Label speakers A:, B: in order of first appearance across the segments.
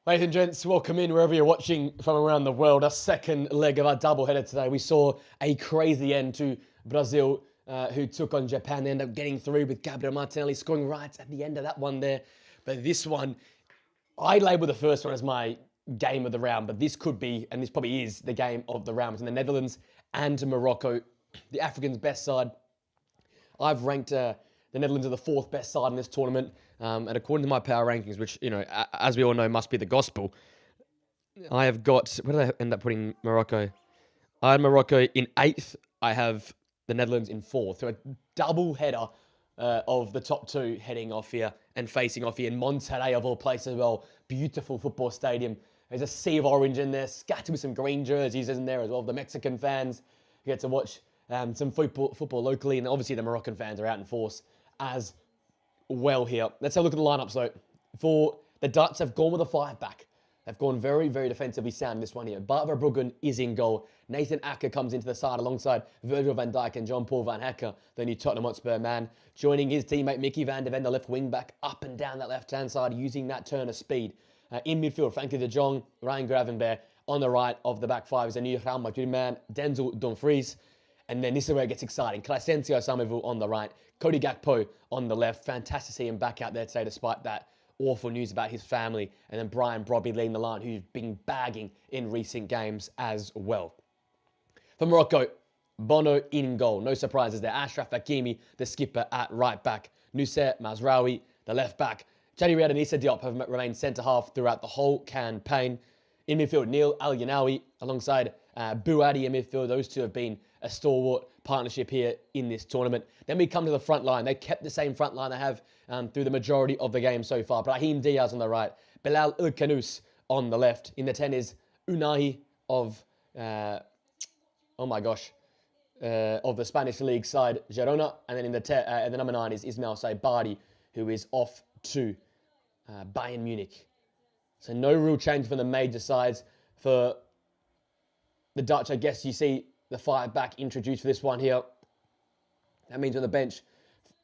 A: Ladies and gents, welcome in wherever you're watching from around the world. A second leg of our doubleheader today. We saw a crazy end to Brazil, who took on Japan. They ended up getting through with Gabriel Martinelli scoring right at the end of that one there. But this one, I label the first one as my game of the round, but this could be, and this probably is, the game of the round between the Netherlands and Morocco, the Africans' best side. I've ranked the Netherlands are the fourth best side in this tournament. And according to my power rankings, which, you know, as we all know, must be the gospel, I have got, where did I end up putting Morocco? I had Morocco in 8th. I have the Netherlands in 4th. So a double header of the top two heading off here and facing off here in Monterrey, of all places as well. Beautiful football stadium. There's a sea of orange in there, scattered with some green jerseys, isn't there, as well? The Mexican fans get to watch some football locally, and obviously the Moroccan fans are out in force as well here. Let's have a look at the lineups, though. For the Dutch, they've gone with a 5-back. They've gone very, very defensively sound in this one here. Bart Verbruggen is in goal. Nathan Akker comes into the side alongside Virgil van Dijk and Jean-Paul van Hekken, the new Tottenham Hotspur man, joining his teammate Mickey van der Ven, the left wing-back, up and down that left-hand side, using that turn of speed. In midfield, Frankie de Jong, Ryan Gravenberch. On the right of the back five is a new Real Madrid man, Denzel Dumfries. And then this is where it gets exciting. Crescencio Somerville on the right, Cody Gakpo on the left. Fantastic to see him back out there today despite that awful news about his family. And then Brian Brobby leading the line, who's been bagging in recent games as well. For Morocco, Bono in goal. No surprises there. Ashraf Hakimi, the skipper, at right back. Nusser Mazraoui, the left back. Jady Riad and Issa Diop have remained centre-half throughout the whole campaign. In midfield, Neil Al-Yanawi alongside Bouadi in midfield. Those two have been a stalwart partnership here in this tournament. Then we come to the front line. They kept the same front line they have through the majority of the game so far. Brahim Diaz on the right, Bilal El-Kanous on the left. In the 10 is Unai of, of the Spanish league side, Girona. And then in the number 9 is Ismail Saibari, who is off to Bayern Munich. So no real change from the major sides. For the Dutch, I guess you see the 5-back introduced for this one here. That means on the bench,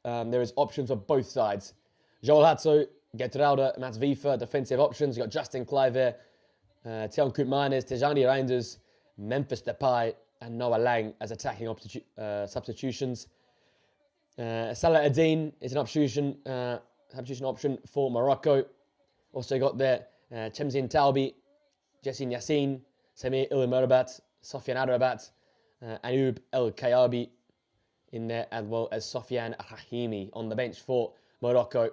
A: there is options on both sides. Joel Hatzo, Geertruida, Mats Wiever, defensive options. You've got Justin Kluivert, Tjeon Koopmeiners, Tijani Reinders, Memphis Depay, and Noah Lang as attacking substitutions. Salah Adin is an substitution option for Morocco. Also got there Chemzin Taubi, Jessin Yassin, Samir Il-Merabat, Sofiane Amrabat, Anoub El-Kayabi in there, as well as Sofiane Rahimi on the bench for Morocco.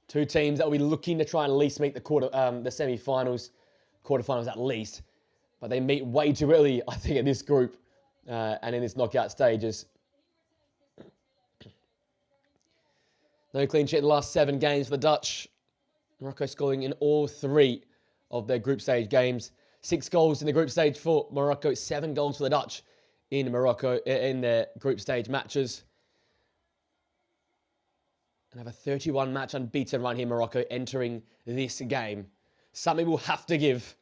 A: Two teams that will be looking to try and at least meet the semi-finals, quarterfinals at least. But they meet way too early, I think, in this group and in this knockout stages. No clean sheet in the last 7 games for the Dutch. Morocco scoring in all 3 of their group stage games. 6 goals in the group stage for Morocco. 7 goals for the Dutch in Morocco in their group stage matches. And have a 31 match unbeaten run here, Morocco, entering this game. Something we'll have to give.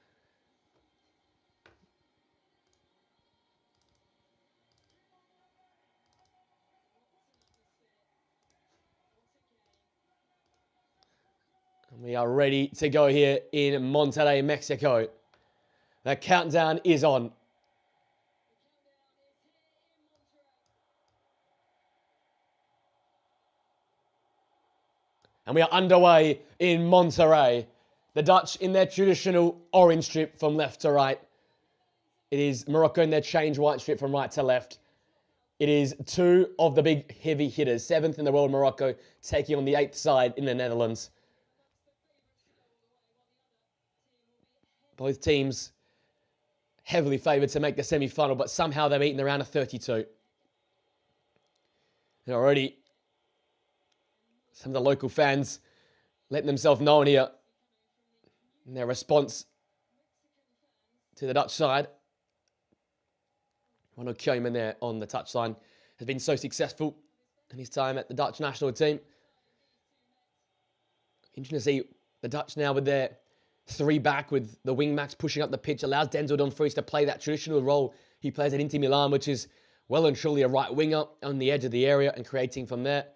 A: We are ready to go here in Monterrey, Mexico. The countdown is on. And we are underway in Monterrey. The Dutch in their traditional orange strip from left to right. It is Morocco in their change white strip from right to left. It is 2 of the big heavy hitters. 7th in the world, Morocco, taking on the 8th side in the Netherlands. Both teams heavily favoured to make the semi-final, but somehow they're meeting around a 32. And already, some of the local fans letting themselves known here in their response to the Dutch side. Ronald Koeman there on the touchline has been so successful in his time at the Dutch national team. Interesting to see the Dutch now with their 3-back with the wing-backs pushing up the pitch, allows Denzel Dumfries to play that traditional role he plays at Inter Milan, which is well and truly a right winger on the edge of the area and creating from there.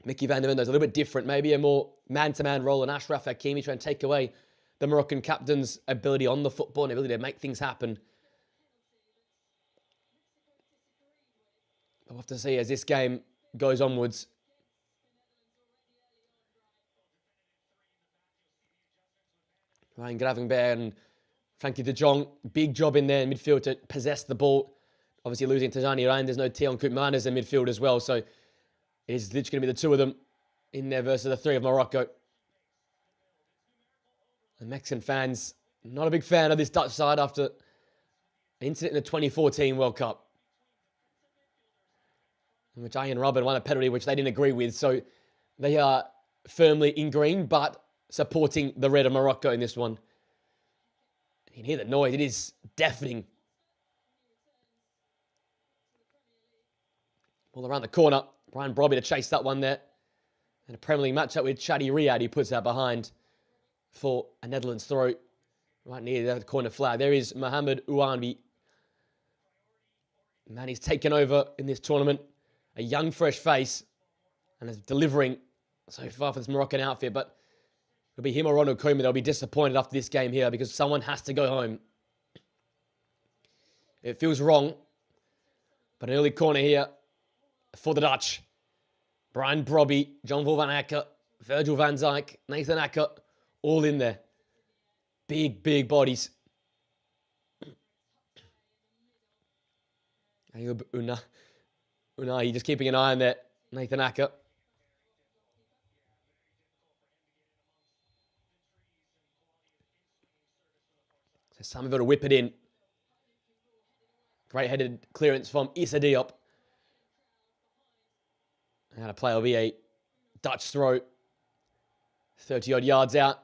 A: Mickey van der Ven, though, is a little bit different. Maybe a more man-to-man role, and Achraf Hakimi trying to take away the Moroccan captain's ability on the football and ability to make things happen. We'll have to see as this game goes onwards. Ryan Gravenberg and Frankie de Jong, big job in there in midfield to possess the ball. Obviously losing Tajani Ryan, there's no Tion Koopmeiners in midfield as well, so it is literally going to be the two of them in there versus the three of Morocco. The Mexican fans, not a big fan of this Dutch side after an incident in the 2014 World Cup, in which Ian Robben won a penalty which they didn't agree with, so they are firmly in green, but supporting the red of Morocco in this one. You can hear the noise, it is deafening. Ball around the corner, Brian Brobby to chase that one there. And a Premier League matchup with Chadi Riyad, he puts that behind for a Netherlands throw. Right near the corner flag. There is Mohamed Ouanbi. Man, he's taken over in this tournament. A young, fresh face. And is delivering so far for this Moroccan outfit. But it'll be him or Ronald Koeman. They'll be disappointed after this game here because someone has to go home. It feels wrong. But an early corner here for the Dutch. Brian Brobby, John Van Acker, Virgil van Dijk, Nathan Acker, all in there. Big, big bodies. Ayub Unai just keeping an eye on that. Nathan Acker. So Somerville to whip it in. Great headed clearance from Issa Diop. And a play will be a Dutch throw. 30-odd yards out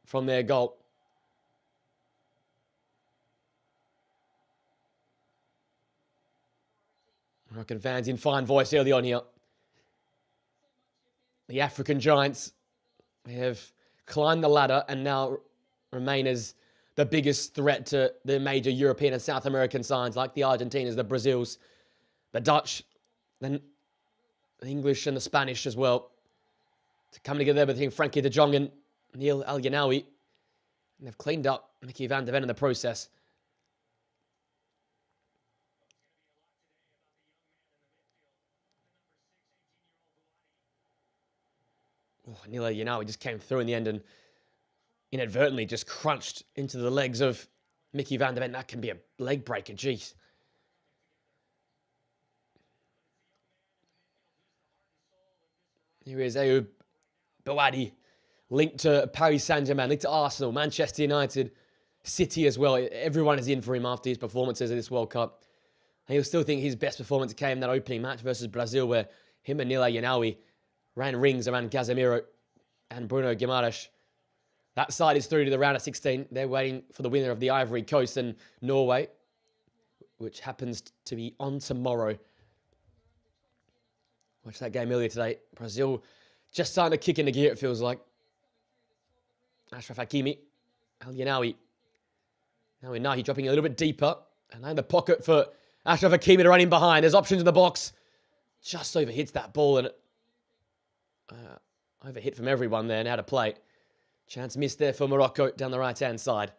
A: from their goal. Moroccan fans in fine voice early on here. The African giants, they have climbed the ladder and now remain as the biggest threat to the major European and South American sides like the Argentinas, the Brazils, the Dutch, the English and the Spanish as well. To come together between Frankie de Jong and Neil El-Yanawi. And they've cleaned up Mickey van der Ven in the process. Oh, Neil El-Yanawi just came through in the end and inadvertently just crunched into the legs of Mickey van der Ven. That can be a leg breaker, jeez. Here is Ayub Bouadi, linked to Paris Saint-Germain, linked to Arsenal, Manchester United, City as well. Everyone is in for him after his performances in this World Cup. And he'll still think his best performance came in that opening match versus Brazil, where him and Neil El-Yanawi ran rings around Casemiro and Bruno Guimaraes. That side is through to the round of 16. They're waiting for the winner of the Ivory Coast and Norway, which happens to be on tomorrow. Watched that game earlier today. Brazil just starting to kick into gear, it feels like. Achraf Hakimi, El-Yanawi. Now Nahi dropping a little bit deeper. And now in the pocket for Achraf Hakimi to run in behind. There's options in the box. Just overhits that ball and overhit from everyone there. Now to play. Chance missed there for Morocco down the right-hand side.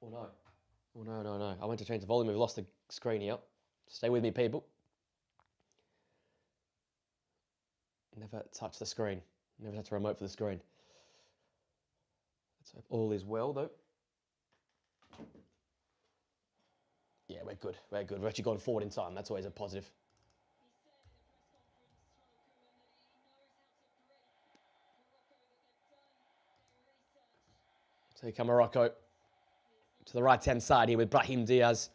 A: Oh no. Oh no. I went to change the volume. We've lost the screen here. Stay with me, people. Never touch the screen. Never touch the remote for the screen. Let's hope all is well, though. Yeah, we're good. We're good. We've actually gone forward in time. That's always a positive. So here come Morocco to the right-hand side here with Brahim Diaz.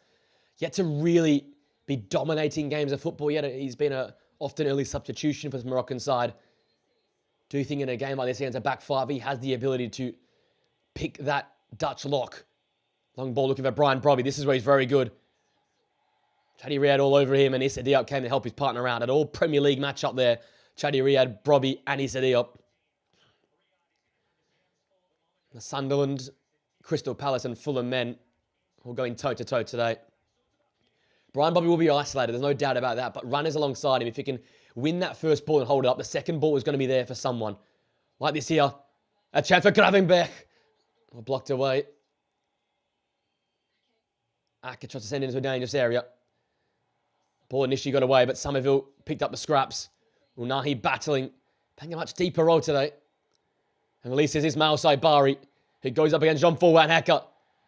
A: Yet to really be dominating games of football yet. He's been a often early substitution for the Moroccan side. Do you think in a game like this against a back five, he has the ability to pick that Dutch lock? Long ball looking for Brian Brobby. This is where he's very good. Chadi Riyad all over him, and Issa Diop came to help his partner out. An all Premier League match up there. Chadi Riyad, Brobby, and Issa Diop. The Sunderland Crystal Palace and Fulham men all going toe-to-toe today. Brian Bobby will be isolated, there's no doubt about that, but runners alongside him. If he can win that first ball and hold it up, the second ball is going to be there for someone. Like this here. A chance for Gravenberch. Blocked away. Aka tries to send it into a dangerous area. Ball initially got away, but Somerville picked up the scraps. Unahi battling. Playing a much deeper role today. And releases Ismail Saibari, who goes up against Jean-Paul Van Hecke.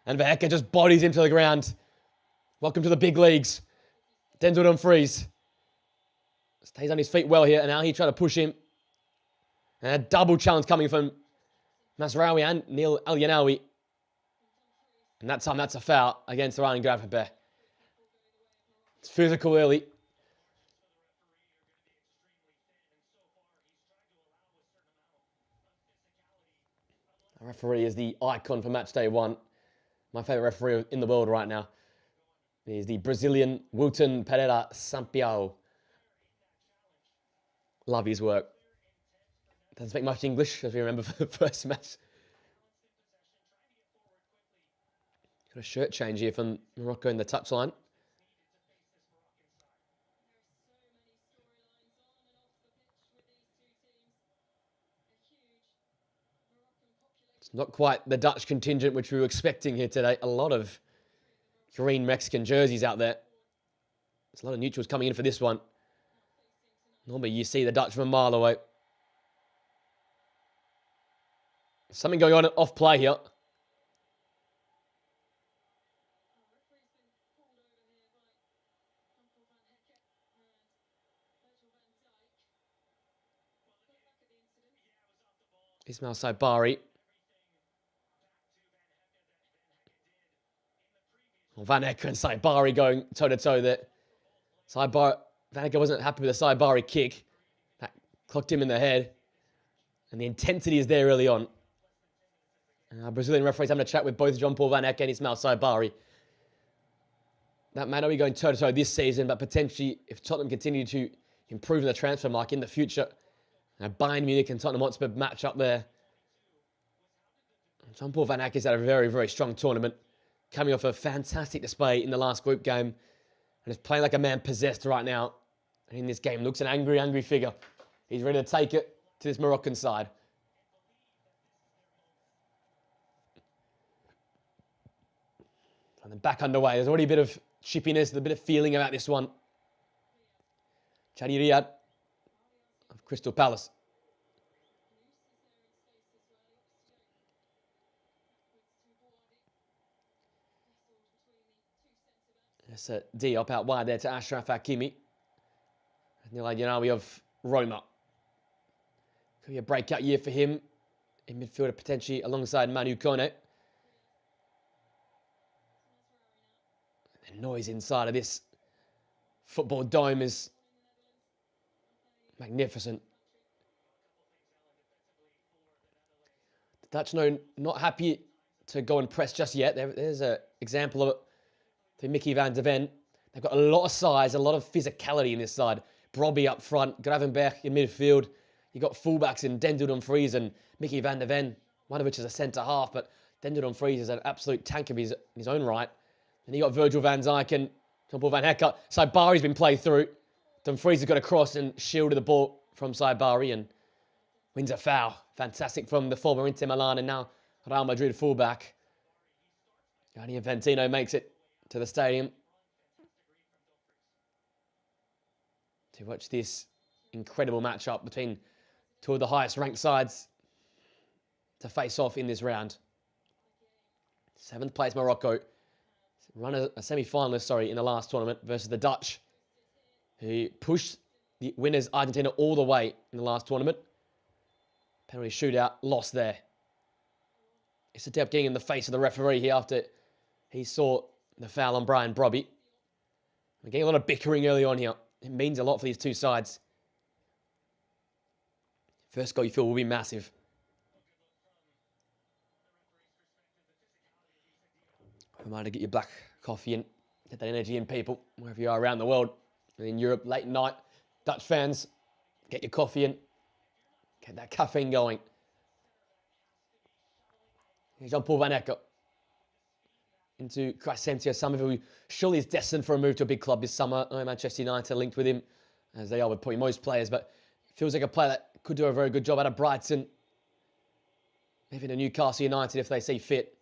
A: And Van Hecke just bodies him to the ground. Welcome to the big leagues. Denzel Dumfries. Stays on his feet well here, and now he tried to push him. And a double challenge coming from Masraoui and Neil Al-Yanawi. And that time, that's a foul against Ryan Gravenberch. It's physical early. The referee is the icon for match day 1. My favourite referee in the world right now is the Brazilian Wilton Pereira Sampaio. Love his work. Doesn't speak much English, as we remember for the first match. Got a shirt change here from Morocco in the touchline. It's not quite the Dutch contingent which we were expecting here today. A lot of green Mexican jerseys out there. There's a lot of neutrals coming in for this one. Normally you see the Dutch from a mile away. Something going on off play here. Ismail Saibari. Van Hecke and Saibari going toe-to-toe there. Van Hecke wasn't happy with the Saibari kick. That clocked him in the head. And the intensity is there early on. Brazilian referees having a chat with both Jean-Paul Van Hecke and Ismail Saibari. That may not be going toe-to-toe this season, but potentially, if Tottenham continue to improve in the transfer market in the future, Bayern Munich and Tottenham Hotspur match up there. Jean-Paul Van Hecke has had a very, very strong tournament, coming off a fantastic display in the last group game, and is playing like a man possessed right now. And in this game, looks an angry, angry figure. He's ready to take it to this Moroccan side. And then back underway. There's already a bit of chippiness, a bit of feeling about this one. Chadi Riyad of Crystal Palace. There's a D-up out wide there to Achraf Hakimi. Neil Al-Yanawi of Roma. Could be a breakout year for him in midfield, potentially alongside Manu Kone. The noise inside of this football dome is magnificent. The Dutch not happy to go and press just yet. There's an example of it for Mickey van de Ven. They've got a lot of size, a lot of physicality in this side. Brobby up front, Gravenberch in midfield. You've got fullbacks in Denzel Dumfries and Mickey van de Ven, one of which is a centre-half, but Denzel Dumfries is an absolute tank of his own right. And you got Virgil van Dijk and Jean-Paul Van Hecke. Saibari's been played through. Dumfries has got a cross and shielded the ball from Saibari and wins a foul. Fantastic from the former Inter Milan and now Real Madrid fullback. Gianni Infantino makes it to the stadium to watch this incredible matchup between two of the highest ranked sides to face off in this round. 7th place Morocco run a semi-finalist, in the last tournament versus the Dutch, who pushed the winners Argentina all the way in the last tournament. Penalty shootout, lost there. It's a Depp getting in the face of the referee here after he saw the foul on Brian Brobby. We're getting a lot of bickering early on here. It means a lot for these two sides. First goal you feel will be massive. Reminder to get your black coffee in. Get that energy in, people, wherever you are around the world. In Europe, late night, Dutch fans, get your coffee in. Get that caffeine going. Here's Jean-Paul Van Hecke. into Crescencio Somerville, who surely is destined for a move to a big club this summer. I know Manchester United are linked with him, as they are with probably most players, but feels like a player that could do a very good job out of Brighton. Maybe to Newcastle United if they see fit.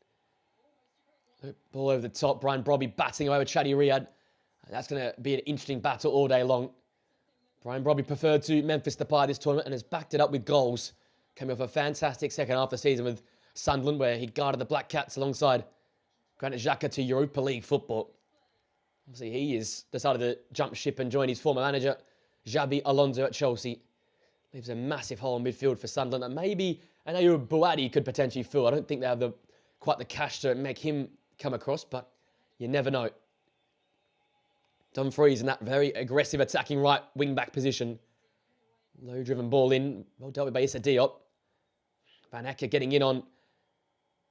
A: Ball over the top. Brian Brobby batting away with Chadi Riyad. That's going to be an interesting battle all day long. Brian Brobby preferred to Memphis Depay this tournament and has backed it up with goals. Coming off a fantastic second half of the season with Sunderland, where he guarded the Black Cats alongside Granit Xhaka to Europa League football. Obviously, he has decided to jump ship and join his former manager, Xabi Alonso at Chelsea. Leaves a massive hole in midfield for Sunderland that maybe an Ayoub Bouadi could potentially fill. I don't think they have quite the cash to make him come across, but you never know. Dumfries in that very aggressive attacking right wing-back position. Low-driven ball in. Well dealt with by Issa Diop. Van Acker getting in on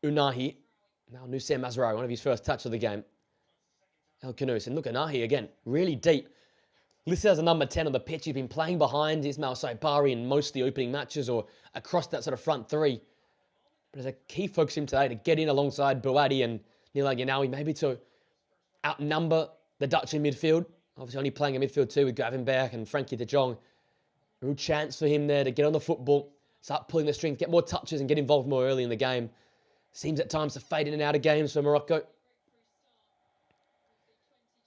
A: Unahi. Now Nusayr Mazraoui, one of his first touches of the game. El Khanous. And look, Unahi again, really deep. Listed as a number 10 on the pitch. He's been playing behind Ismail Saibari in most of the opening matches or across that sort of front three. But there's a key focus him today to get in alongside Bouadi and Nila Ganawi, maybe to outnumber the Dutch in midfield. Obviously only playing in midfield too with Gravenberch and Frankie de Jong. A real chance for him there to get on the football, start pulling the strings, get more touches and get involved more early in the game. Seems at times to fade in and out of games for Morocco.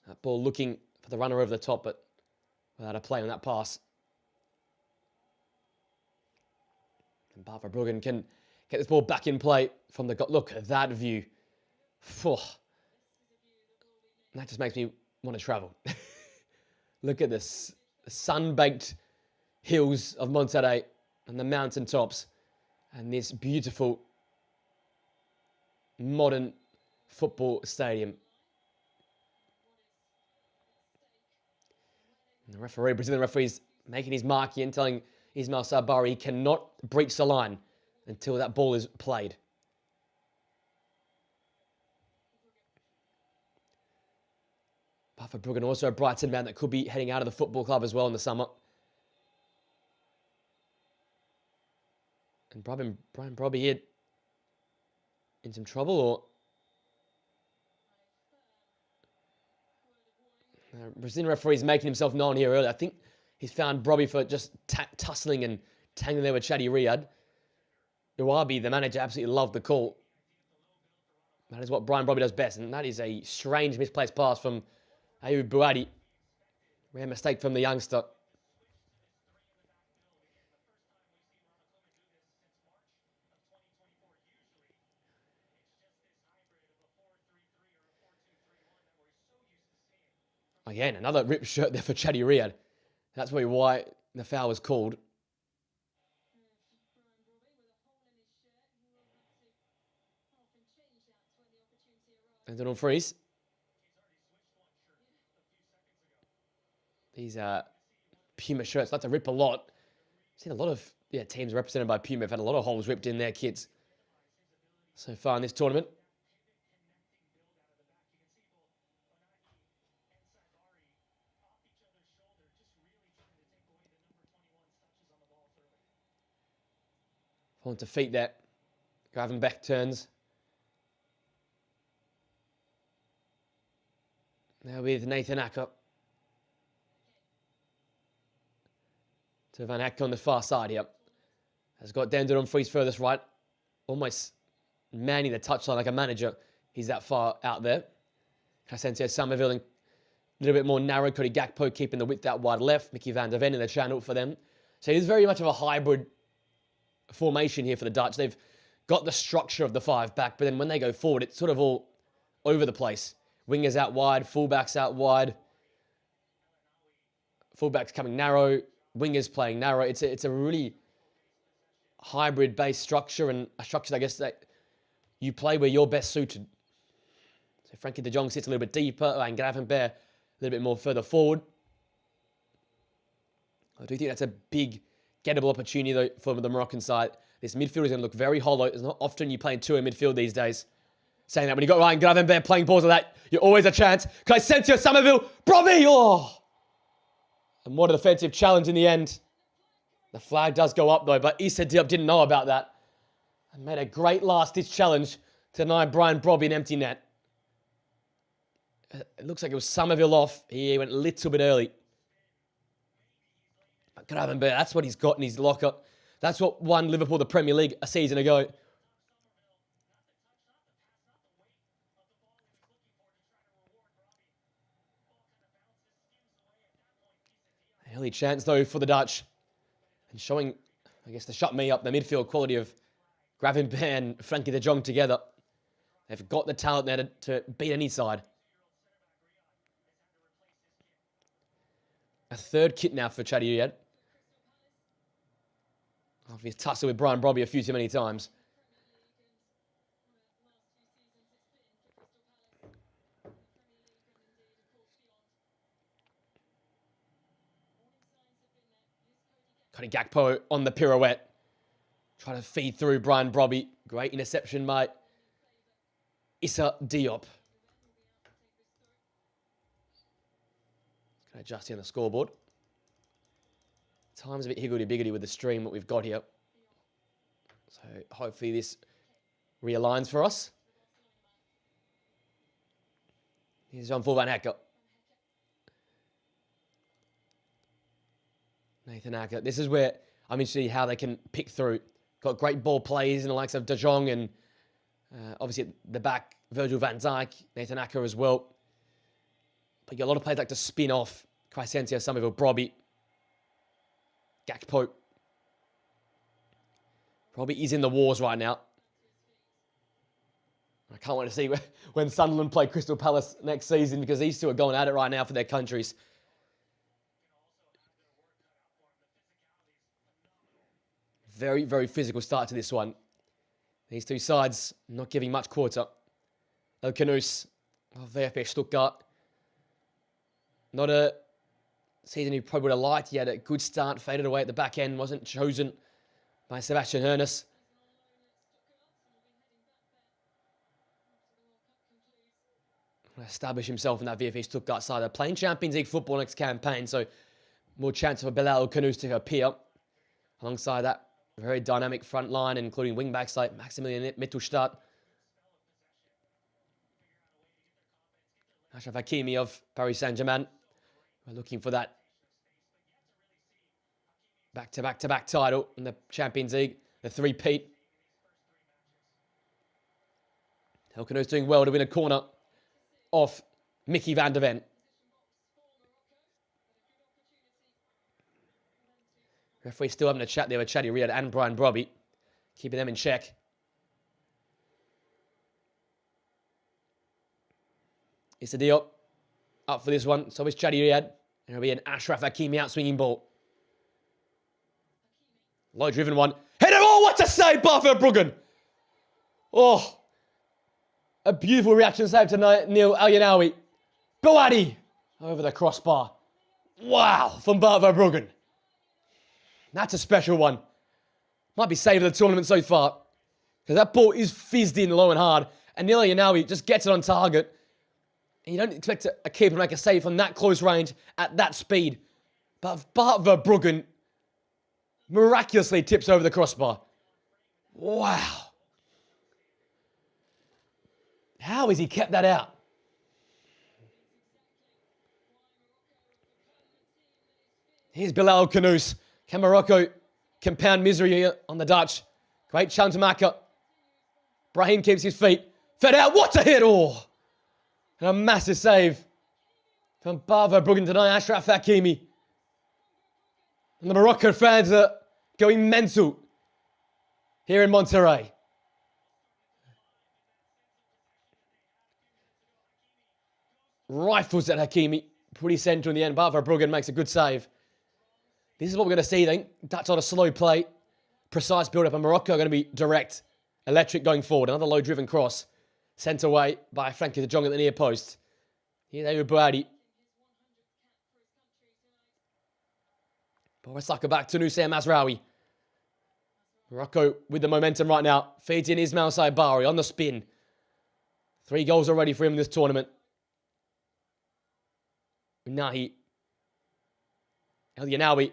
A: That ball looking for the runner over the top, but without a play on that pass. And Barbara Bruggen can get this ball back in play from the... Look at that view. Phew. That just makes me want to travel. Look at this. The sun-baked hills of Monterrey and the mountain tops and this beautiful modern football stadium. And the referee, Brazilian referee, is making his mark here and telling Ismail Saibari he cannot breach the line until that ball is played. Baffa Bruggen, also a Brighton man that could be heading out of the football club as well in the summer. And Brian Brobby here in some trouble, or... Brazilian referee is making himself known here earlier. I think he's found Brobby for just tussling and tangling there with Chadi Riyad. Uabi, the manager, absolutely loved the call. That is what Brian Brobby does best, and that is a strange misplaced pass from Ayoub Bouadi. Rare mistake from the youngster. Again, another ripped shirt there for Chadi Riyad. That's probably why the foul was called. And Donald Freeze. These Puma shirts like to rip a lot. I've seen a lot of teams represented by Puma have had a lot of holes ripped in their kits so far in this tournament. On to feet there. Gravenberch turns. Now with Nathan Acker. To Van Ack on the far side here. Has got Dendon on Freeze furthest right. Almost manning the touchline like a manager. He's that far out there. Crescencio Somerville a little bit more narrow. Cody Gakpo keeping the width out wide left. Mickey van der Ven in the channel for them. So he's very much of a hybrid formation here for the Dutch. They've got the structure of the five back, but then when they go forward, it's sort of all over the place. Wingers out wide, fullbacks out wide. Fullbacks coming narrow, wingers playing narrow. It's a really hybrid-based structure, and a structure, I guess, that you play where you're best suited. So Frankie de Jong sits a little bit deeper, and Gravenberch a little bit more further forward. I do think that's a big gettable opportunity, though, for the Moroccan side. This midfield is going to look very hollow. It's not often you play in two in midfield these days. Saying that when you got Ryan Gravenberch playing balls like that, you're always a chance. Crescencio Somerville, Brobby! Oh! And what a defensive challenge in the end. The flag does go up, though, but Issa Diop didn't know about that. And made a great last-ditch challenge to deny Brian Brobby an empty net. It looks like it was Somerville off. He went a little bit early. But Gravenberch, that's what he's got in his locker. That's what won Liverpool the Premier League a season ago. Early chance, though, for the Dutch. And showing, I guess, to shut me up, the midfield quality of Gravenberch and Frankie de Jong together. They've got the talent there to beat any side. A third kit now for Chatty Riyad. After he's tussled with Brian Brobby a few too many times. Cody Gakpo on the pirouette. Trying to feed through Brian Brobby. Great interception by Issa Diop. Going to adjust here on the scoreboard. Time's a bit higgledy-biggity with the stream that we've got here. So hopefully this realigns for us. Here's John Van Hacker. Nathan Acker. This is where I'm interested in how they can pick through. Got great ball plays in the likes of De Jong and obviously at the back, Virgil van Dijk, Nathan Acker as well. But you got a lot of players like to spin off. Crescencio, Somerville, Brobby, Gakpo. Brobby is in the wars right now. I can't wait to see when Sunderland play Crystal Palace next season because these two are going at it right now for their countries. Very, very physical start to this one. These two sides not giving much quarter. El Kanous of VfB Stuttgart. Not a season you probably would have liked. He had a good start, faded away at the back end. Wasn't chosen by Sebastian Hoeneß. Establish himself in that VfB Stuttgart side. They're playing Champions League football next campaign, so more chance for Bilal El Kanous to appear. Alongside that, very dynamic front line, including wing-backs like Maximilian Mittelstadt. Achraf Hakimi of Paris Saint-Germain. We're looking for that back-to-back-to-back title in the Champions League, the three-peat. El Kanous doing well to win a corner off Mickey van der Ven. Referee still having a chat there with Chatty Riyad and Brian Brobby, keeping them in check. Issa Diop up for this one. So is Chatty Riyad. And it'll be an Achraf Hakimi out-swinging ball. Low-driven one. Header! Oh, what a save, Barford Bruggen! Oh, a beautiful reaction save to Neil Al-Yanawi. Bouadi over the crossbar. Wow, from Bart Verbruggen. That's a special one. Might be saving the tournament so far. Because that ball is fizzed in low and hard. And Neil Al-Yanawi just gets it on target. And you don't expect a keeper to make a save from that close range at that speed. But Bart Verbruggen miraculously tips over the crossbar. Wow. How has he kept that out? Here's Bilal El Kanous. Can Morocco compound misery here on the Dutch? Great challenge to Maka. Brahim keeps his feet. Fed out. What a hit! Oh! And a massive save from Bart Verbruggen tonight. Achraf Hakimi. And the Moroccan fans are going mental here in Monterrey. Rifles at Hakimi. Pretty central in the end. Bart Verbruggen makes a good save. This is what we're going to see then. Dutch on a slow play. Precise build-up. And Morocco are going to be direct. Electric going forward. Another low-driven cross. Sent away by Frankie de Jong at the near post. Here they were Bouadi. Borisaka back to Nusayr Mazraoui. Morocco with the momentum right now. Feeds in Ismail Saibari on the spin. 3 goals already for him in this tournament. Nahi. El-Yanawi.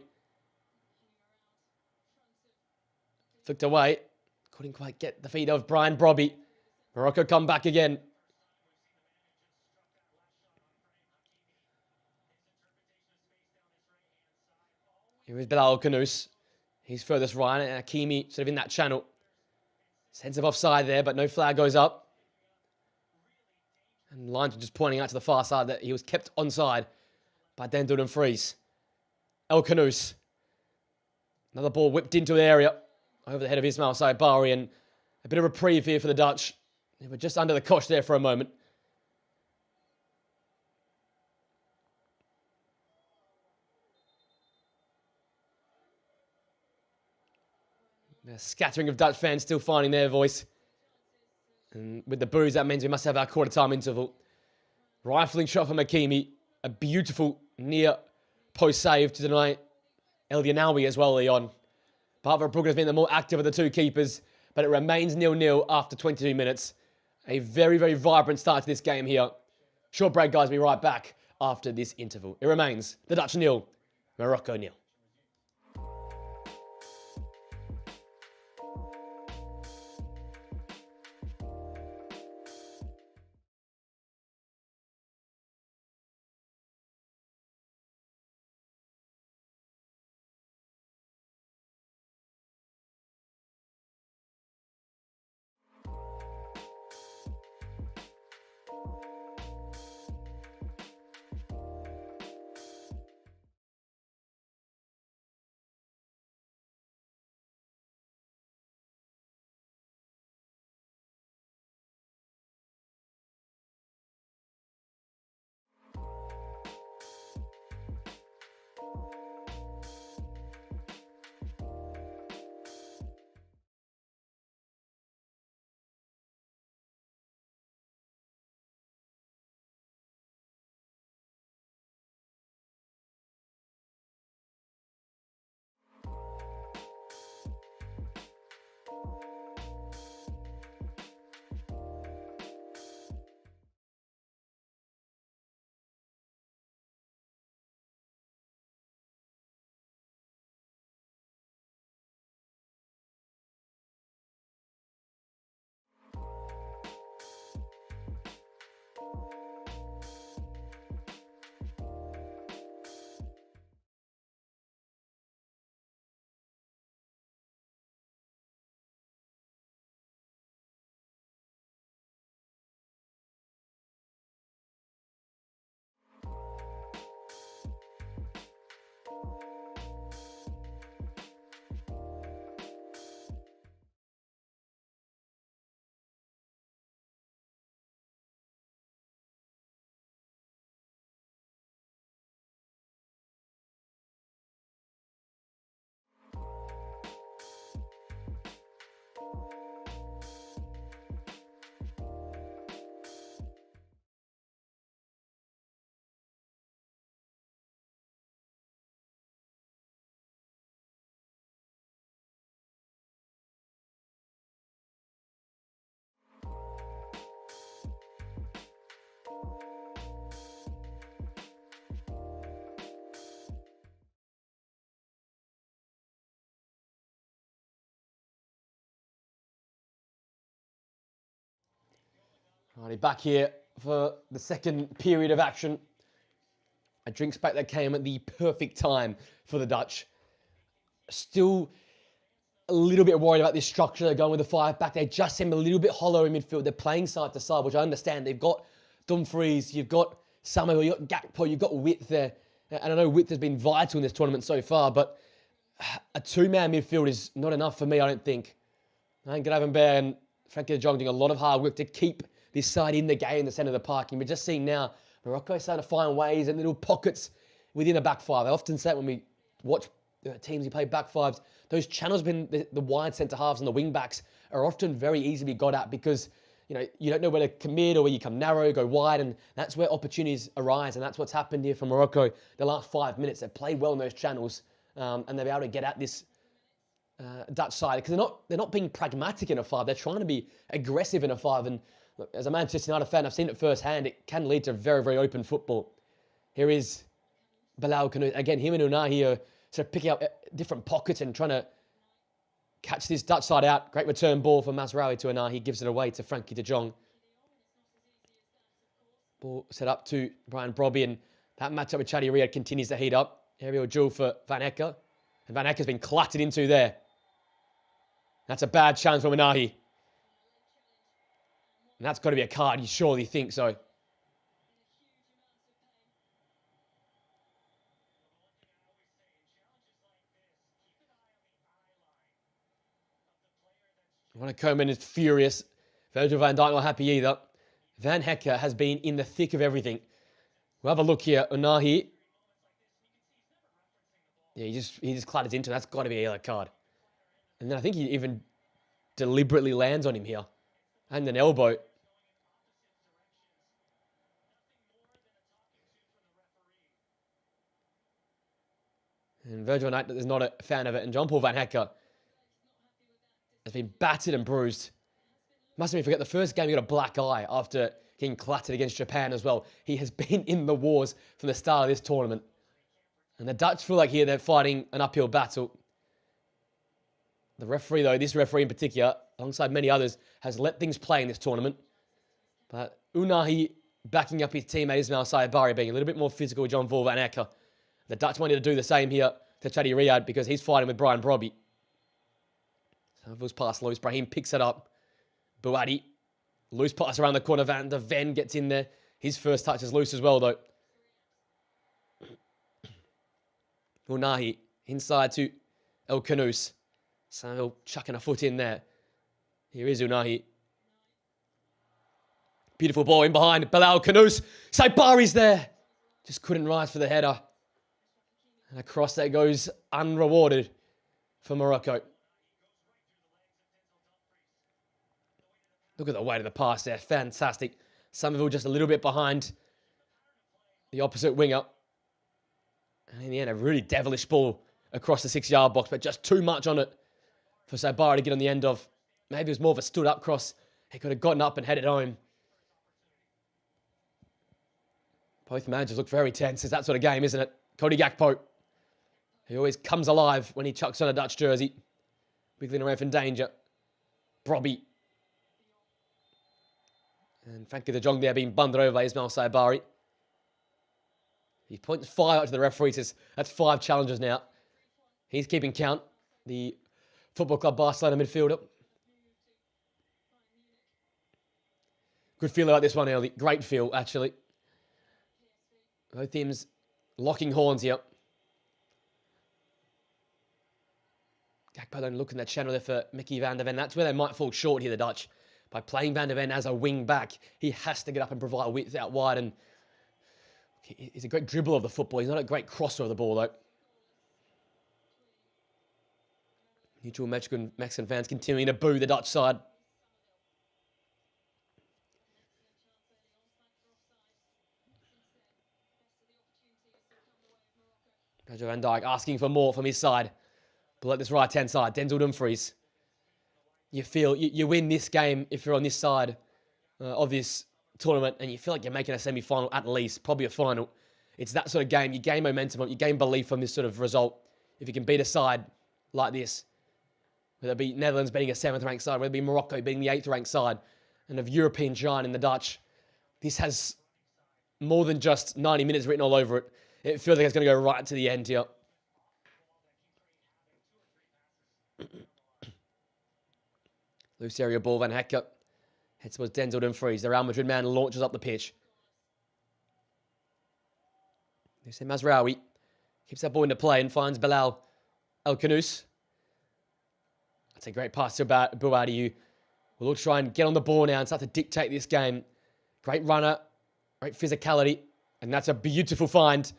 A: Flicked away. Couldn't quite get the feet of Brian Brobby. Morocco come back again. Here is Bilal Kounos. He's furthest right, and Hakimi sort of in that channel. Sense of offside there, but no flag goes up. And linesman just pointing out to the far side that he was kept onside by Dendel and Fries. El Kounos. Another ball whipped into the area over the head of Ismail Saibari, and a bit of reprieve here for the Dutch. They were just under the cosh there for a moment. A scattering of Dutch fans still finding their voice. And with the boos, that means we must have our quarter-time interval. Rifling shot from Hakimi. A beautiful near post save to deny El Yanawi as well, Leon. Brugge has been the more active of the two keepers, but it remains 0-0 after 22 minutes. A very, very vibrant start to this game here. Short break, guys. We'll be right back after this interval. It remains the Dutch 0, Morocco 0. Alrighty, back here for the second period of action. A drinks back that came at the perfect time for the Dutch. Still a little bit worried about this structure. They're going with the five back. They just seem a little bit hollow in midfield. They're playing side to side, which I understand. They've got Dumfries, you've got Samuel, you've got Gakpo, you've got width there. And I know width has been vital in this tournament so far, but a two-man midfield is not enough for me, I don't think. I think Gravenberg and Frankie de Jong doing a lot of hard work to keep this side in the game, in the centre of the park. And we're just seeing now, Morocco is starting to find ways and little pockets within a back five. I often say when we watch teams who play back fives, those channels between the wide centre halves and the wing backs are often very easily got at because you don't know where to commit or where you come narrow, go wide, and that's where opportunities arise. And that's what's happened here for Morocco the last 5 minutes. They've played well in those channels, and they'll be able to get at this Dutch side because they're not being pragmatic in a five. They're trying to be aggressive in a five. And look, as a Manchester United fan, I've seen it firsthand. It can lead to very, very open football. Here is Bilal Kounos. Again, him and Unahi are sort of picking up different pockets and trying to catch this Dutch side out. Great return ball from Mazraoui to Unahi. Gives it away to Frankie de Jong. Ball set up to Brian Brobby, and that matchup with Chadi Riyad continues to heat up. Aerial duel for Van Hecker. And Van Hecke's been cluttered into there. That's a bad challenge from Unahi. And that's got to be a card, you surely think so. Koeman is furious. Virgil van Dijk not happy either. Van Hecke has been in the thick of everything. We'll have a look here. Unahi. Yeah, he just clutters into it. That's got to be a yellow card. And then I think he even deliberately lands on him here. And an elbow. And Virgil van Dijk is not a fan of it. And John-Paul van Hecke has been battered and bruised. Must have been forget the first game he got a black eye after getting cluttered against Japan as well. He has been in the wars from the start of this tournament. And the Dutch feel like here they're fighting an uphill battle. The referee though, this referee in particular, alongside many others, has let things play in this tournament. But Unahi backing up his teammate Ismail Sayabari, being a little bit more physical with John-Paul van Hecke. The Dutch wanted to do the same here to Chadi Riyad because he's fighting with Brian Brobby. So it was past loose. Brahim picks it up. Buadi. Loose pass around the corner. Van de Ven gets in there. His first touch is loose as well, though. Unahi inside to El Canoes. Samuel chucking a foot in there. Here is Unahi. Beautiful ball in behind. Bilal Canoes. Saibari's there. Just couldn't rise for the header. And a cross that goes unrewarded for Morocco. Look at the weight of the pass there. Fantastic. Somerville just a little bit behind the opposite winger. And in the end, a really devilish ball across the 6-yard box, but just too much on it for Saibari to get on the end of. Maybe it was more of a stood-up cross. He could have gotten up and headed home. Both managers look very tense. It's that sort of game, isn't it? Cody Gakpo. He always comes alive when he chucks on a Dutch jersey. Wiggling around from danger. Brobby. And Frankie de Jong there being bundled over by Ismail Saibari. He points 5 out to the referee, says that's 5 challenges now. He's keeping count. The Football Club Barcelona midfielder. Good feel about this one early. Great feel, actually. Both teams locking horns here. Gakpo don't look in that channel there for Mickey van der Ven. That's where they might fall short here, the Dutch. By playing Van der Ven as a wing back, he has to get up and provide width out wide. And he's a great dribbler of the football. He's not a great crosser of the ball, though. Neutral Mexican fans continuing to boo the Dutch side. Virgil van Dijk asking for more from his side. But at this right-hand side, Denzel Dumfries. You feel you win this game if you're on this side of this tournament, and you feel like you're making a semi-final at least, probably a final. It's that sort of game. You gain momentum, you gain belief from this sort of result. If you can beat a side like this, whether it be Netherlands beating a 7th-ranked side, whether it be Morocco beating the 8th-ranked side, and of European giant in the Dutch, this has more than just 90 minutes written all over it. It feels like it's going to go right to the end here. Loose area ball, Van Hecke heads towards Denzel Dumfries. The Real Madrid man launches up the pitch. Hussein Mazraoui keeps that ball into play and finds Bilal El Canoes. That's a great pass to Buadi. We'll try and get on the ball now and start to dictate this game. Great runner, great physicality, and that's a beautiful find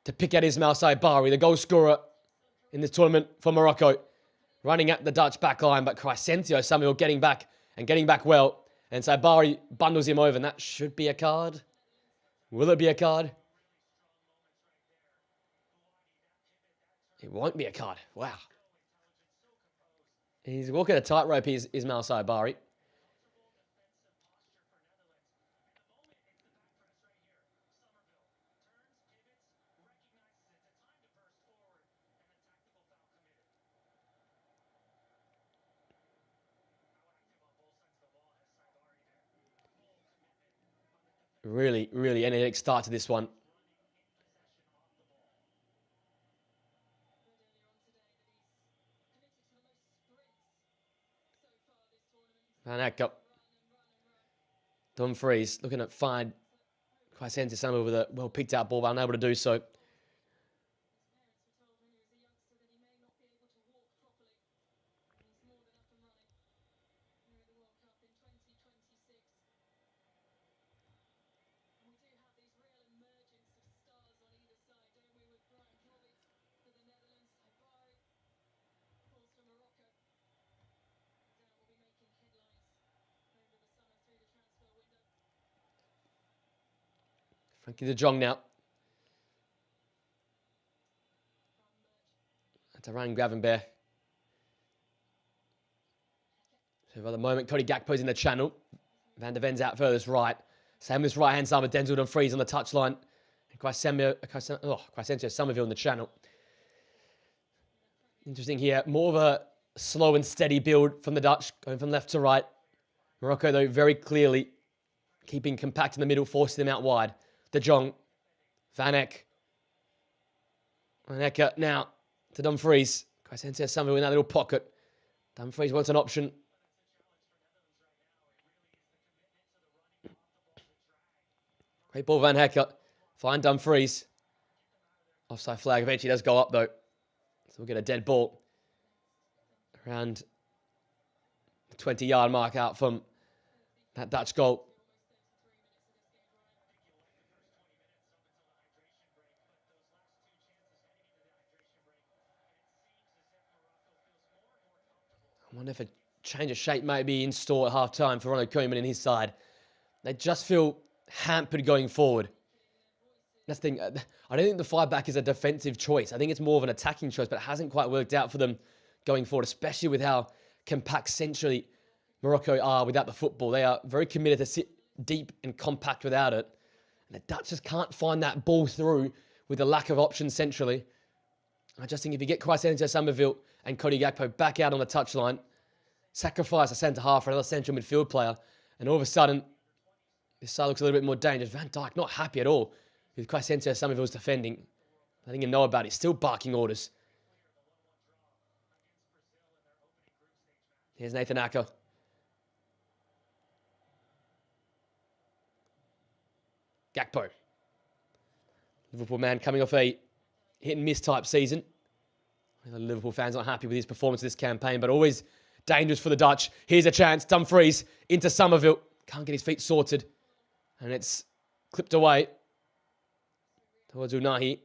A: to pick out Ismail Saibari, the goal scorer in this tournament for Morocco. Running at the Dutch back line, but Crescencio somehow getting back and getting back well. And Saibari bundles him over, and that should be a card. Will it be a card? It won't be a card. Wow. He's walking a tightrope, Ismail Saibari. Really, really energetic start to this one. Van Acker. Dumfries looking at find Crescentia Samuel with a well picked out ball, but unable to do so. Frankie de Jong now. That's a Ryan Gravenberg. So by the moment, Cody Gakpo's in the channel. Van der Ven's out furthest right. Same with this right-hand side with Denzel Dumfries on the touchline. And Crescentia Somerville in the channel. Interesting here. More of a slow and steady build from the Dutch, going from left to right. Morocco, though, very clearly keeping compact in the middle, forcing them out wide. De Jong. Van Eck. Van Ecker now to Dumfries. Crescentia Somerville in that little pocket. Dumfries wants an option. Great ball, Van Hecker. Fine Dumfries. Offside flag eventually does go up, though. So we'll get a dead ball around the 20-yard mark out from that Dutch goal. I wonder if a change of shape may be in store at half-time for Ronald Koeman and his side. They just feel hampered going forward. That's the thing. I don't think the five-back is a defensive choice. I think it's more of an attacking choice, but it hasn't quite worked out for them going forward, especially with how compact centrally Morocco are without the football. They are very committed to sit deep and compact without it. And the Dutch just can't find that ball through with the lack of options centrally. I just think if you get Crescentia Somerville and Cody Gakpo back out on the touchline, sacrifice a centre-half for another central midfield player, and all of a sudden, this side looks a little bit more dangerous. Van Dijk not happy at all with Crescentia Somerville's defending. Letting him know about it. He's still barking orders. Here's Nathan Acker. Gakpo. Liverpool man coming off a hit-and-miss type season. The Liverpool fans not happy with his performance this campaign, but always dangerous for the Dutch. Here's a chance. Dumfries into Somerville. Can't get his feet sorted. And it's clipped away towards Unahi.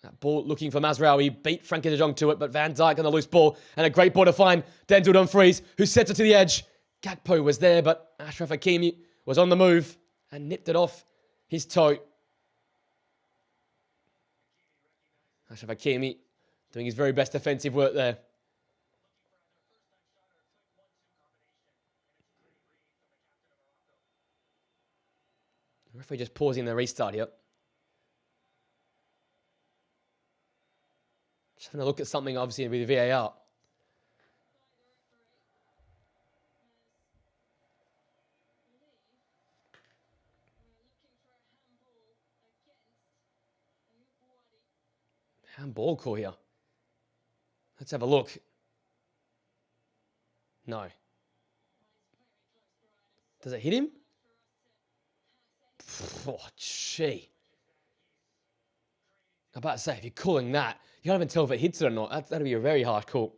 A: That ball looking for Mazraoui. Beat Frankie de Jong to it, but Van Dijk on the loose ball. And a great ball to find Denzel Dumfries, who sets it to the edge. Gakpo was there, but Achraf Hakimi was on the move and nipped it off his toe. Achraf Hakimi doing his very best defensive work there. The referee just pausing the restart here. Just having a look at something, obviously, with VAR. Handball call here. Let's have a look. No. Does it hit him? Oh, gee. I'm about to say, if you're calling that, you can't even tell if it hits it or not. That'd be a very hard call.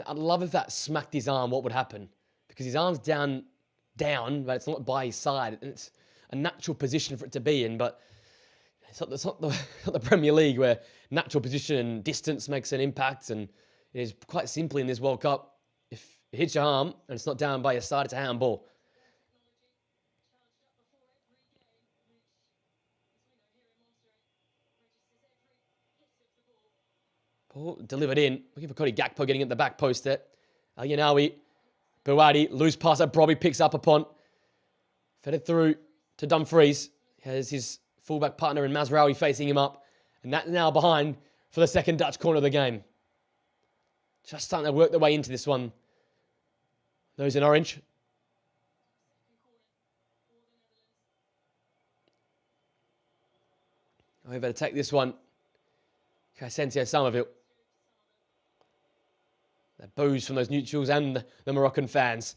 A: I'd love if that smacked his arm, what would happen? Because his arm's down, but it's not by his side. And it's a natural position for it to be in, but it's not the Premier League where natural position and distance makes an impact. And it is quite simply in this World Cup, if it hits your arm and it's not down by your side, it's a handball. Ball delivered in. Looking for Cody Gakpo getting at the back post there. El Yanawi, Bouadi, loose pass that Brobby picks up upon. Fed it through to Dumfries. Has his fullback partner in Mazraoui facing him up. And that's now behind for the second Dutch corner of the game. Just starting to work their way into this one. Those in orange. Over to take this one. Crescentia Somerville. The boos from those neutrals and the Moroccan fans.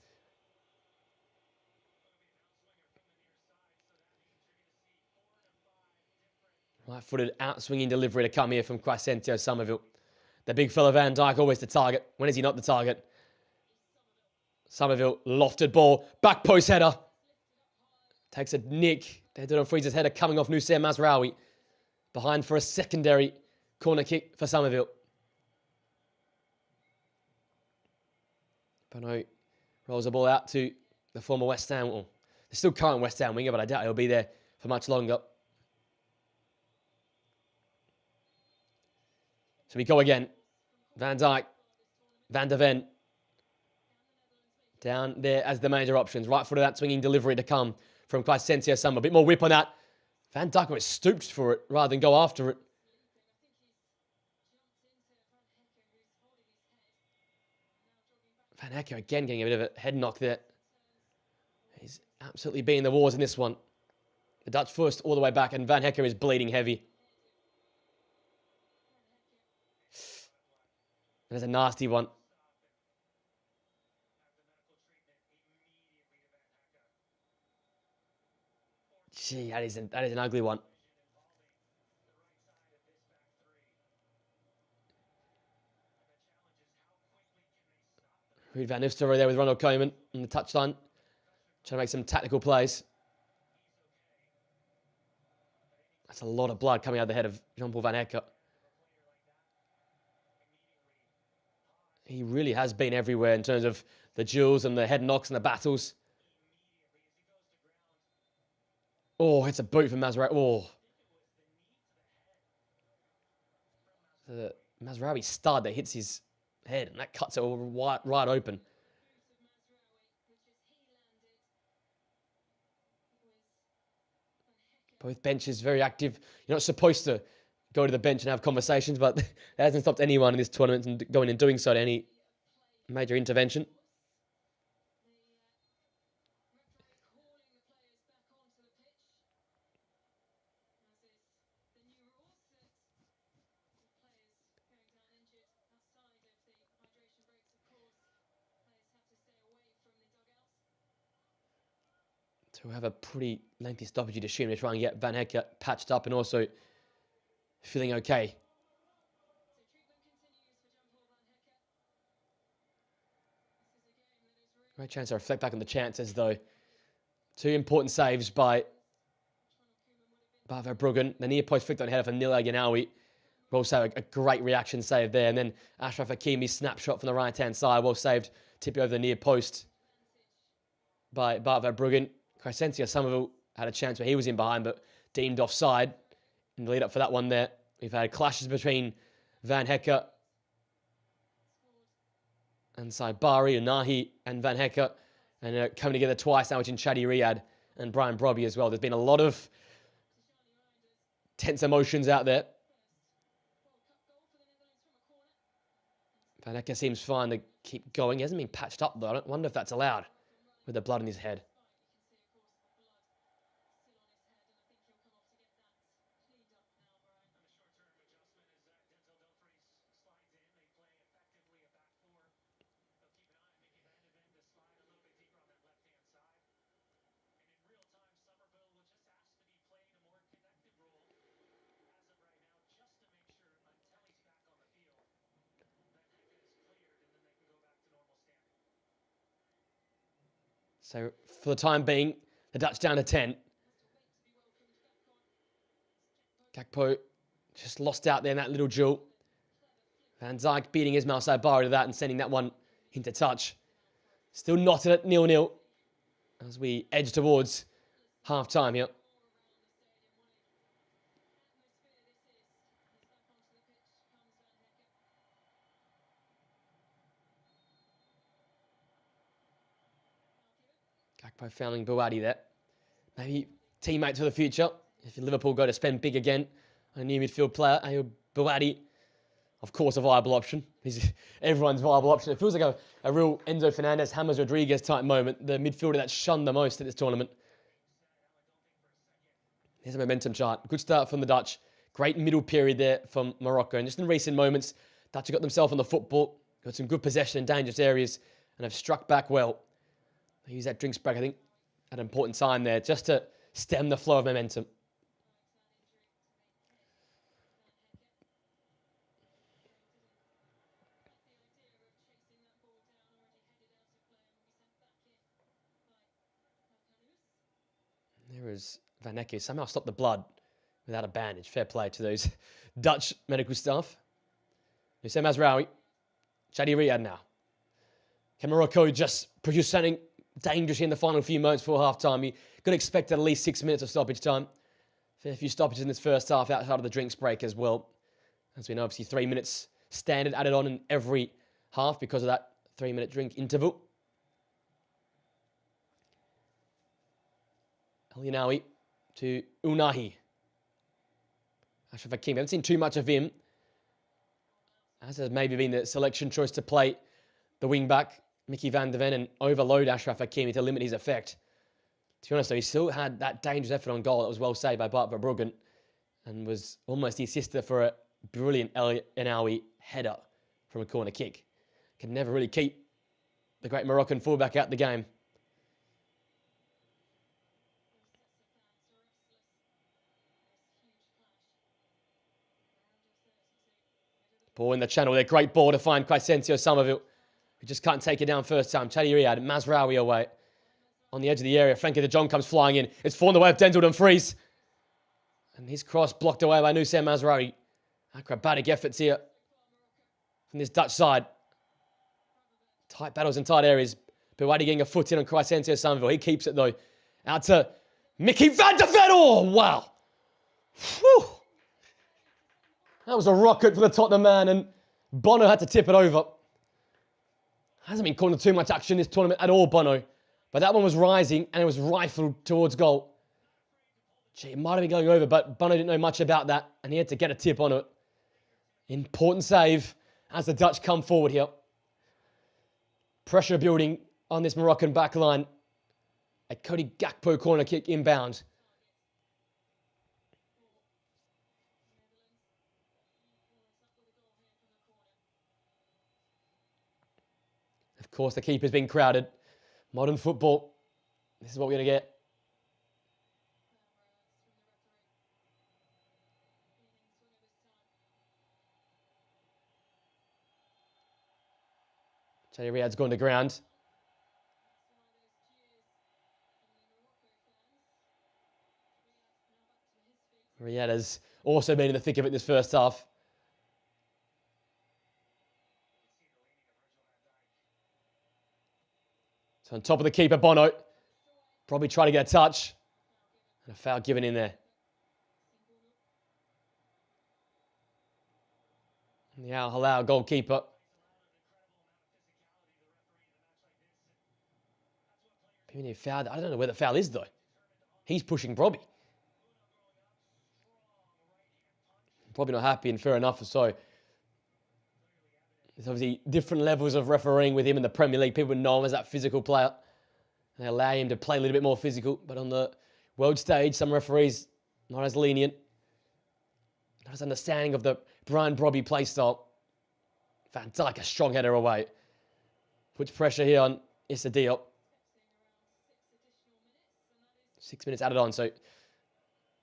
A: Right-footed out-swinging delivery to come here from Crescencio Somerville. The big fella Van Dijk always the target. When is he not the target? Somerville, lofted ball, back post header. Takes a nick. Deadon Freeze's header coming off Nusayr Mazraoui. Behind for a secondary corner kick for Somerville. Bono rolls the ball out to the former West Ham. Well, the still current West Ham winger, but I doubt he'll be there for much longer. So we go again. Van Dijk, Van der Ven. Down there as the major options. Right footed that swinging delivery to come from Crescencio Somerville. A bit more whip on that. Van Dijk was stooped for it rather than go after it. Van Hecke again getting a bit of a head knock there. He's absolutely beating the wars in this one. The Dutch first all the way back, and Van Hecke is bleeding heavy. There's a nasty one. Gee, that is an ugly one. Ruud van Nistelrooy there with Ronald Koeman on the touchline. Trying to make some tactical plays. That's a lot of blood coming out of the head of Jean-Paul Van Hecke. He really has been everywhere in terms of the duels and the head knocks and the battles. Oh, it's a boot from Mazraoui. Oh. The Mazraoui stud that hits his head, and that cuts it all right open. Both benches very active. You're not supposed to go to the bench and have conversations, but that hasn't stopped anyone in this tournament from going and doing so to any major intervention. So we have a pretty lengthy stoppage to assume to try and get Van Hecke patched up and also feeling okay. Great chance to reflect back on the chances, though. Two important saves by Verbruggen. The near post flicked on header for Nila Yanawi. Also a great reaction save there. And then Ashraf Hakimi's snapshot from the right-hand side. Well saved. Tippy over the near post by Bart Verbruggen. Crescencio Somerville had a chance where he was in behind, but deemed offside in the lead-up for that one there. We've had clashes between Van Hecke and Saibari, Unahi and Van Hecke, and coming together twice now, which in Chadi Riyad and Brian Brobby as well. There's been a lot of tense emotions out there. Van Hecke seems fine to keep going. He hasn't been patched up, though. I wonder if that's allowed with the blood in his head. So for the time being, the Dutch down to 10. Gakpo just lost out there in that little duel. Van Dijk beating Ismail Saibari to that and sending that one into touch. Still knotted at 0-0 as we edge towards half-time here. Gakpo fouling Bouadi there. Maybe teammates for the future. If Liverpool go to spend big again on a new midfield player, Ayoub Bouadi, of course, a viable option. He's everyone's viable option. It feels like a real Enzo Fernandez, James Rodriguez type moment. The midfielder that's shunned the most at this tournament. Here's a momentum chart. Good start from the Dutch. Great middle period there from Morocco. And just in recent moments, Dutch have got themselves on the football. got some good possession in dangerous areas and have struck back well. They use that drinks break, I think, at an important time there, just to stem the flow of momentum. There is Van Ecke somehow stopped the blood without a bandage. Fair play to those Dutch medical staff. Hussein Mazraoui. Chadi Riyad now. Can Morocco just produce something dangerous in the final few moments before half-time? You could expect at least 6 minutes of stoppage time. Fair few stoppages in this first half outside of the drinks break as well. As we know, obviously 3 minutes standard added on in every half because of that 3-minute drink interval. El Yanawi to Unahi. Ashraf Hakimi. Haven't seen too much of him, as has maybe been the selection choice to play the wing-back, Mickey van der Ven, and overload Ashraf Hakimi to limit his effect. To be honest, though, he still had that dangerous effort on goal that was well saved by Bart Verbruggen and was almost the assister for a brilliant El Yanawi header from a corner kick. Could never really keep the great Moroccan fullback out the game. Ball in the channel there. Great ball to find Crescencio Somerville, who just can't take it down first time. Chadi Riyad, Mazraoui away. On the edge of the area, Frankie de Jong comes flying in. It's fallen the way of Denzel Dumfries. And his cross blocked away by Hussein Mazraoui. Acrobatic efforts here from this Dutch side. Tight battles in tight areas. Bewadi getting a foot in on Crescencio Somerville. He keeps it though. Out to Mickey van der Ven. Oh, wow. Whew. That was a rocket for the Tottenham man, and Bono had to tip it over. Hasn't been calling too much action this tournament at all, Bono. But that one was rising, and it was rifled towards goal. Gee, it might have been going over, but Bono didn't know much about that, and he had to get a tip on it. Important save as the Dutch come forward here. Pressure building on this Moroccan back line. A Cody Gakpo corner kick inbound. Of course, the keeper's been crowded. Modern football. This is what we're going to get. Chadi Riyad's gone to ground. Riyad has also been in the thick of it this first half. So on top of the keeper, Bono. Probably trying to get a touch. And a foul given in there. And the Al Hilal goalkeeper. Foul. I don't know where the foul is, though. He's pushing Robbie. Probably not happy, and fair enough. So there's obviously different levels of refereeing with him in the Premier League. People know him as that physical player. They allow him to play a little bit more physical. But on the world stage, some referees not as lenient. Not as understanding of the Brian Brobby play style. Van Dijk, a strong header away. Puts pressure here on Issa Diop. 6 minutes added on, so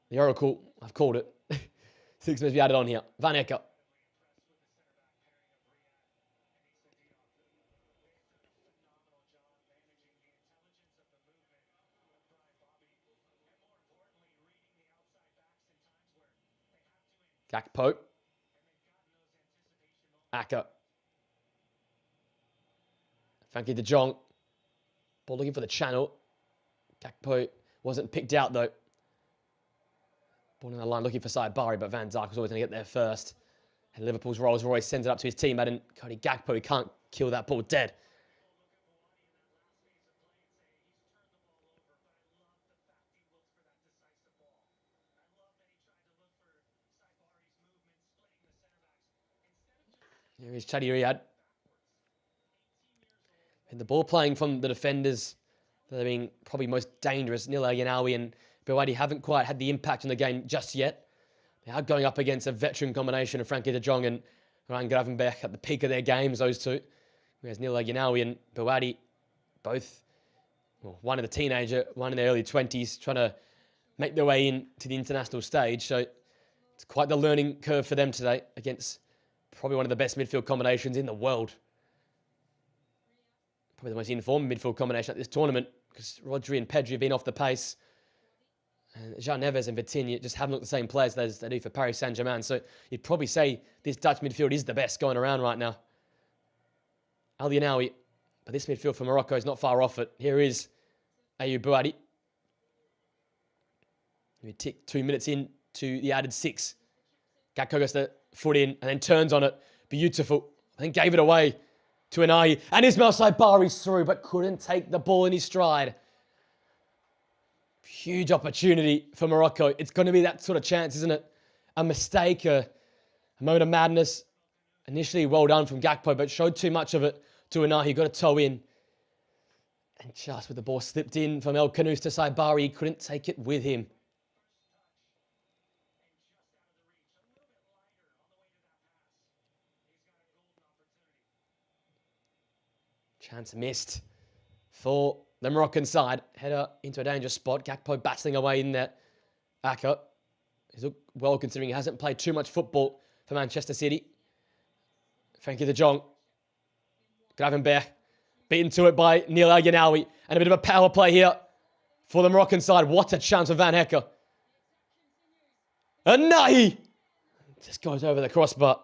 A: the Oracle, I've called it. 6 minutes be added on here. Van Ecke. Gakpo. Aka. Frankie de Jong. Ball looking for the channel. Gakpo wasn't picked out though. Ball in the line looking for Saïd Barry, but Van Dijk was always going to get there first. And Liverpool's Rolls Royce sends it up to his teammate, and Cody Gakpo, he can't kill that ball dead. Here is Chadi Riyad. And the ball playing from the defenders that are being probably most dangerous. Nil El Yanawi and Bewadi haven't quite had the impact on the game just yet. They are going up against a veteran combination of Frankie de Jong and Ryan Gravenberch at the peak of their games, those two. Whereas Neil Aginawi and Bouadi, both, well, one in the teenager, one in their early 20s, trying to make their way into the international stage. So it's quite the learning curve for them today against probably one of the best midfield combinations in the world. Probably the most informed midfield combination at this tournament because Rodri and Pedri have been off the pace. And Jean Neves and Vitinha just haven't looked the same players as they do for Paris Saint-Germain. So you'd probably say this Dutch midfield is the best going around right now. Al-Yanawi, but this midfield for Morocco is not far off it. Here is Ayoub Bouadi. We tick 2 minutes in to the added 6. Gakpo gets the foot in and then turns on it. Beautiful. I think gave it away to Anahi. And Ismail Saibari's through, but couldn't take the ball in his stride. Huge opportunity for Morocco. It's going to be that sort of chance, isn't it? A mistake, a moment of madness. Initially, well done from Gakpo, but showed too much of it to Anahi. Got a toe in. And just with the ball slipped in from El Kanous to Saibari, he couldn't take it with him. Chance missed for the Moroccan side. Header into a dangerous spot. Gakpo battling away in there. Aka. He's looked well considering he hasn't played too much football for Manchester City. Frankie de Jong. Gravenberch. Beaten to it by Neil Aginawi. And a bit of a power play here for the Moroccan side. What a chance for Van Hecker. And Nahi just goes over the crossbar.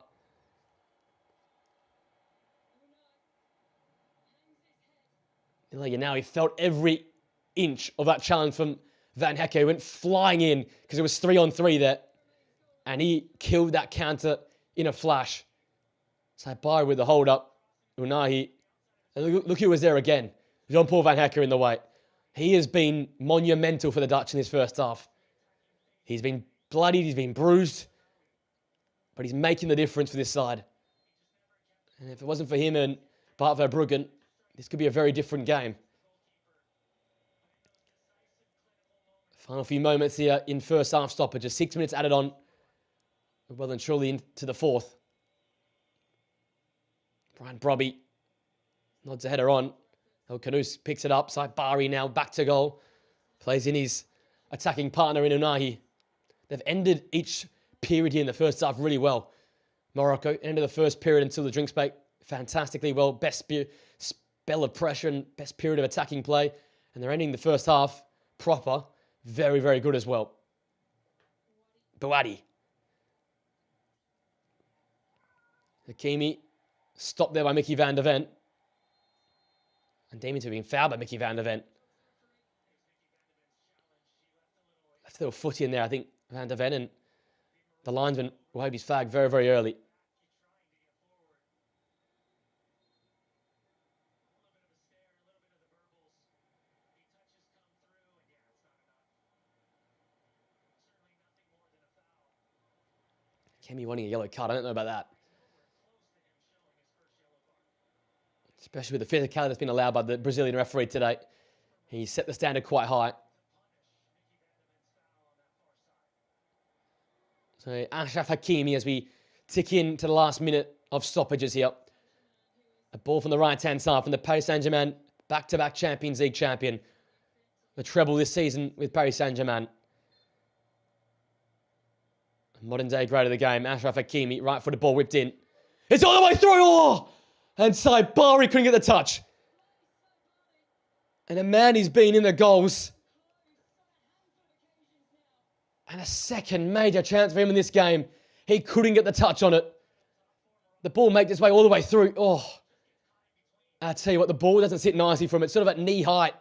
A: Now he felt every inch of that challenge from Van Hecker. He went flying in because it was 3-on-3 there. And he killed that counter in a flash. Saibari with the hold up. Unahi. And look who was there again. Jean-Paul Van Hecker in the way. He has been monumental for the Dutch in this first half. He's been bloodied. He's been bruised. But he's making the difference for this side. And if it wasn't for him and Bart Verbruggen, this could be a very different game. Final few moments here in first half stoppages. 6 minutes added on. Well and truly into the fourth. Brian Brobby nods a header on. El Kanous picks it up. Saibari now back to goal. Plays in his attacking partner in Unahi. They've ended each period here in the first half really well. Morocco ended the first period until the drinks break fantastically well. Best spell of pressure and best period of attacking play. And they're ending the first half proper. Very, very good as well. Bouadi. Hakimi stopped there by Mickey van der Ven. And deemed to have been fouled by Mickey van der Ven. Left a little footy in there, I think, van der Ven. And the linesman waved his flag very, very early. Kemi wanting a yellow card. I don't know about that. Especially with the physicality that's been allowed by the Brazilian referee today. He set the standard quite high. So Achraf Hakimi as we tick into the last minute of stoppages here. A ball from the right-hand side from the Paris Saint-Germain back-to-back Champions League champion. The treble this season with Paris Saint-Germain. Modern day great of the game, Achraf Hakimi, right footed ball whipped in. It's all the way through! Oh! And Saibari couldn't get the touch. And a man who's been in the goals. And a second major chance for him in this game. He couldn't get the touch on it. The ball makes its way all the way through. Oh, I tell you what, the ball doesn't sit nicely from it. It's sort of at knee height.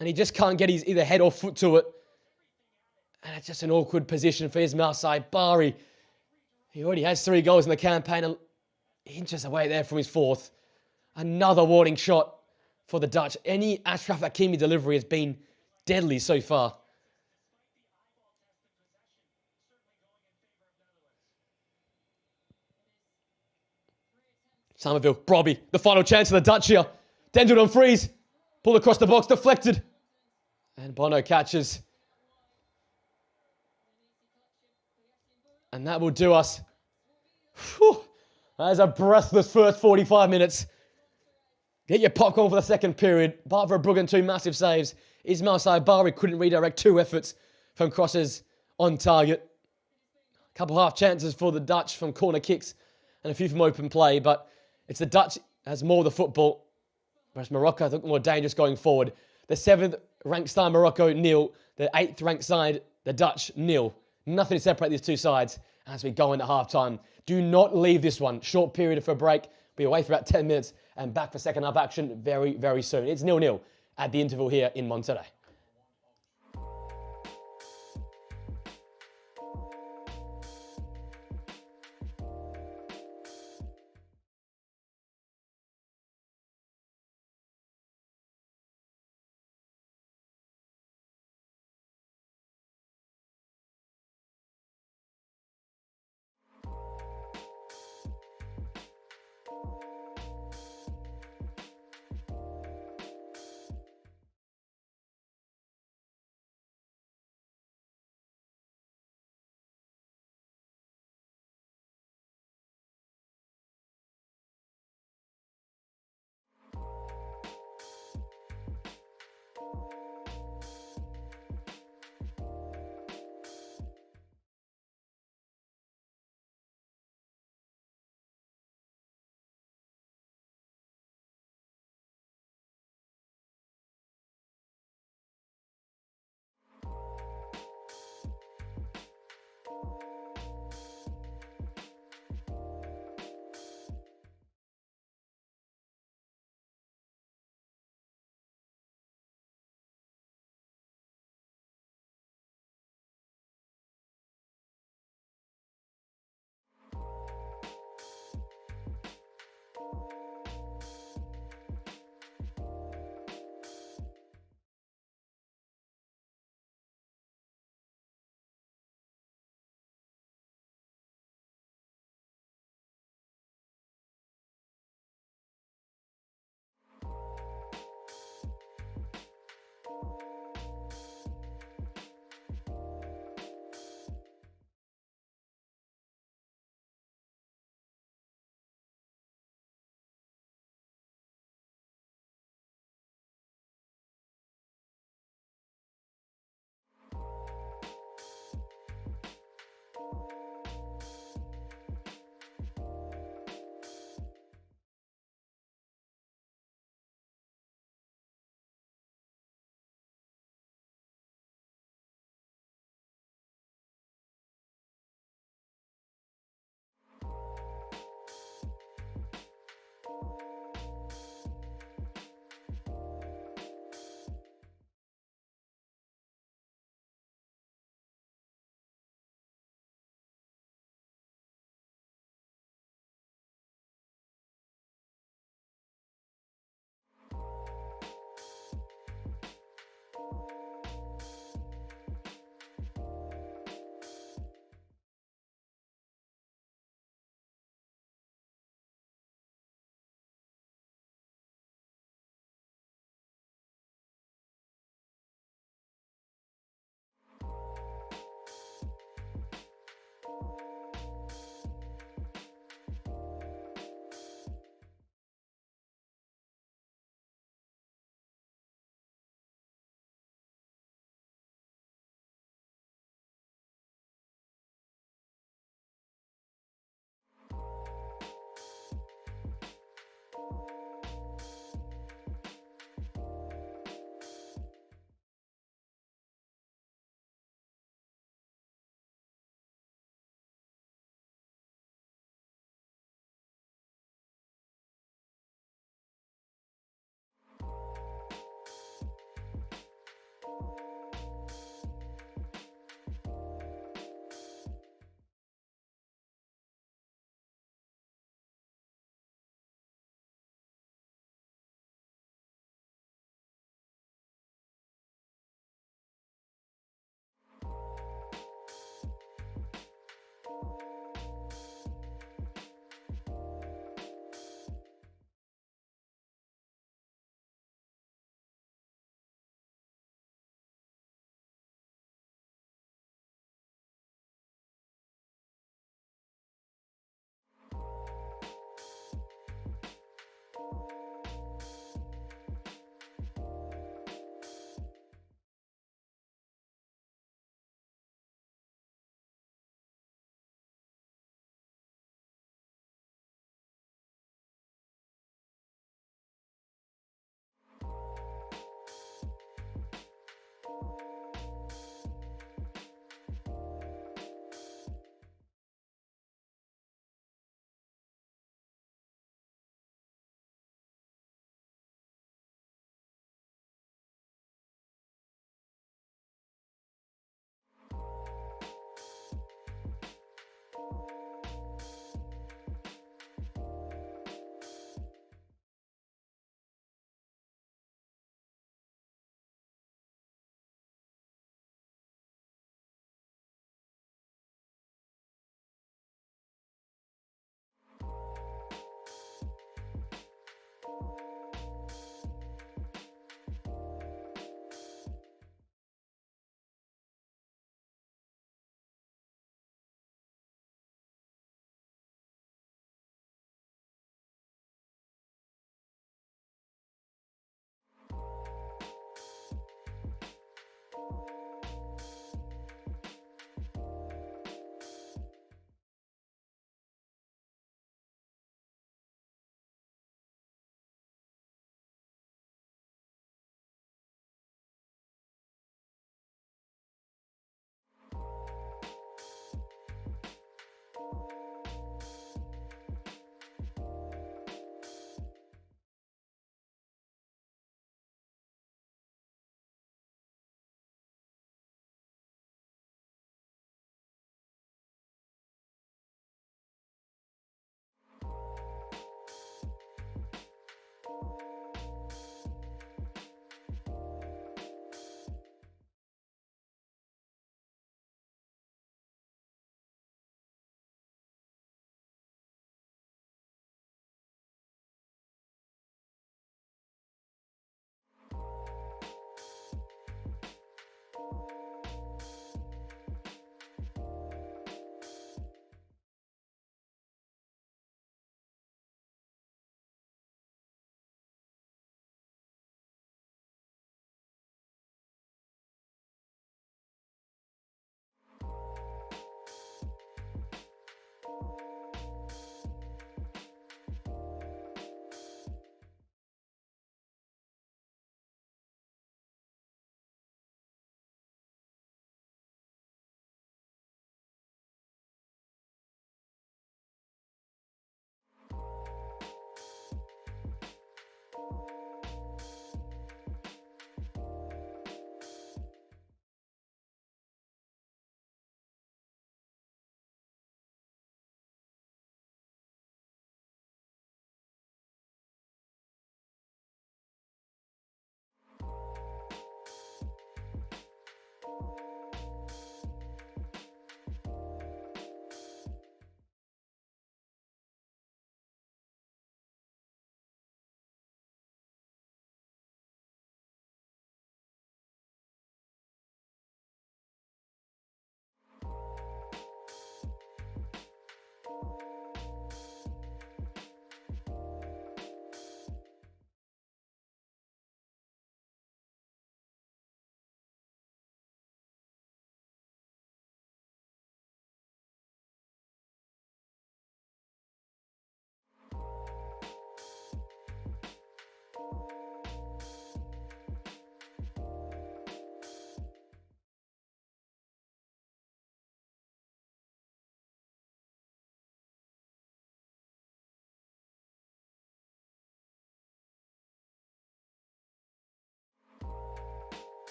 A: And he just can't get his either head or foot to it. And it's just an awkward position for Ismail Saibari. He already has 3 goals in the campaign. And inches away there from his fourth. Another warning shot for the Dutch. Any Achraf Hakimi delivery has been deadly so far. Somerville, Brobby, the final chance for the Dutch here. Denzel on freeze. Pulled across the box, deflected. And Bono catches. And that will do us. Whew. That is a breathless first 45 minutes. Get your popcorn for the second period. Apart from Bruggen, two massive saves. Ismail Saibari couldn't redirect two efforts from crosses on target. A couple half chances for the Dutch from corner kicks and a few from open play, but it's the Dutch has more of the football, whereas Morocco, I think, more dangerous going forward. The 7th ranked side, Morocco, 0. The 8th ranked side, the Dutch, 0. Nothing to separate these two sides as we go into half-time. Do not leave this one. Short period for a break. Be away for about 10 minutes and back for second half action very, very soon. It's 0-0 at the interval here in Monterrey.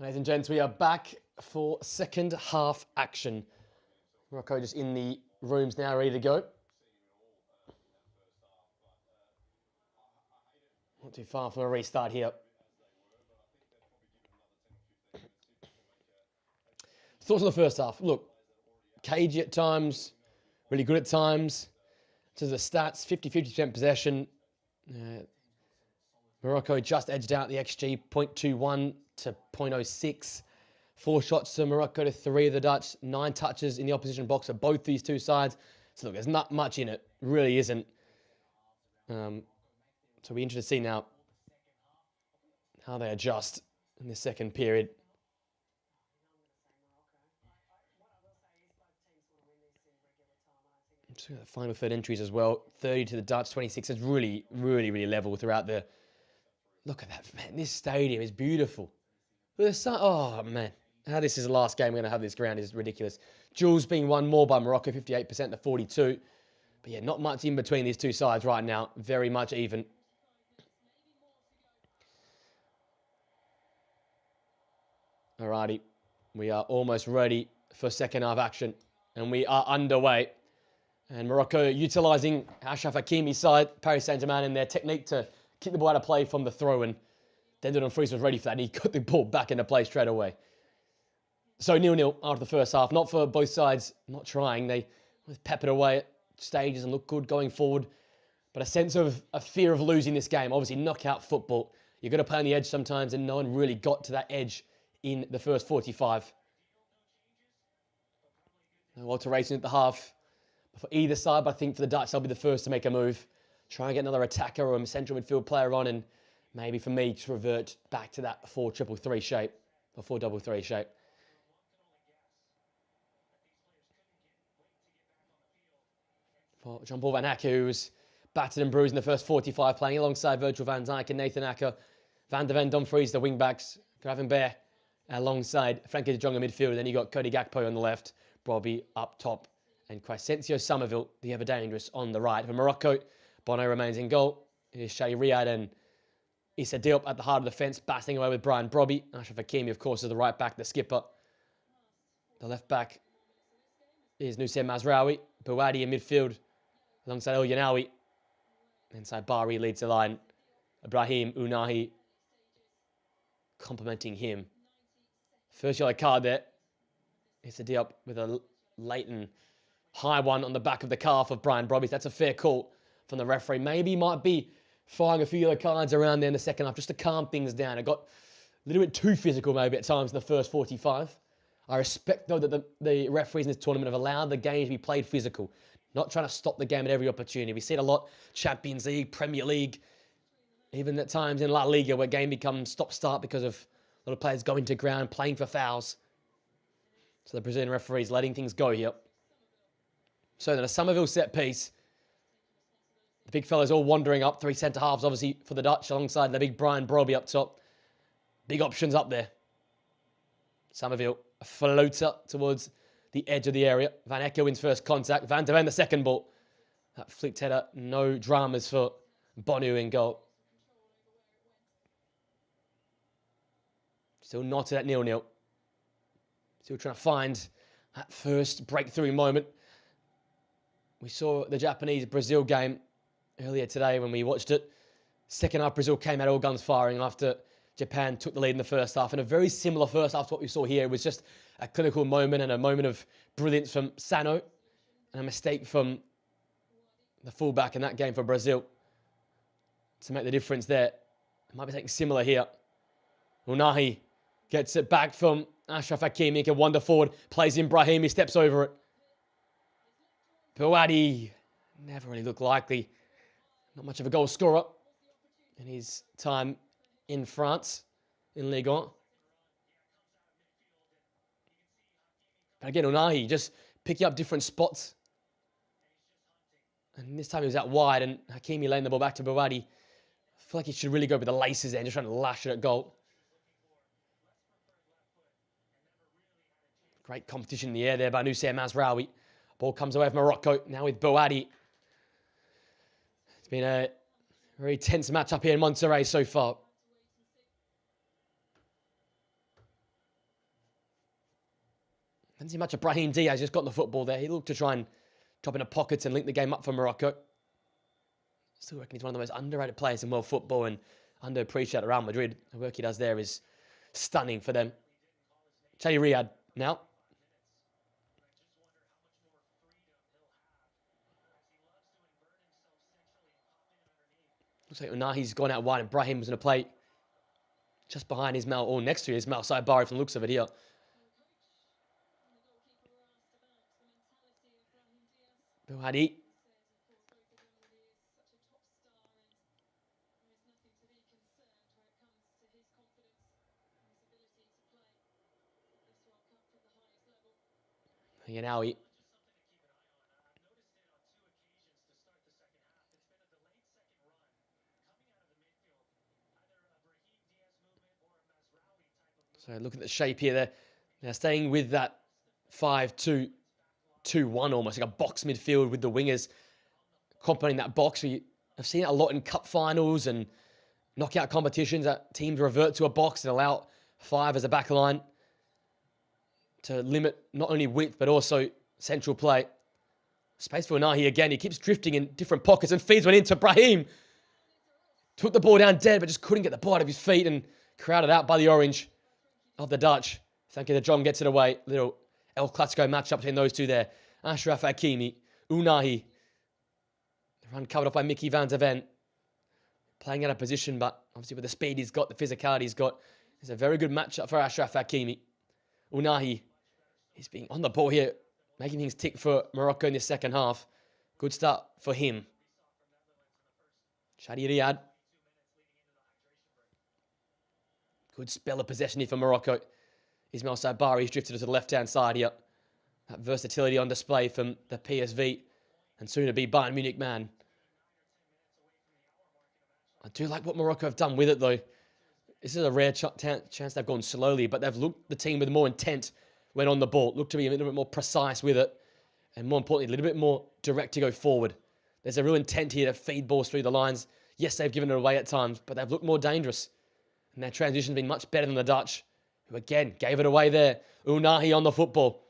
A: Ladies and gents, we are back for second half action. Morocco just in the rooms now, ready to go. Not too far from a restart here. Thoughts on the first half? Look, cagey at times, really good at times. To the stats, 50% possession. Morocco just edged out the XG, 0.21 to 0.06. 4 shots to Morocco to 3 of the Dutch. 9 touches in the opposition box for both these two sides. So look, there's not much in it. Really isn't. So we'll be interested to see now how they adjust in the second period. Just the final third entries as well. 30 to the Dutch, 26. It's really, really, really level throughout the... Look at that, man. This stadium is beautiful. The sun... Oh, man. How this is the last game we're going to have this ground is ridiculous. Jules being won more by Morocco, 58% to 42. But yeah, not much in between these two sides right now. Very much even. Alrighty. We are almost ready for second half action. And we are underway. And Morocco utilising Achraf Hakimi's side, Paris Saint-Germain, in their technique to keep the ball out of play from the throw-in. Then Dumfries was ready for that, and he got the ball back into play straight away. So 0-0 after the first half. Not for both sides not trying. They peppered away at stages and looked good going forward. But a sense of a fear of losing this game. Obviously, knockout football. You're going to play on the edge sometimes, and no one really got to that edge in the first 45. No alteration at the half for either side, but I think for the Dutch, they'll be the first to make a move. Try and get another attacker or a central midfield player on, and maybe for me, just revert back to that 4-3-3 shape, or 4-3-3 shape. For Jean-Paul Van Acker, who was battered and bruised in the first 45, playing alongside Virgil van Dijk and Nathan Acker. Van der Ven, Dumfries, the wing-backs. Gravenberch alongside Frankie de Jong in midfield. And then you got Cody Gakpo on the left, Bobby up top, and Crescencio Somerville, the ever-dangerous, on the right. For Morocco, Bono remains in goal. Here's Shai Riyad and Issa Diop at the heart of the fence, battling away with Brian Brobby. Ashraf Hakimi, of course, is the right back, the skipper. The left back is Nusayr Mazraoui. Bouadi in midfield alongside El Yanawi. Inside Bari leads the line. Ibrahim Unahi complimenting him. First yellow card there. Issa Diop with a late and high one on the back of the calf of Brian Brobby. That's a fair call from the referee. Maybe might be firing a few yellow cards around there in the second half just to calm things down. It got a little bit too physical maybe at times in the first 45. I respect, though, that the referees in this tournament have allowed the game to be played physical. Not trying to stop the game at every opportunity. We see it a lot. Champions League, Premier League, even at times in La Liga where game becomes stop-start because of a lot of players going to ground, playing for fouls. So the Brazilian referees letting things go here. So then a Somerville set piece. The big fellas all wandering up. 3 centre-halves, obviously, for the Dutch, alongside the big Brian Brobby up top. Big options up there. Somerville, a floater towards the edge of the area. Van Acker wins first contact. Van der Ven, the second ball. That flicked header, no dramas for Bonu in goal. Still knotted at 0-0. Still trying to find that first breakthrough moment. We saw the Japanese-Brazil game earlier today when we watched it. Second half, Brazil came out all guns firing after Japan took the lead in the first half. And a very similar first half to what we saw here. It was just a clinical moment and a moment of brilliance from Sano. And a mistake from the fullback in that game for Brazil to make the difference there. It might be something similar here. Unahi gets it back from Ashraf Hakimi. He can wander forward. Plays in Brahim. He steps over it. Bouadi never really looked likely. Not much of a goal scorer in his time in France, in Ligue 1. But again, Unahi just picking up different spots. And this time he was out wide, and Hakimi laying the ball back to Bouadi. I feel like he should really go with the laces there and just trying to lash it at goal. Great competition in the air there by Nusayr Mazraoui. Ball comes away from Morocco, now with Bouadi. It's been a very tense match up here in Monterrey so far. Didn't see much of Brahim Diaz, just got the football there. He looked to try and drop in a pocket and link the game up for Morocco. Still reckon he's one of the most underrated players in world football and underappreciated at Real Madrid. The work he does there is stunning for them. Shai Riyad now. Looks like Unahi's gone out wide and Brahim was going to play just behind Ismail, or next to Ismail Saibari from the looks of it here. Bouadi. Yanawi. So look at the shape here. They're now staying with that 5-2-2-1 almost, like a box midfield with the wingers complementing that box. We have seen it a lot in cup finals and knockout competitions that teams revert to a box and allow 5 as a back line to limit not only width but also central play. Space for Unahi again. He keeps drifting in different pockets and feeds one into Brahim. Took the ball down dead, but just couldn't get the ball out of his feet and crowded out by the orange of the Dutch. Thank you that John gets it away. Little El Clasico matchup between those two there. Achraf Hakimi, Unahi. The run covered off by Mickey van der Ven. Playing out of position, but obviously with the speed he's got, the physicality he's got, it's a very good matchup for Achraf Hakimi. Unahi, he's being on the ball here, making things tick for Morocco in the second half. Good start for him. Shadi Riyad. Good spell of possession here for Morocco. Ismail Sabari's drifted to the left-hand side here. That versatility on display from the PSV and soon-to-be Bayern Munich man. I do like what Morocco have done with it, though. This is a rare chance they've gone slowly, but they've looked the team with more intent when on the ball. Looked to be a little bit more precise with it. And more importantly, a little bit more direct to go forward. There's a real intent here to feed balls through the lines. Yes, they've given it away at times, but they've looked more dangerous. And their transition's been much better than the Dutch, who again gave it away there. Unahi on the football.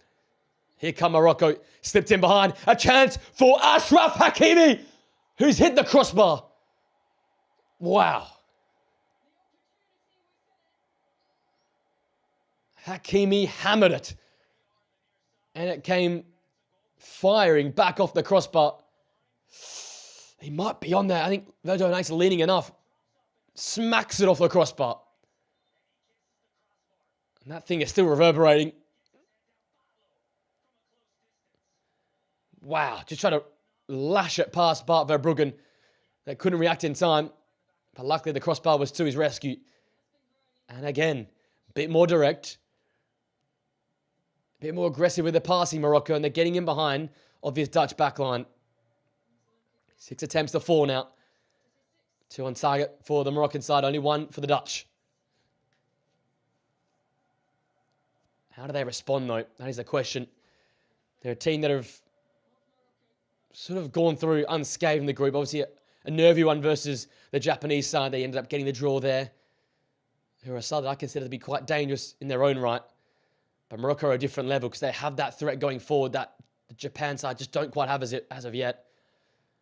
A: Here come Morocco. Slipped in behind. A chance for Achraf Hakimi, who's hit the crossbar. Wow. Hakimi hammered it. And it came firing back off the crossbar. He might be on there. I think Virgil Knight's leaning enough. Smacks it off the crossbar. And that thing is still reverberating. Wow. Just trying to lash it past Bart Verbruggen. That couldn't react in time. But luckily the crossbar was to his rescue. And again, a bit more direct. A bit more aggressive with the passing, Morocco. And they're getting in behind of his Dutch backline. 6 attempts to 4 now. 2 on target for the Moroccan side. Only 1 for the Dutch. How do they respond, though? That is the question. They're a team that have sort of gone through unscathed in the group. Obviously, a nervy one versus the Japanese side. They ended up getting the draw there. Who are a side that I consider to be quite dangerous in their own right. But Morocco are a different level because they have that threat going forward that the Japan side just don't quite have as of yet.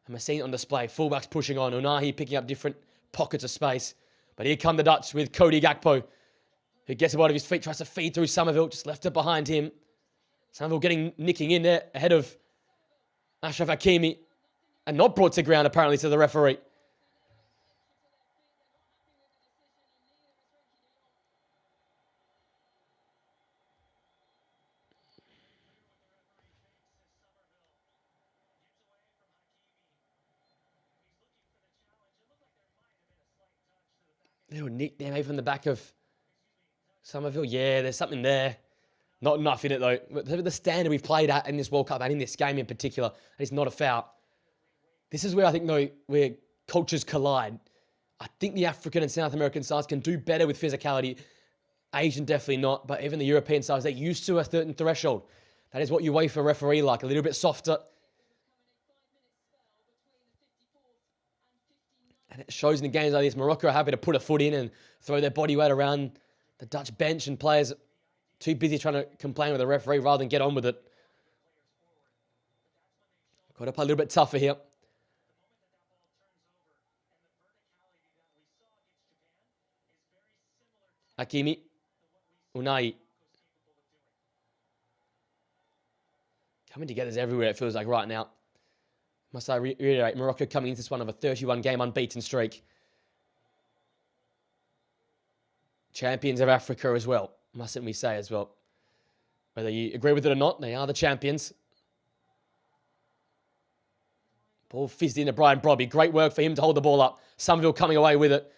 A: And we're seeing it on display. Fullbacks pushing on. Unahi picking up different pockets of space. But here come the Dutch with Cody Gakpo, who gets it out of his feet, tries to feed through Somerville, just left it behind him. Somerville nicking in there ahead of Achraf Hakimi. And not brought to ground, apparently, to the referee. Little nick there, maybe from the back of Somerville. Yeah, there's something there. Not enough in it, though. The standard we've played at in this World Cup and in this game in particular, it's not a foul. This is where I think, though, where cultures collide. I think the African and South American sides can do better with physicality. Asian definitely not, but even the European sides, they're used to a certain threshold. That is what you wait for a referee like, a little bit softer. And it shows in the games like this. Morocco are happy to put a foot in and throw their body weight around the Dutch bench, and players too busy trying to complain with the referee rather than get on with it. Got to play a little bit tougher here. Hakimi. Unai. Coming together everywhere, it feels like right now. Must I reiterate, Morocco coming into this one of a 31-game unbeaten streak. Champions of Africa as well, mustn't we say as well. Whether you agree with it or not, they are the champions. Ball fizzed into Brian Brobby. Great work for him to hold the ball up. Somerville coming away with it.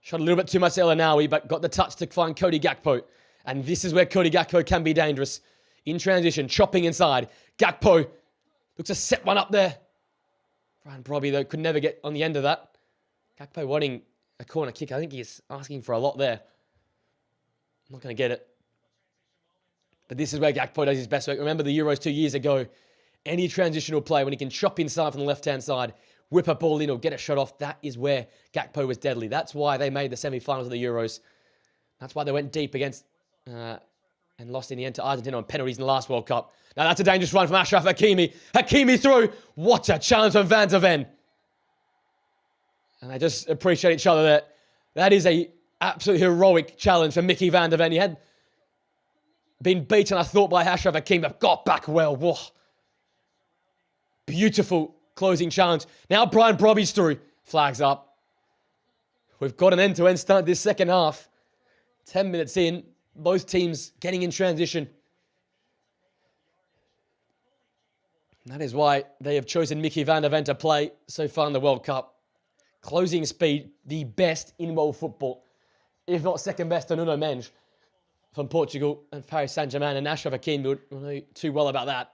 A: Shot a little bit too much El Anawi, but got the touch to find Cody Gakpo. And this is where Cody Gakpo can be dangerous. In transition, chopping inside. Gakpo looks to set one up there. Brian Brobby, though, could never get on the end of that. Gakpo wanting a corner kick. I think he's asking for a lot there. Not going to get it. But this is where Gakpo does his best work. Remember the Euros 2 years ago. Any transitional play, when he can chop inside from the left-hand side, whip a ball in or get a shot off, that is where Gakpo was deadly. That's why they made the semi-finals of the Euros. That's why they went deep against and lost in the end to Argentina on penalties in the last World Cup. Now that's a dangerous run from Achraf Hakimi. Hakimi through. What a challenge from Van der Ven. And they just appreciate each other there. That is a absolute heroic challenge for Mickey van der Ven. He had been beaten, I thought, by Ashraf Hakimi, but got back well. Whoa. Beautiful closing challenge. Now Brian Brobby's through. Flags up. We've got an end-to-end start this second half. 10 minutes in. Both teams getting in transition. And that is why they have chosen Mickey van der Ven to play so far in the World Cup. Closing speed, the best in world football. If not second best to Nuno Mendes from Portugal and Paris Saint-Germain. And Ashraf Hakimi will know too well about that.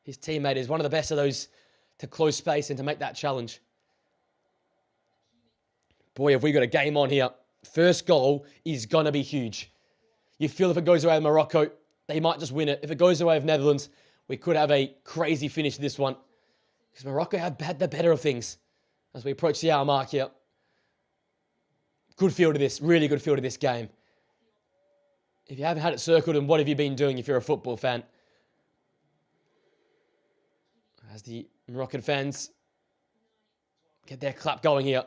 A: His teammate is one of the best of those to close space and to make that challenge. Boy, have we got a game on here. First goal is going to be huge. You feel if it goes away with Morocco, they might just win it. If it goes away with Netherlands, we could have a crazy finish to this one. Because Morocco have had the better of things as we approach the hour mark here. Good feel to this. Really good feel to this game. If you haven't had it circled, then what have you been doing if you're a football fan? As the Moroccan fans get their clap going here.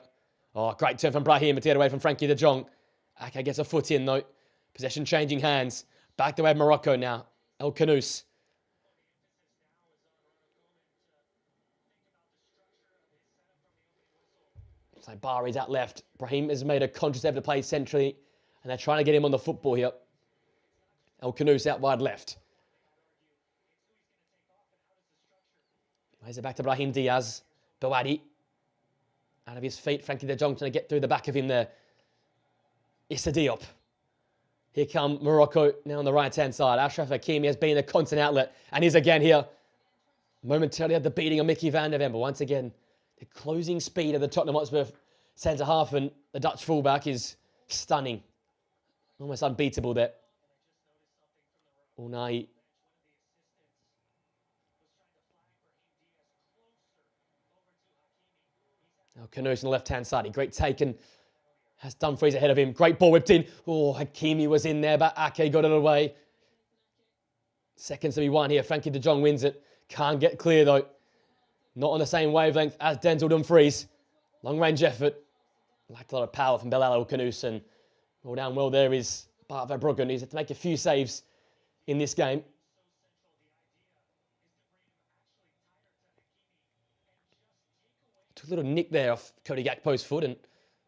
A: Oh, great turn from Brahim. It's away from Frankie de Jong. Ake gets a foot in, though. Possession changing hands. Back the way of Morocco now. El Khanous. So Bari's out left. Brahim has made a conscious effort to play centrally. And they're trying to get him on the football here. El Khanous out wide left. Plays it back to Brahim Diaz. Bouadi. Out of his feet. Frankie de Jong trying to get through the back of him there. Issa Diop. Here come Morocco now on the right-hand side. Ashraf Hakimi has been a constant outlet. And he's again here. Momentarily had the beating of Mickey van der Ven. But once again, the closing speed of the Tottenham Hotspur centre-half and the Dutch fullback is stunning. Almost unbeatable there. Unai. Now Khanous on the left-hand side. Great taken. Has Dumfries ahead of him. Great ball whipped in. Oh, Hakimi was in there, but Ake got it away. Seconds to be won here. Frankie de Jong wins it. Can't get clear, though. Not on the same wavelength as Denzel Dumfries. Long-range effort. Lacked a lot of power from Belal El Khanous. And all down well there is Bart Verbruggen. He's had to make a few saves in this game. Took a little nick there off Cody Gakpo's foot and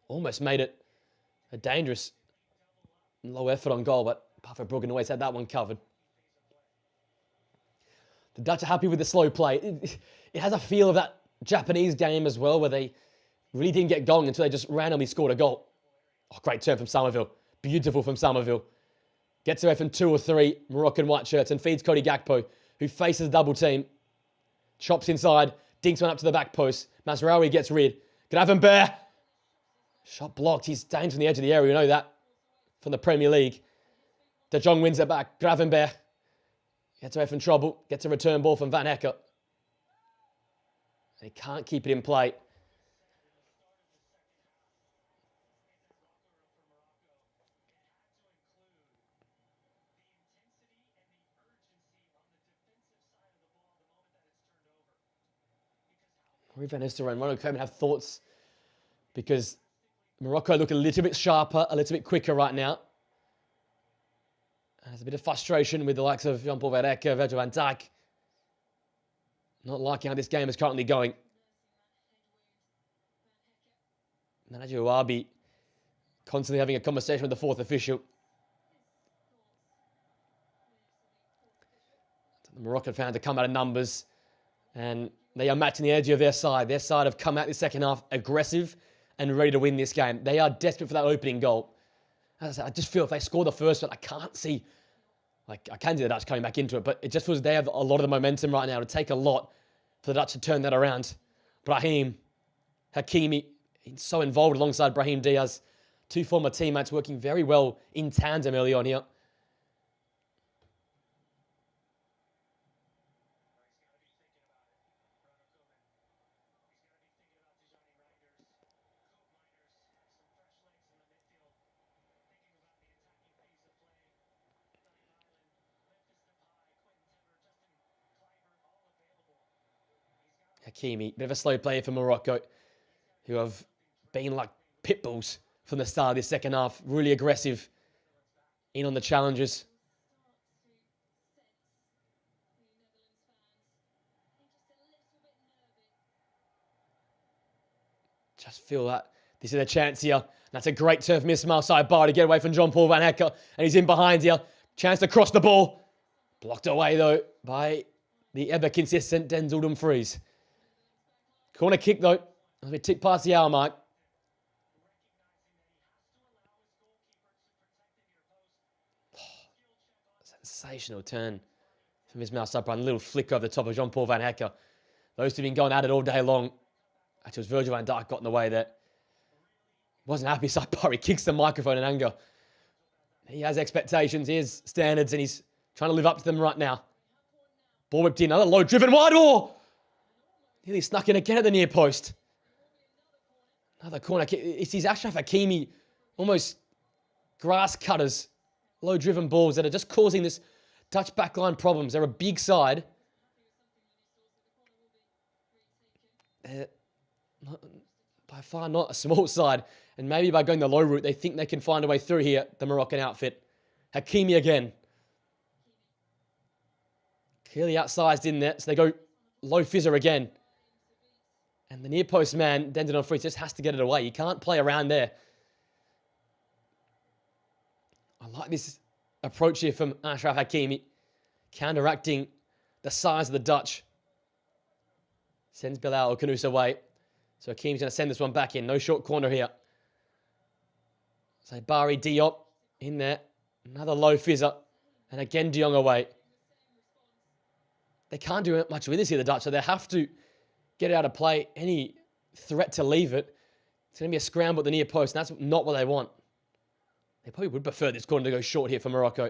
A: almost made it a dangerous low effort on goal, but Bart Verbruggen always had that one covered. The Dutch are happy with the slow play. It has a feel of that Japanese game as well, where they really didn't get going until they just randomly scored a goal. Oh, great turn from Somerville. Beautiful from Somerville. Gets away from 2 or 3 Moroccan white shirts and feeds Cody Gakpo, who faces a double team. Chops inside, dinks one up to the back post. Mazraoui gets rid. Gravenberch. Shot blocked. He's down from the edge of the area. You know that from the Premier League. De Jong wins it back. Gravenberch gets away from trouble. Gets a return ball from Van Hecker. And he can't keep it in play. Van Nistelrooy and Ronald Koeman have thoughts because Morocco look a little bit sharper, a little bit quicker right now. And there's a bit of frustration with the likes of Jean-Paul Van Hecker, Virgil van Dijk. Not liking how this game is currently going. Nanaji Ouabi constantly having a conversation with the fourth official. The Moroccan fans have come out of numbers and they are matching the energy of their side. Their side have come out this second half aggressive and ready to win this game. They are desperate for that opening goal. As I said, I just feel if they score the first one, I can't see, I can see the Dutch coming back into it, but it just feels they have a lot of the momentum right now. It would take a lot for the Dutch to turn that around. Brahim, Hakimi, he's so involved alongside Brahim Diaz. 2 former teammates working very well in tandem early on here. Hakimi, bit of a slow player for Morocco, who have being like pit bulls from the start of this second half. Really aggressive in on the challenges. Just feel that this is a chance here. That's a great turf miss from outside bar to get away from John Paul Van Hecker. And he's in behind here. Chance to cross the ball. Blocked away, though, by the ever-consistent Denzel Dumfries. Corner kick, though. As we tick past the hour mark. Sensational turn from his mouse up run. A little flick over the top of John Paul Van Hecker. Those two have been going at it all day long. Actually, it was Virgil van Dijk got in the way there. Wasn't happy, so he kicks the microphone in anger. He has expectations, he has standards, and he's trying to live up to them right now. Ball whipped in, another low-driven wide ball. Nearly snuck in again at the near post. Another corner kick. It's these Achraf Hakimi, almost grass cutters, low-driven balls that are just causing this Dutch backline problems. They're a big side. They're by far not a small side. And maybe by going the low route, they think they can find a way through here, the Moroccan outfit. Hakimi again. Clearly outsized in there, so they go low fizzer again. And the near post man, Denzel Dumfries, just has to get it away. You can't play around there. I like this approach here from Achraf Hakimi. Counteracting the size of the Dutch. Sends Bilal Kanous away. So Hakimi's going to send this one back in. No short corner here. So Bari Diop in there. Another low fizzer. And again, De Jong away. They can't do much with this here, the Dutch, so they have to get it out of play. Any threat to leave it, it's going to be a scramble at the near post, and that's not what they want. They probably would prefer this corner to go short here for Morocco.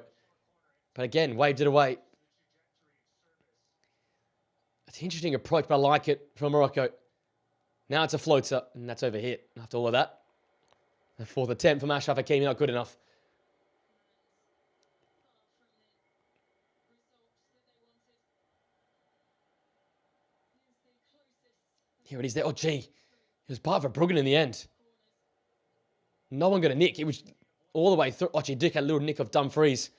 A: But again, waved it away. It's an interesting approach, but I like it from Morocco. Now it's a floater, and that's over here after all of that. The fourth attempt from Achraf Hakimi, not good enough. Here it is there. Oh, gee. It was part of Verbruggen in the end. No one got a nick. It was all the way through. Oh, gee, Dick had a little nick of Dumfries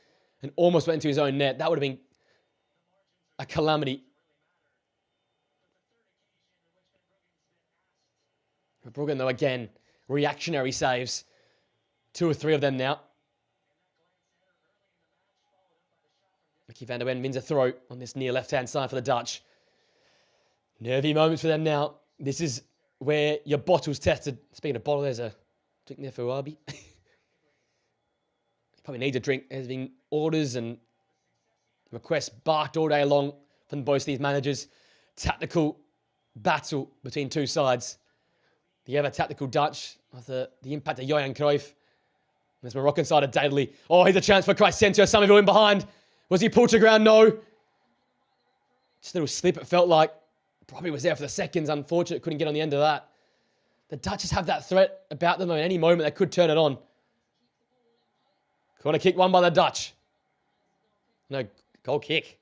A: and almost went into his own net. That would have been a calamity. Verbruggen, though, again, reactionary saves. 2 or 3 of them now. Mickey van der Ven wins a throw on this near left-hand side for the Dutch. Nervy moments for them now. This is where your bottle's tested. Speaking of bottle, there's a drink there for Wabi. Probably needs a drink. There's been orders and requests barked all day long from both these managers. Tactical battle between two sides. The ever-tactical Dutch of the impact of Johan Cruyff. This Moroccan side of Daly. Oh, here's a chance for Crescencio. Somerville in behind. Was he pulled to ground? No. Just a little slip, it felt like. Probably was there for the seconds. Unfortunate, couldn't get on the end of that. The Dutchers have that threat about them. At any moment, they could turn it on. Corner kick won by the Dutch. No, goal kick.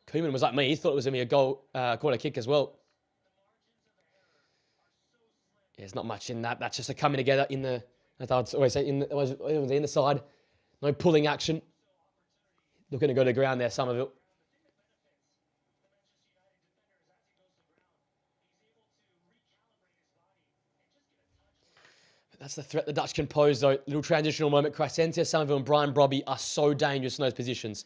A: Koeman was like me. He thought it was going to be a goal corner kick as well. Yeah, there's not much in that. That's just a coming together in the, as I'd always say, in the side. No pulling action. Looking to go to ground there, Somerville. That's the threat the Dutch can pose, though. Little transitional moment. Crescencio, Somerville, and Brian Brobby are so dangerous in those positions.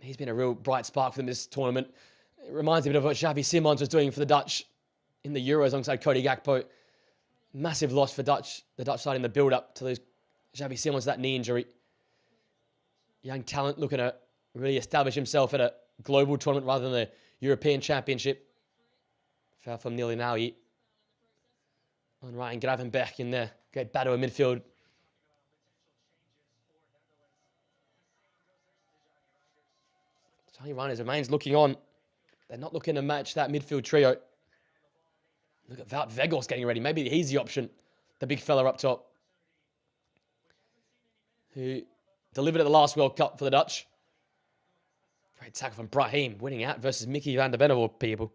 A: He's been a real bright spark for them this tournament. It reminds me a bit of what Xavi Simons was doing for the Dutch in the Euros alongside Cody Gakpo. Massive loss for the Dutch side in the build-up to lose Xavi Simons, that knee injury. Young talent looking to really establish himself at a global tournament rather than the European Championship. Foul from Neil Inaui on Ryan Gravenberch in there. Great battle in midfield. Tony Reiners remains looking on. They're not looking to match that midfield trio. Look at Wout Weghorst getting ready. Maybe he's the option. The big fella up top. Who delivered at the last World Cup for the Dutch. Great tackle from Brahim, winning out versus Mickey van der Ven of all people.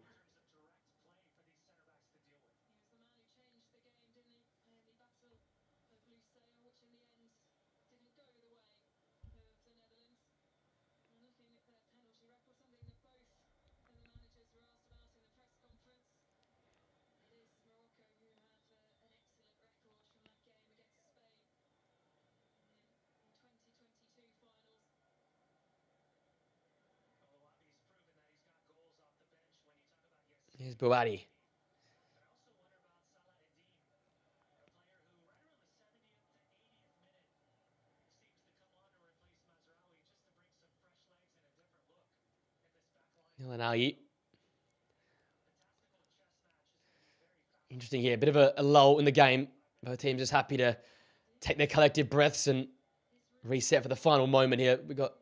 A: Here's Bouadi. Nilanai. Interesting here. A bit of a lull in the game. Both teams just happy to take their collective breaths and reset for the final moment here. We've got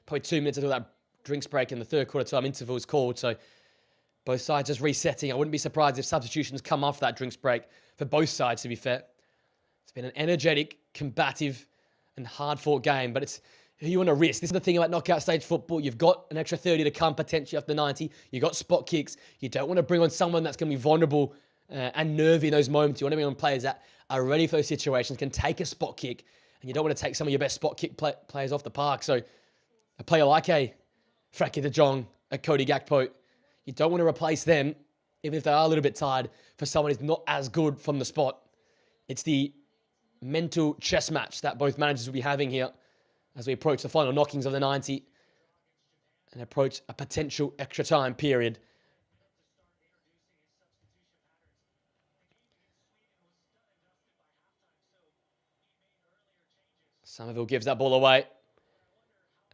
A: probably 2 minutes until that drinks break in the third quarter time interval is called. So both sides just resetting. I wouldn't be surprised if substitutions come after that drinks break for both sides, to be fair. It's been an energetic, combative, and hard-fought game, but it's who you want to risk. This is the thing about knockout stage football. You've got an extra 30 to come potentially after 90. You've got spot kicks. You don't want to bring on someone that's going to be vulnerable and nervy in those moments. You want to bring on players that are ready for those situations, can take a spot kick, and you don't want to take some of your best spot kick players off the park. So a player like a Frankie de Jong, a Cody Gakpo, you don't want to replace them, even if they are a little bit tired, for someone who's not as good from the spot. It's the mental chess match that both managers will be having here as we approach the final knockings of the 90 and approach a potential extra time period. Somerville gives that ball away.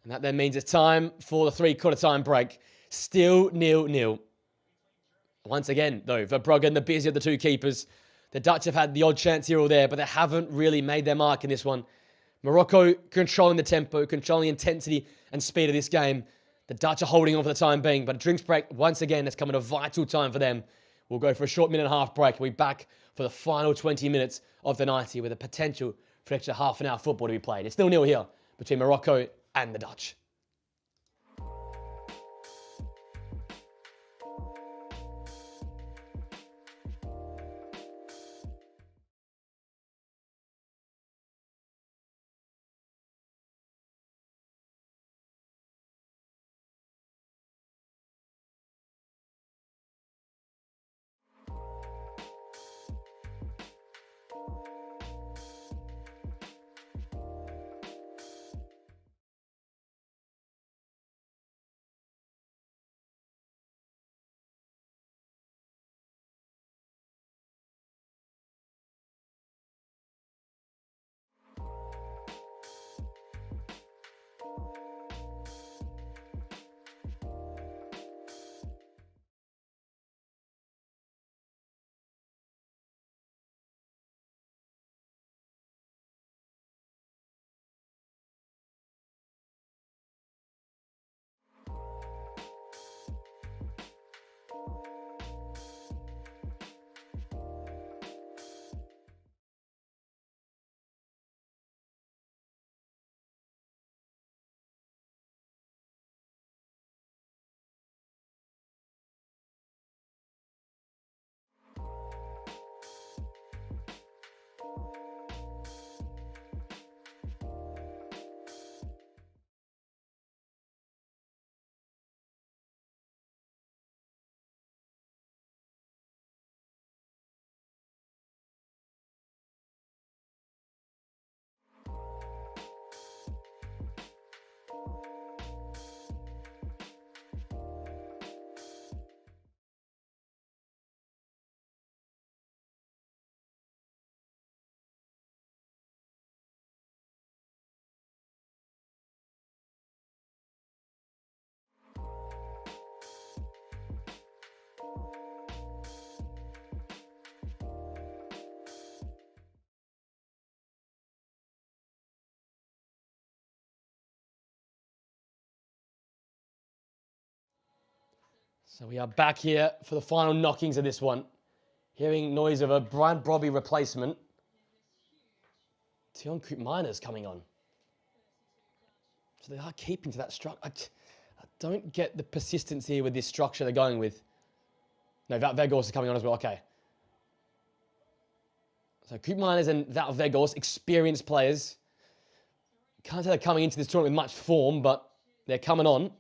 A: And that then means it's time for the three-quarter time break. Still 0-0. Once again, though, Verbruggen, the busy of the two keepers. The Dutch have had the odd chance here or there, but they haven't really made their mark in this one. Morocco controlling the tempo, controlling the intensity and speed of this game. The Dutch are holding on for the time being, but a drinks break, once again, that's come at a vital time for them. We'll go for a short minute and a half break. We'll be back for the final 20 minutes of the 90 with a potential for extra half an hour football to be played. It's 0-0 here between Morocco and the Dutch. So we are back here for the final knockings of this one. Hearing noise of a Brian Brobby replacement. Tion Koopmeiners coming on. So they are keeping to that structure. don't get the persistence here with this structure they're going with. No, Wout Weghorst is coming on as well. Okay. So Koopmeiners and Wout Weghorst, experienced players. Can't say they're coming into this tournament with much form, but they're coming on.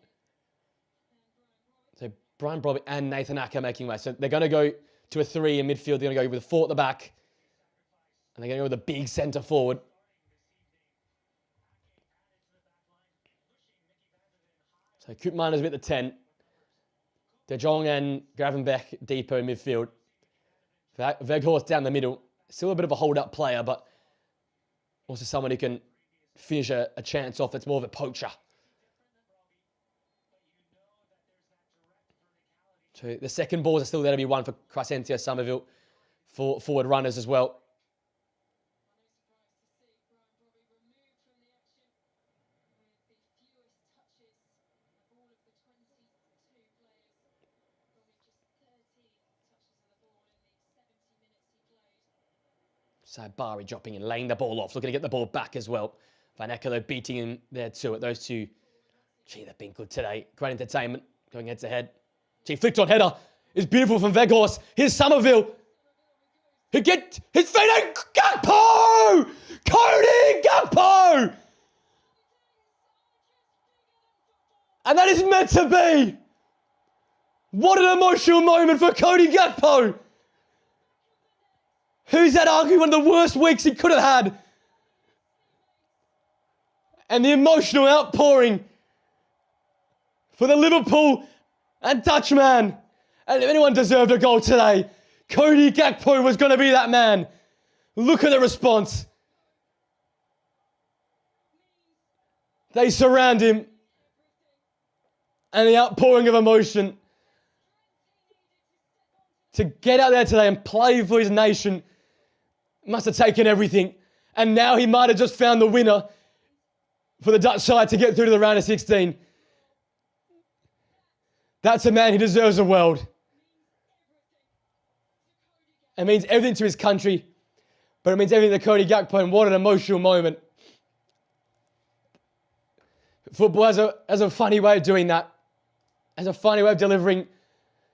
A: So Brian Brobby and Nathan Acker making way. So they're going to go to a 3 in midfield. They're going to go with a 4 at the back. And they're going to go with a big centre forward. So Koopmeiners with the 10. De Jong and Gravenberch deeper in midfield. Weghorst down the middle. Still a bit of a hold-up player, but also someone who can finish a chance off. That's more of a poacher. So the second balls are still there to be won for Crescentia Somerville, for forward runners as well. So Bari dropping and laying the ball off, looking to get the ball back as well. Van Eckerlo beating him there too at those two. Gee, they've been good today. Great entertainment, going head to head. Gee, flicked on header. It's beautiful from Weghorst. Here's Somerville. He get his feet in. Gakpo! Cody Gakpo! And that is meant to be. What an emotional moment for Cody Gakpo. Who's that arguing one of the worst weeks he could have had? And the emotional outpouring for the Liverpool and Dutchman. And if anyone deserved a goal today, Cody Gakpo was going to be that man. Look at the response. They surround him. And the outpouring of emotion. To get out there today and play for his nation must have taken everything. And now he might have just found the winner for the Dutch side to get through to the round of 16. That's a man who deserves a world. It means everything to his country, but it means everything to Cody Gakpo, and what an emotional moment. Football has a funny way of doing that. Has a funny way of delivering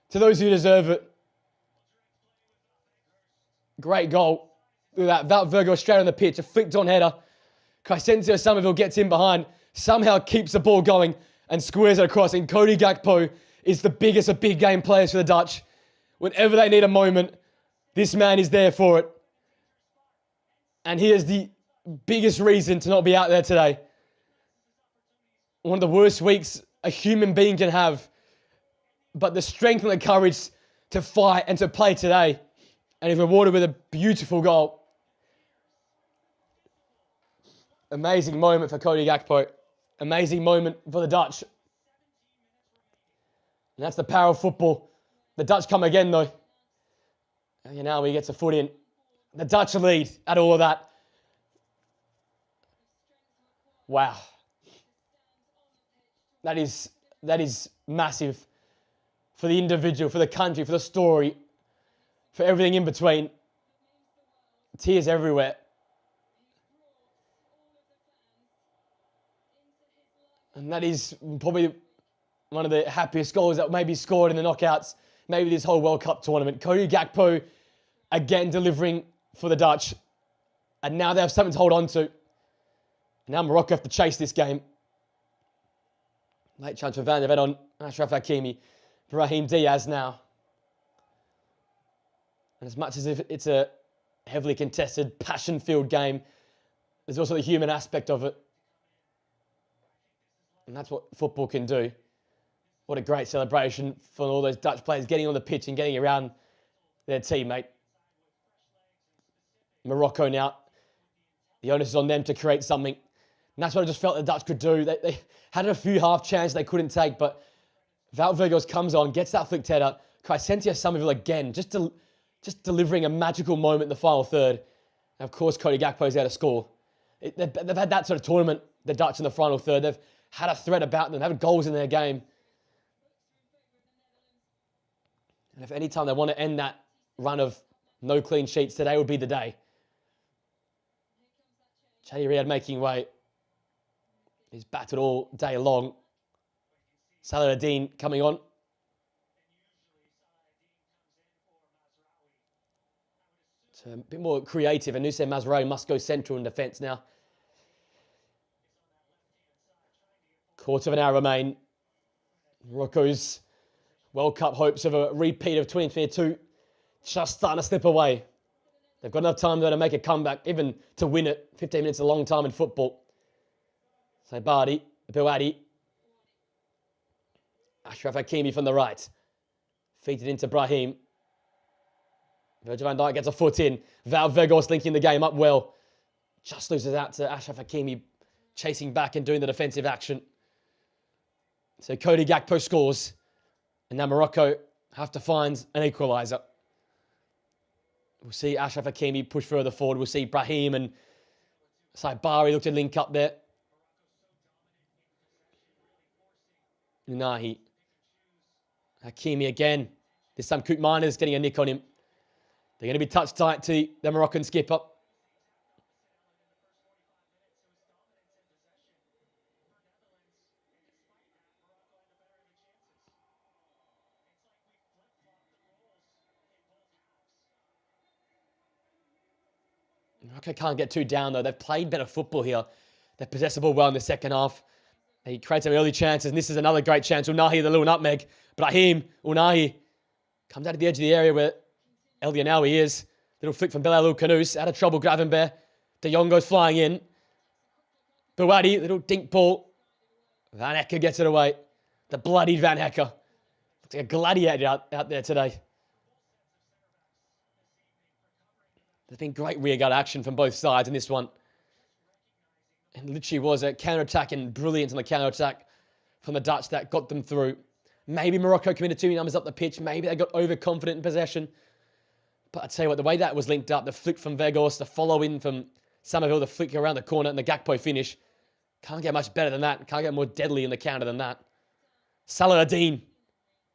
A: to those who deserve it. Great goal. Look at that. Wout Weghorst straight on the pitch. A flicked on header. Crescentia Somerville gets in behind. Somehow keeps the ball going and squares it across. And Cody Gakpo is the biggest of big game players for the Dutch. Whenever they need a moment, this man is there for it. And he is the biggest reason to not be out there today. One of the worst weeks a human being can have. But the strength and the courage to fight and to play today. And he's rewarded with a beautiful goal. Amazing moment for Cody Gakpo. Amazing moment for the Dutch. And that's the power of football. The Dutch come again though. And now he gets a foot in. The Dutch lead at all of that. Wow. That is massive for the individual, for the country, for the story, for everything in between. Tears everywhere. And that is probably one of the happiest goals that may be scored in the knockouts, maybe this whole World Cup tournament. Cody Gakpo again delivering for the Dutch. And now they have something to hold on to. And now Morocco have to chase this game. Late chance for Van der Ven on Achraf Hakimi. Brahim Diaz now. And as much as if it's a heavily contested, passion-filled game, there's also the human aspect of it. And that's what football can do. What a great celebration for all those Dutch players getting on the pitch and getting around their teammate. Morocco now, the onus is on them to create something. And that's what I just felt the Dutch could do. They had a few half chances they couldn't take, but Wout Weghorst comes on, gets that flicked header. Crescentia Somerville again, just delivering a magical moment in the final third. And of course, Cody Gakpo's there to score. They've had that sort of tournament, the Dutch in the final third. They've had a threat about them, having goals in their game. And if any time they want to end that run of no clean sheets, today would be the day. Jay Riyad making way. He's battered all day long. Saladin coming on. So a bit more creative. And Nusayr Mazraoui must go central in defence now. Quarter of an hour remain. Morocco's World Cup hopes of a repeat of 2022 just starting to slip away. They've got enough time though to make a comeback, even to win it. 15 minutes is a long time in football. So Bardi, Bouadi. Achraf Hakimi from the right. Feeds it into Brahim. Virgil van Dijk gets a foot in. Val Vegos linking the game up well. Just loses out to Achraf Hakimi, chasing back and doing the defensive action. So Cody Gakpo scores. And now Morocco have to find an equaliser. We'll see Achraf Hakimi push further forward. We'll see Brahim and Saibari look to link up there. Unahi. Hakimi again. This time Koop Miner's getting a nick on him. They're going to be touch tight to the Moroccan skipper. Morocco can't get too down though. They've played better football here. They've possessed the ball well in the second half. He creates some early chances, and this is another great chance. Unahi, the little nutmeg. Brahim, Unahi comes out of the edge of the area where El Yanawi is. Little flick from Belal Kanous. Out of trouble, Gravenberch. De Jong goes flying in. Bouadi, little dink ball. Van Hecker gets it away. The bloodied Van Hecker. Looks like a gladiator out there today. There's been great rearguard action from both sides in this one. And literally was a counter-attack and brilliance on the counter-attack from the Dutch that got them through. Maybe Morocco committed too many numbers up the pitch. Maybe they got overconfident in possession. But I tell you what, the way that was linked up, the flick from Vegos, the follow-in from Somerville, the flick around the corner, and the Gakpo finish. Can't get much better than that. Can't get more deadly in the counter than that. Saladin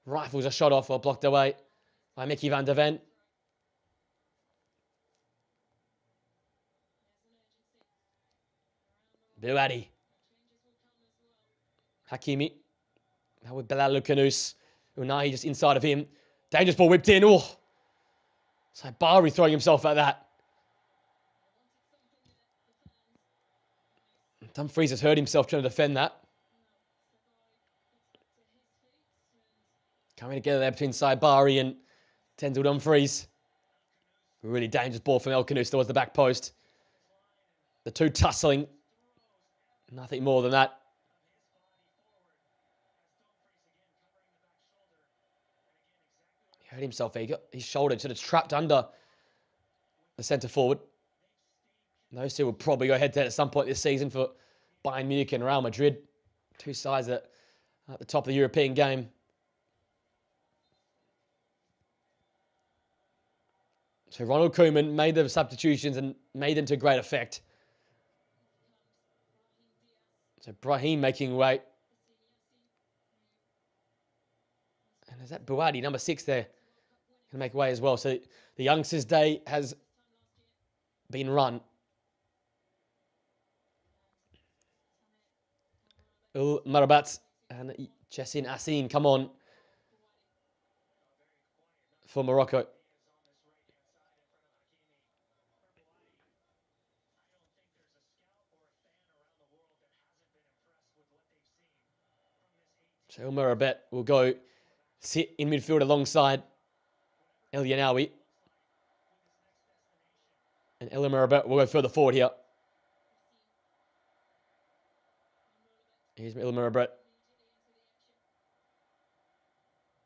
A: rifles a shot off or blocked away by Mickey van der Ven. Bouadi. Hakimi. Now with Belal Kanous. Unahi just inside of him. Dangerous ball whipped in. Oh. Saibari throwing himself at that. Dumfries has hurt himself trying to defend that. Coming together there between Saibari and Denzel Dumfries. Really dangerous ball from El Kanous towards the back post. The two tussling. Nothing more than that. He hurt himself. He got his shoulder sort of trapped under the centre forward. Those two will probably go head to head at some point this season for Bayern Munich and Real Madrid. Two sides at the top of the European game. So Ronald Koeman made the substitutions and made them to great effect. So Brahim making way. And is that Bouadi, number 6 there, can make way as well. So the youngsters' day has been run. Marabat and Jessin Asin come on for Morocco. So Marabat will go sit in midfield alongside El Yanawi. And El Marabat will go further forward here. Here's El Marabat.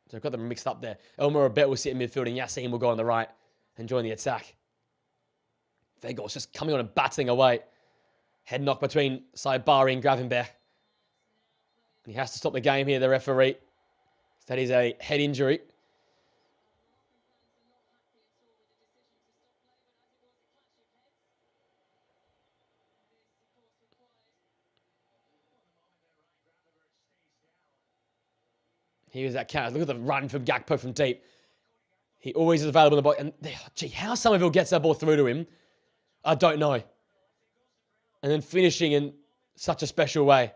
A: So I've got them mixed up there. El Marabat will sit in midfield and Yassin will go on the right and join the attack. Vegos just coming on and battling away. Head knock between Saibari and Gravenberch. He has to stop the game here, the referee. That is a head injury. Here's that counter. Look at the run from Gakpo from deep. He always is available in the box. And gee, how Somerville gets that ball through to him, I don't know. And then finishing in such a special way.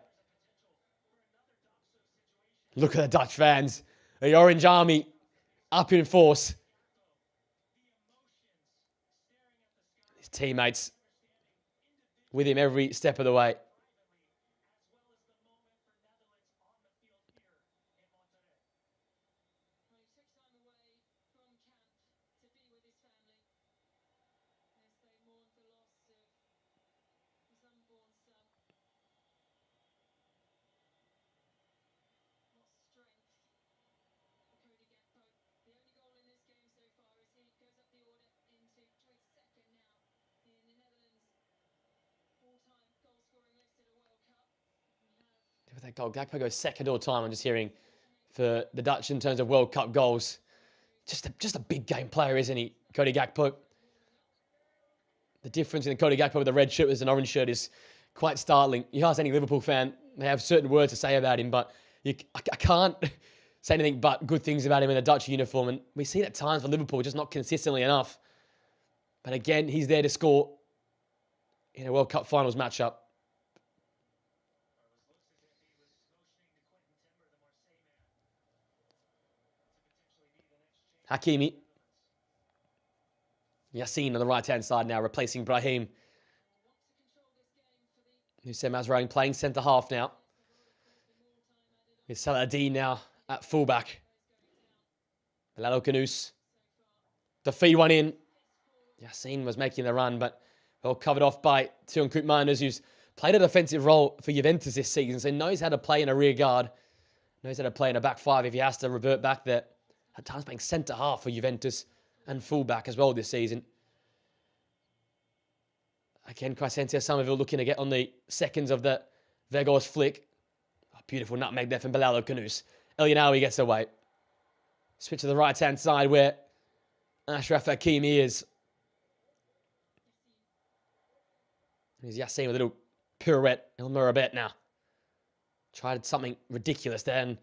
A: Look at the Dutch fans. The Orange Army up in force. His teammates with him every step of the way. With that goal, Gakpo goes second all time. I'm just hearing for the Dutch in terms of World Cup goals. Just a big game player, isn't he, Cody Gakpo? The difference in Cody Gakpo with the red shirt versus an orange shirt is quite startling. You ask any Liverpool fan, they have certain words to say about him, but I can't say anything but good things about him in a Dutch uniform. And we see it at times for Liverpool, just not consistently enough. But again, he's there to score in a World Cup finals matchup. Hakimi. Yassine on the right-hand side now, replacing Brahim. Hussein Mazraoui playing centre-half now. With Saladin now at full-back. Bilal Kanous. The feed one in. Yassine was making the run, but well covered off by Tion Koopmeiners, who's played a defensive role for Juventus this season, so knows how to play in a rear guard. Knows how to play in a back five if he has to revert back there. At times playing centre-half for Juventus and full-back as well this season. Again, Crescentia Somerville looking to get on the seconds of the Weghorst flick. Oh, beautiful nutmeg there from Bilal Kanous. Elyonawi gets away. Switch to the right-hand side where Achraf Hakimi is. Here's Yassine with a little pirouette. El Mourabet now. Tried something ridiculous there, and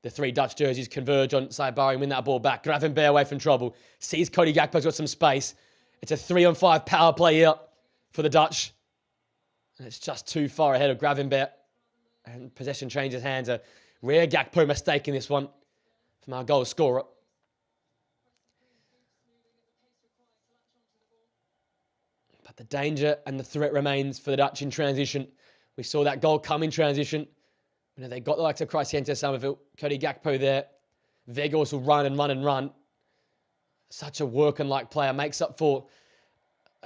A: the three Dutch jerseys converge on Saibari and win that ball back. Gravenberch away from trouble. Sees Cody Gakpo's got some space. It's a 3-on-5 power play here for the Dutch. And it's just too far ahead of Gravenberch. And possession changes hands. A rare Gakpo mistake in this one from our goal scorer. But the danger and the threat remains for the Dutch in transition. We saw that goal come in transition. You know, they got the likes of Crescentia Somerville, Cody Gakpo there. Weghorst will run and run and run. Such a work-and-like player. Makes up for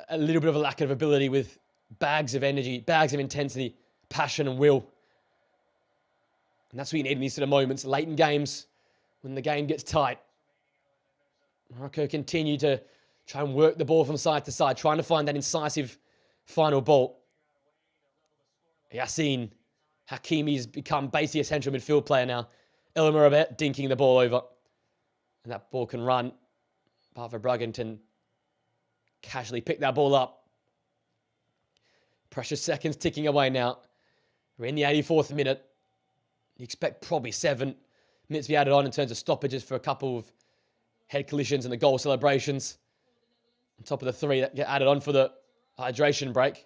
A: a little bit of a lack of ability with bags of energy, bags of intensity, passion and will. And that's what you need in these sort of moments. Late in games, when the game gets tight. Morocco continue to try and work the ball from side to side, trying to find that incisive final ball. Yassine. Hakimi's become basically a central midfield player now. El Mourabet dinking the ball over. And that ball can run. Barbara Bruggenton casually picked that ball up. Precious seconds ticking away now. We're in the 84th minute. You expect probably 7 minutes to be added on in terms of stoppages for a couple of head collisions and the goal celebrations. On top of the 3 that get added on for the hydration break.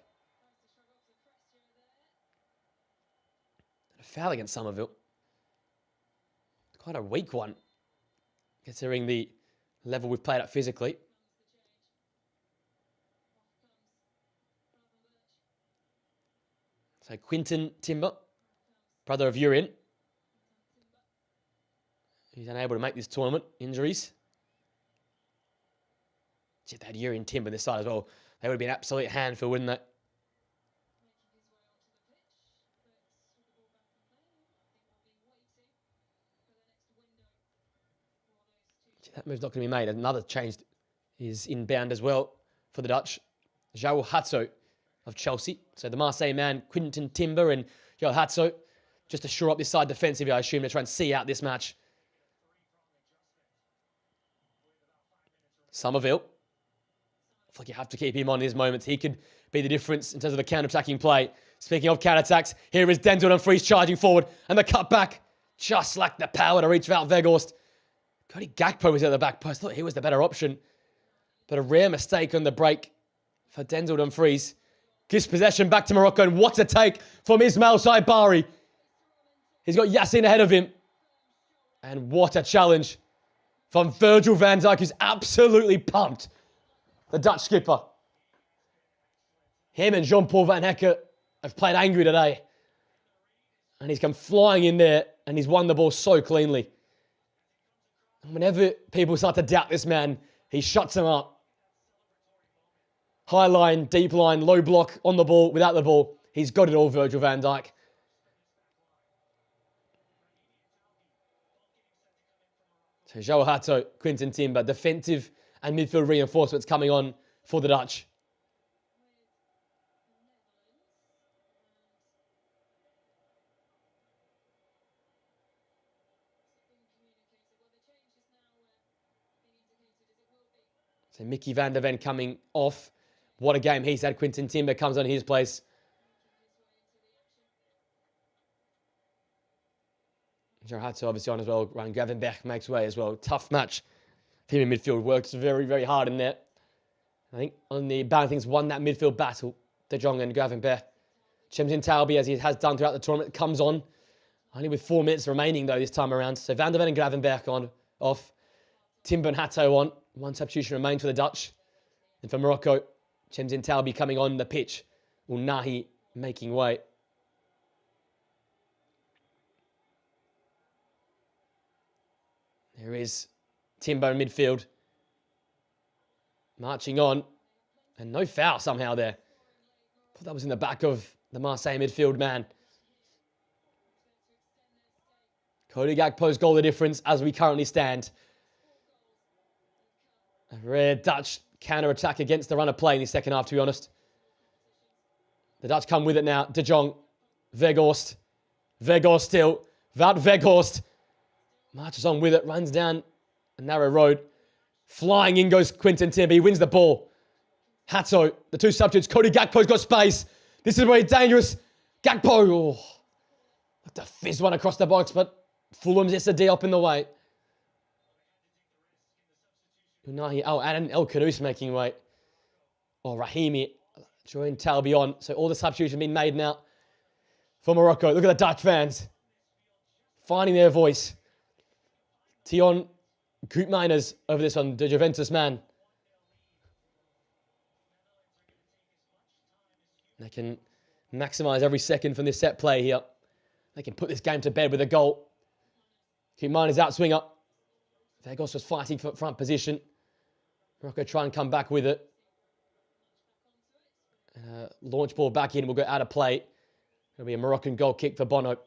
A: Foul against Somerville. Quite a weak one, considering the level we've played at physically. So Quinton Timber, brother of Urin. He's unable to make this tournament. Injuries. If they had Urin Timber this side as well, they would have been an absolute handful, wouldn't they? That move's not going to be made. Another change is inbound as well for the Dutch. João Hatso of Chelsea. So the Marseille man, Quinton Timber and João Hatso, just to shore up this side defensively, I assume, to try and see out this match. Somerville. I feel like you have to keep him on in these moments. He could be the difference in terms of the counter-attacking play. Speaking of counter-attacks, here is Denzel Dumfries charging forward. And the cutback, just like the power to reach Wout Weghorst. Cody Gakpo was at the back post. I thought he was the better option. But a rare mistake on the break for Denzel Dumfries. Gives possession back to Morocco. And what a take from Ismail Saibari. He's got Yassine ahead of him. And what a challenge from Virgil van Dijk, who's absolutely pumped. The Dutch skipper. Him and Jean-Paul van Hekken have played angry today. And he's come flying in there and he's won the ball so cleanly. And whenever people start to doubt this man, he shuts them up. High line, deep line, low block, on the ball, without the ball. He's got it all, Virgil van Dijk. So João Hato, Quinten Timber, defensive and midfield reinforcements coming on for the Dutch. So Mickey van der Ven coming off. What a game he's had. Quinten Timber comes on his place. João Hato obviously on as well. Ryan Gravenberch makes way as well. Tough match. Team in midfield works very, very hard in there. I think on the things won that midfield battle. De Jong and Gravenberch. Chemzin Talbi, as he has done throughout the tournament, comes on. Only with 4 minutes remaining, though, this time around. So Van der Ven and Gravenberch on, off. Timber and Hato on. 1 substitution remains for the Dutch. And for Morocco, Chemzin Talbi coming on the pitch. Unahi making way. There is Timber in midfield. Marching on. And no foul somehow there. Thought that was in the back of the Marseille midfield man. Cody Gakpo's goal the difference as we currently stand. A rare Dutch counter-attack against the run of play in the second half, to be honest. The Dutch come with it now. De Jong. Weghorst. Weghorst still. Wout Weghorst. Marches on with it. Runs down a narrow road. Flying in goes Quinten Timber. He wins the ball. Hato. The 2 substitutes. Cody Gakpo's got space. This is where he's dangerous. Gakpo. Oh. Looked to fizz one across the box, but Fulham's Issa Diop in the way. Oh, and El Kharouz making way. Oh, Rahimi joined Talbi on. So all the substitutions have been made now for Morocco. Look at the Dutch fans finding their voice. Tion Koopmeiners over this one, the Juventus man. They can maximise every second from this set play here. They can put this game to bed with a goal. Koopmeiners outswinger. Weghorst was fighting for front position. Morocco try and come back with it. Launch ball back in. We'll go out of play. It'll be a Moroccan goal kick for Bono.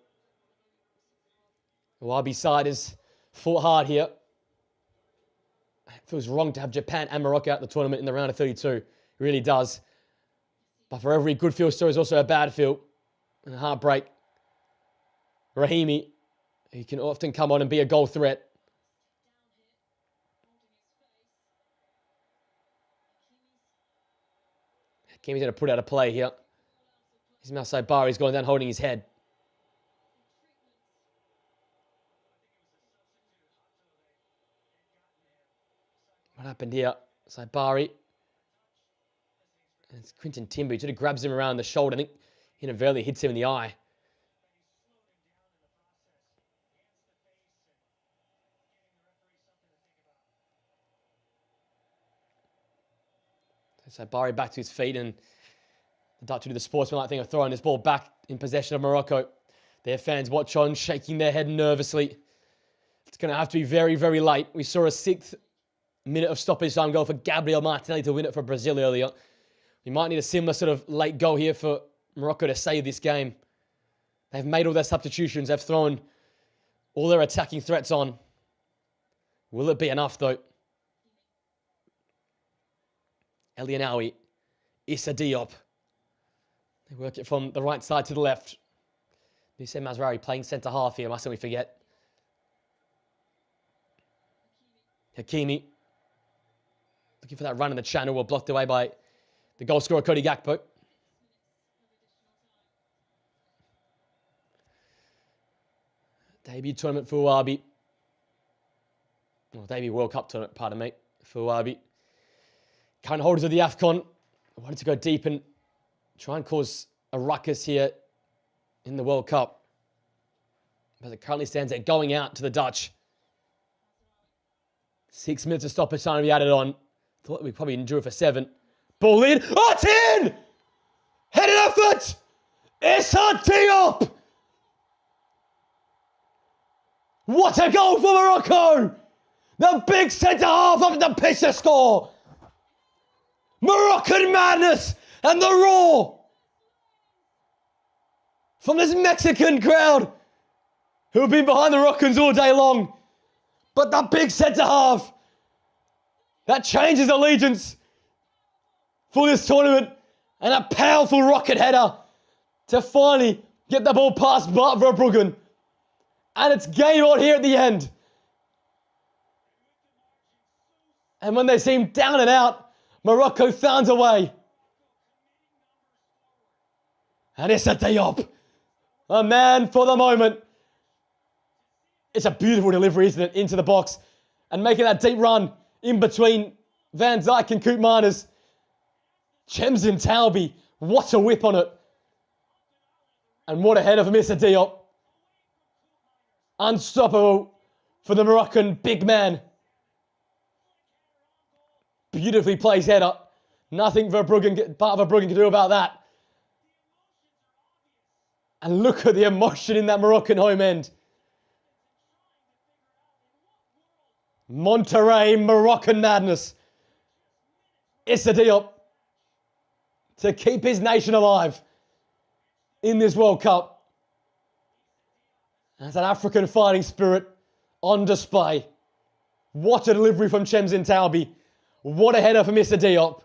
A: The Wabi side has fought hard here. It feels wrong to have Japan and Morocco out the tournament in the round of 32. It really does. But for every good feel story is also a bad feel. And a heartbreak. Rahimi, he can often come on and be a goal threat. Hakimi's going to put out a play here. Ismail Saibari's going down holding his head. What happened here? Saibari. And it's Quinten Timber. He sort of grabs him around the shoulder. I think inadvertently hits him in the eye. So Barry back to his feet, and the Dutch will do the sportsmanlike thing of throwing this ball back in possession of Morocco. Their fans watch on, shaking their head nervously. It's going to have to be very, very late. We saw a 6th minute of stoppage time goal for Gabriel Martinelli to win it for Brazil earlier. We might need a similar sort of late goal here for Morocco to save this game. They've made all their substitutions. They've thrown all their attacking threats on. Will it be enough, though? Elianawi, Issa Diop. They work it from the right side to the left. Nusem Mazraoui playing centre half here, mustn't we forget? Hakimi. Looking for that run in the channel. Well, blocked away by the goal scorer, Cody Gakpo. Debut tournament for Wabi. Well, debut World Cup tournament, pardon me, for Wabi. Current holders of the AFCON wanted to go deep and try and cause a ruckus here in the World Cup. As it currently stands, they're going out to the Dutch. 6 minutes of stoppage time to be added on. Thought we'd probably endure for 7. Ball in. Oh, it's in! Headed effort! Issa Diop! What a goal for Morocco! The big centre-half of the pitch to score! Moroccan madness and the roar from this Mexican crowd who have been behind the Moroccans all day long. But the big centre-half that changes allegiance for this tournament, and a powerful rocket header to finally get the ball past Bart Verbruggen. And it's game on here at the end. And when they seem down and out, Morocco found a way. And Issa Diop, a man for the moment. It's a beautiful delivery, isn't it, into the box. And making that deep run in between Van Dijk and Koopmeiners. Chemzin Taubi, what a whip on it. And what a header from Issa Diop. Unstoppable for the Moroccan big man. Beautifully placed header. Nothing Bart Verbruggen can do about that. And look at the emotion in that Moroccan home end. Monterrey Moroccan madness. Issa Diop to keep his nation alive in this World Cup. That's an African fighting spirit on display. What a delivery from Chemzin Taubi. What a header from Issa Diop.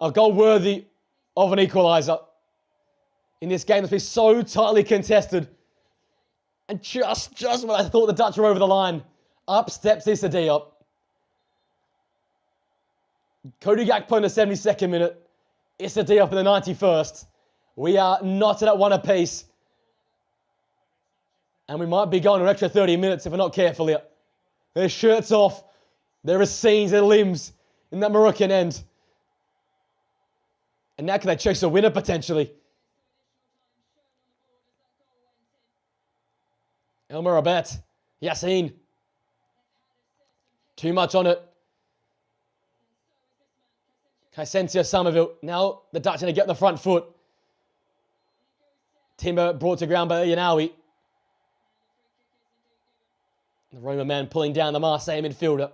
A: A goal worthy of an equaliser. In this game that's been so tightly contested. And just when I thought the Dutch were over the line, up steps Issa Diop. Cody Gakpo in the 72nd minute. Issa Diop in the 91st. We are knotted at one apiece. And we might be going an extra 30 minutes if we're not careful here. Their shirts off. There are scenes and limbs in that Moroccan end. And now can they chase a winner potentially? El Morabat. Yassine. Too much on it. Kaisentia Somerville. Now the Dutch are going to get on the front foot. Timber brought to ground by Yanawi. The Roma man pulling down the Marseille midfielder.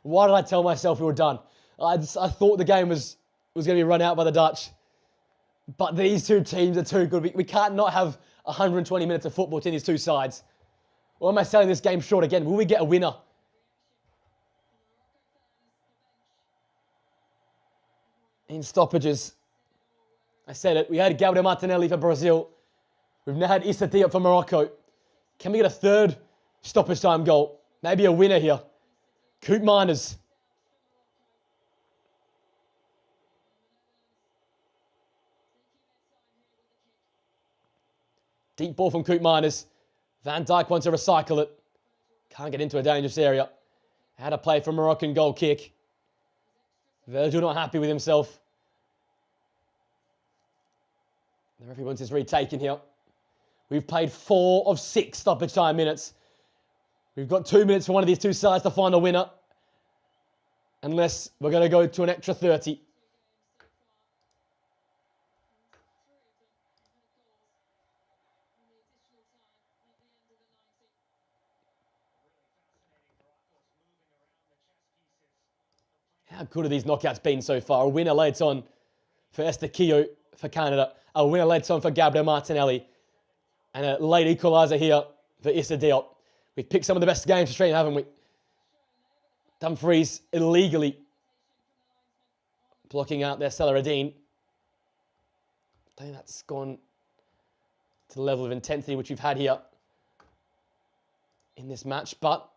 A: Why did I tell myself we were done? I thought the game was going to be run out by the Dutch. But these two teams are too good. We can't not have 120 minutes of football between these two sides. Or am I selling this game short again? Will we get a winner? In stoppages. I said it. We had Gabriel Martinelli for Brazil. We've now had Issa Diop for Morocco. Can we get a third stoppage time goal? Maybe a winner here. Koopmeiners. Deep ball from Koopmeiners. Van Dijk wants to recycle it. Can't get into a dangerous area. Had a play for a Moroccan goal kick. Virgil not happy with himself. The referee wants his retaken here. We've played 4 of 6 stoppage time minutes. We've got 2 minutes for one of these two sides to find a winner. Unless we're going to go to an extra 30. How good have these knockouts been so far? A winner later on for Estequillo for Canada. A winner later on for Gabriel Martinelli. And a late equaliser here for Issa Diop. We've picked some of the best games for straight, haven't we? Dumfries illegally blocking out their Cellaradine. I think that's gone to the level of intensity which we've had here in this match. But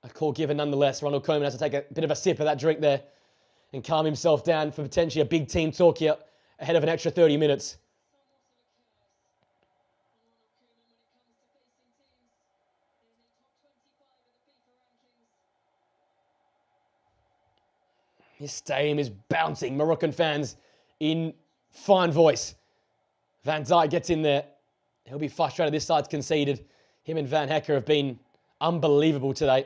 A: a call given nonetheless. Ronald Koeman has to take a bit of a sip of that drink there and calm himself down for potentially a big team talk here ahead of an extra 30 minutes. His stadium is bouncing. Moroccan fans in fine voice. Van Dijk gets in there. He'll be frustrated. This side's conceded. Him and Van Hecker have been unbelievable today.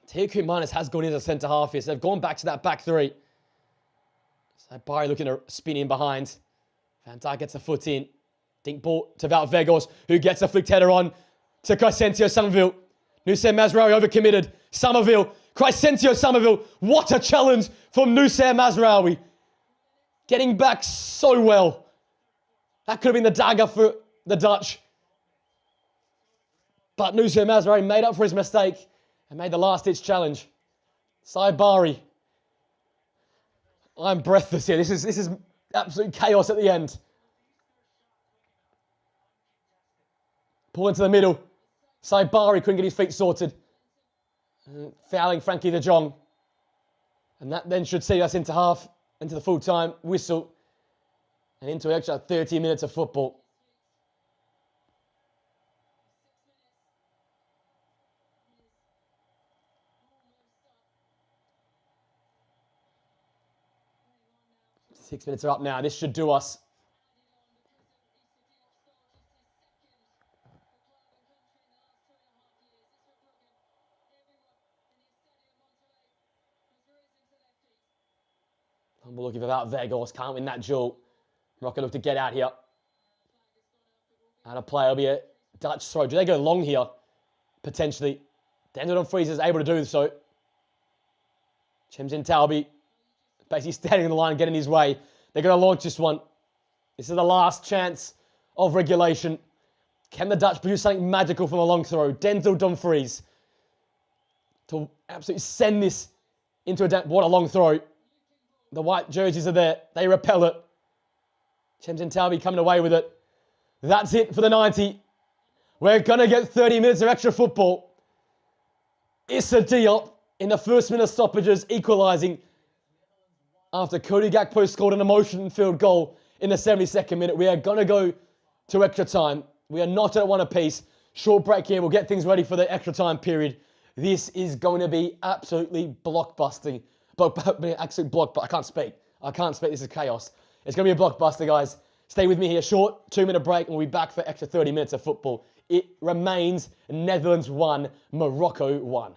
A: Teku Minus has gone into centre half here, so they've gone back to that back three. So Barry looking to spin in behind. Van Dijk gets a foot in. Dink ball to Wout Weghorst, who gets a flicked header on to Crescencio Somerville. Nusayr Mazraoui overcommitted. Somerville, Crescencio Somerville. What a challenge from Nusayr Mazraoui. Getting back so well. That could have been the dagger for the Dutch. But Nusayr Mazraoui made up for his mistake and made the last-ditch challenge. Saibari. I'm breathless here. This is absolute chaos at the end. Pull into the middle. Saibari couldn't get his feet sorted. Fouling Frankie de Jong. And that then should see us into half, into the full-time whistle, and into an extra 30 minutes of football. Six minutes are up now. This should do us. And we're looking for Wout Weghorst. Can't win that duel. Morocco look to get out here. And a play will be a Dutch throw. Do they go long here? Potentially. Denzel Dumfries is able to do so. Chemzin Talbi basically standing in the line, getting his way. They're going to launch this one. This is the last chance of regulation. Can the Dutch produce something magical from a long throw? Denzel Dumfries to absolutely send this into what a long throw. The white jerseys are there. They repel it. Chemzin Talbi coming away with it. That's it for the 90. We're going to get 30 minutes of extra football. Issa Diop in the first minute of stoppages, equalising after Cody Gakpo scored an emotion-filled goal in the 72nd minute. We are going to go to extra time. We are not at one apiece. Short break here. We'll get things ready for the extra time period. This is going to be absolutely blockbusting. Absolute block, but I can't speak. This is chaos. It's going to be a blockbuster, guys. Stay with me here. Short 2-minute break, and we'll be back for extra 30 minutes of football. It remains Netherlands 1, Morocco 1.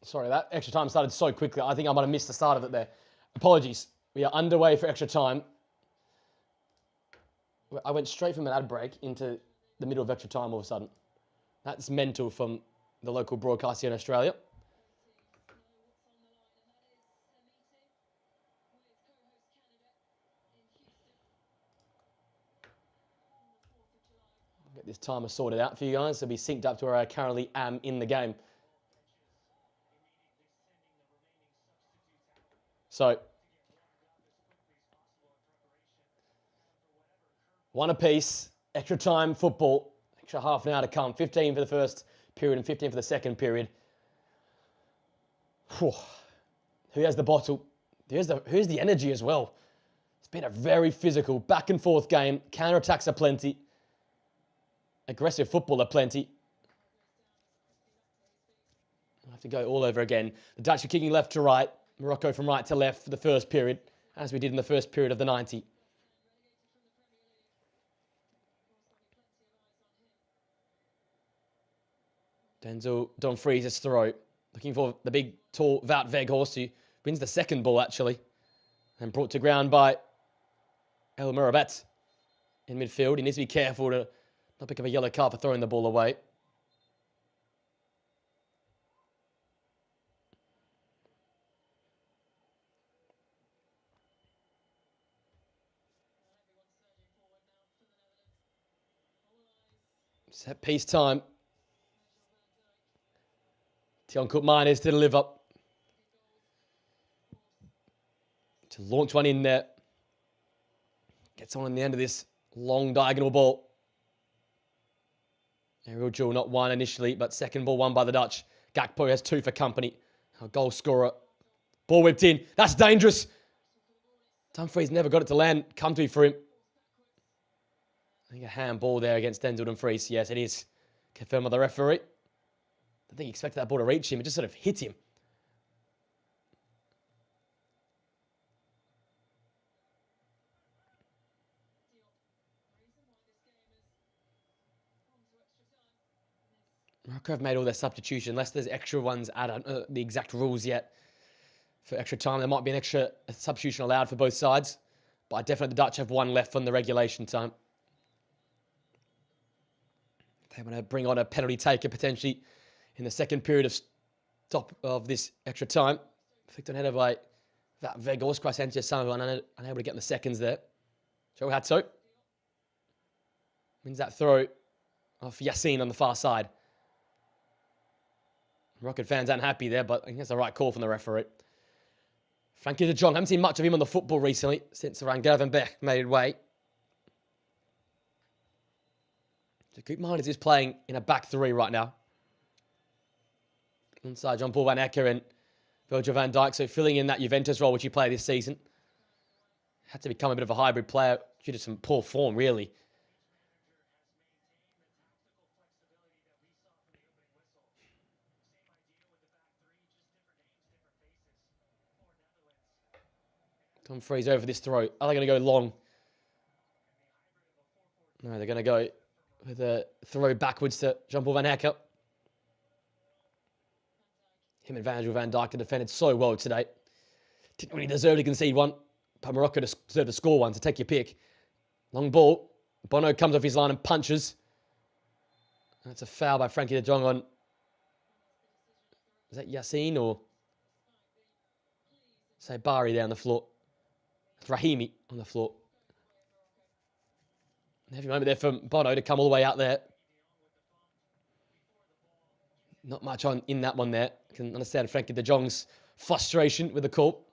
A: Sorry, that extra time started so quickly. I think I might have missed the start of it there. Apologies. We are underway for extra time. I went straight from an ad break into the middle of extra time all of a sudden. That's mental from the local broadcast here in Australia. Get this timer sorted out for you guys. So be synced up to where I currently am in the game. So, one apiece, extra time football, extra half an hour to come. 15 for the first period and 15 for the second period. Whew. Who has the bottle? Who's the energy as well? It's been a very physical, back and forth game. Counter-attacks are plenty. Aggressive football are plenty. I'll have to go all over again. The Dutch are kicking left to right. Morocco from right to left for the first period, as we did in the first period of the 90. Denzel Dumfries' throw. Looking for the big, tall Wout Weghorst, who wins the second ball, actually. And brought to ground by El Mourabat in midfield. He needs to be careful to not pick up a yellow card for throwing the ball away. Set piece time. Tion Koopmeiners to deliver. To launch one in there. Gets on in the end of this long diagonal ball. Aerial duel, not one initially, but second ball won by the Dutch. Gakpo has 2 for company. Our goal scorer. Ball whipped in. That's dangerous. Dumfries never got it to land. Comfy for him. I think a handball there against Denzel Dumfries. Yes, it is. Confirmed by the referee. I think he expected that ball to reach him. It just sort of hit him. Morocco have made all their substitution, unless there's extra ones added. The exact rules yet for extra time. There might be an extra substitution allowed for both sides. But I definitely, the Dutch have 1 left from the regulation time. They want to bring on a penalty taker potentially in the second period of this extra time. Flicked on header by that Weghorst. Crescentia Summerville unable to get in the seconds there. Joe Hatto wins that throw off Yassine on the far side. Rocket fans aren't happy there, but I think that's the right call from the referee. Frankie de Jong, haven't seen much of him on the football recently since Van Gervenberg made way. So Koopmeiners is playing in a back 3 right now. Inside Jean-Paul Van Acker and Virgil van Dijk, so filling in that Juventus role which he played this season. Had to become a bit of a hybrid player due to some poor form, really. Dumfries over this throw. Are they going to go long? No, they're going to go with a throw backwards to Jean-Paul Van Acker. Him and Virgil van Dijk have defended so well today. Didn't really deserve to concede one, but Morocco deserved to score one, so take your pick. Long ball. Bono comes off his line and punches. That's a foul by Frankie de Jong on... Is that Yassine or... Say Bari there on the floor. It's Rahimi on the floor. Heavy moment there from Bono to come all the way out there. Not much on in that one there. Can understand Frankie de Jong's frustration with the call.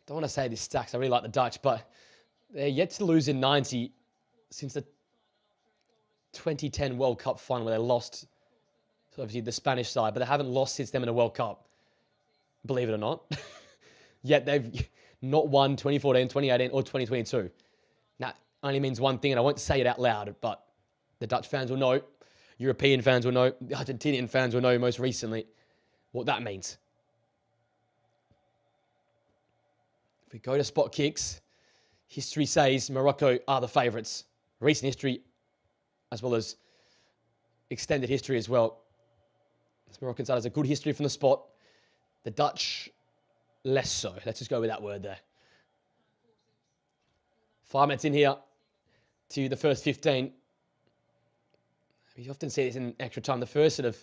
A: Don't want to say this stacks. I really like the Dutch, but they're yet to lose in 90 since the 2010 World Cup final where they lost, so obviously, the Spanish side, but they haven't lost since then in a World Cup. Believe it or not. Yet they've not won 2014, 2018, or 2022. That only means one thing, and I won't say it out loud, but the Dutch fans will know, European fans will know, the Argentinian fans will know most recently what that means. If we go to spot kicks, history says Morocco are the favourites. Recent history, as well as extended history as well. This Moroccan side has a good history from the spot. The Dutch, less so. Let's just go with that word there. 5 minutes in here to the first 15. You often see this in extra time. The first sort of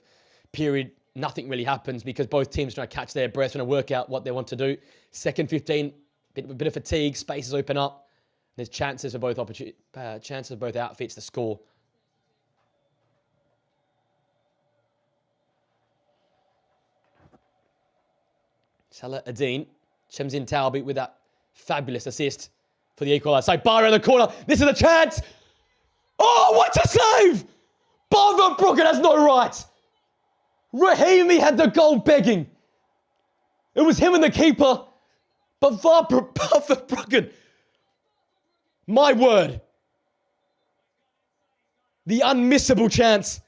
A: period, nothing really happens because both teams are trying to catch their breath, trying to work out what they want to do. Second 15, a bit of fatigue, spaces open up. There's chances for both outfits to score. Salah Adine, Chemzin Talbi with that fabulous assist for the equaliser. So Bar in the corner. This is a chance. Oh, what a save! Bar Verbruggen has no right. Rahimi had the goal begging. It was him and the keeper. But Verbruggen, my word. The unmissable chance.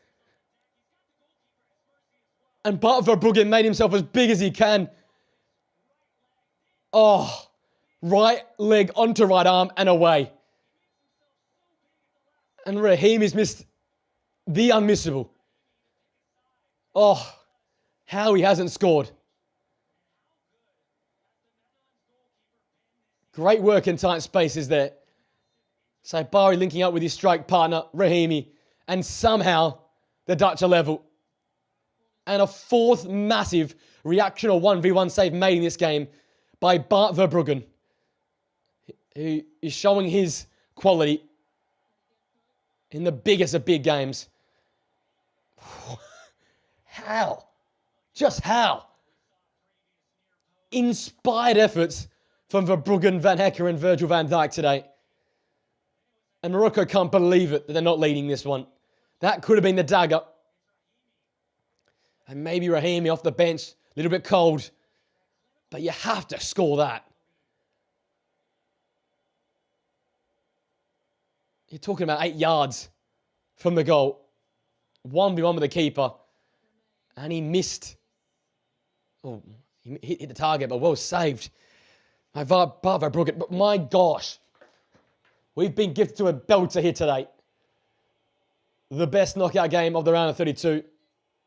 A: And Bart Verbruggen made himself as big as he can. Oh, right leg onto right arm and away. And Rahimi's missed the unmissable. Oh, how he hasn't scored. Great work in tight spaces there. Saibari linking up with his strike partner, Rahimi. And somehow, the Dutch are level. And a fourth massive reactional 1v1 save made in this game by Bart Verbruggen, who is showing his quality in the biggest of big games. How? Just how? Inspired efforts from Verbruggen, Van Hecker and Virgil van Dijk today. And Morocco can't believe it that they're not leading this one. That could have been the dagger. And maybe Rahimi off the bench, a little bit cold. But you have to score that. You're talking about 8 yards from the goal. 1v1 with the keeper. And he missed. Oh, he hit the target, but well saved by Bart Verbruggen. But my gosh, we've been gifted to a belter here today. The best knockout game of the round of 32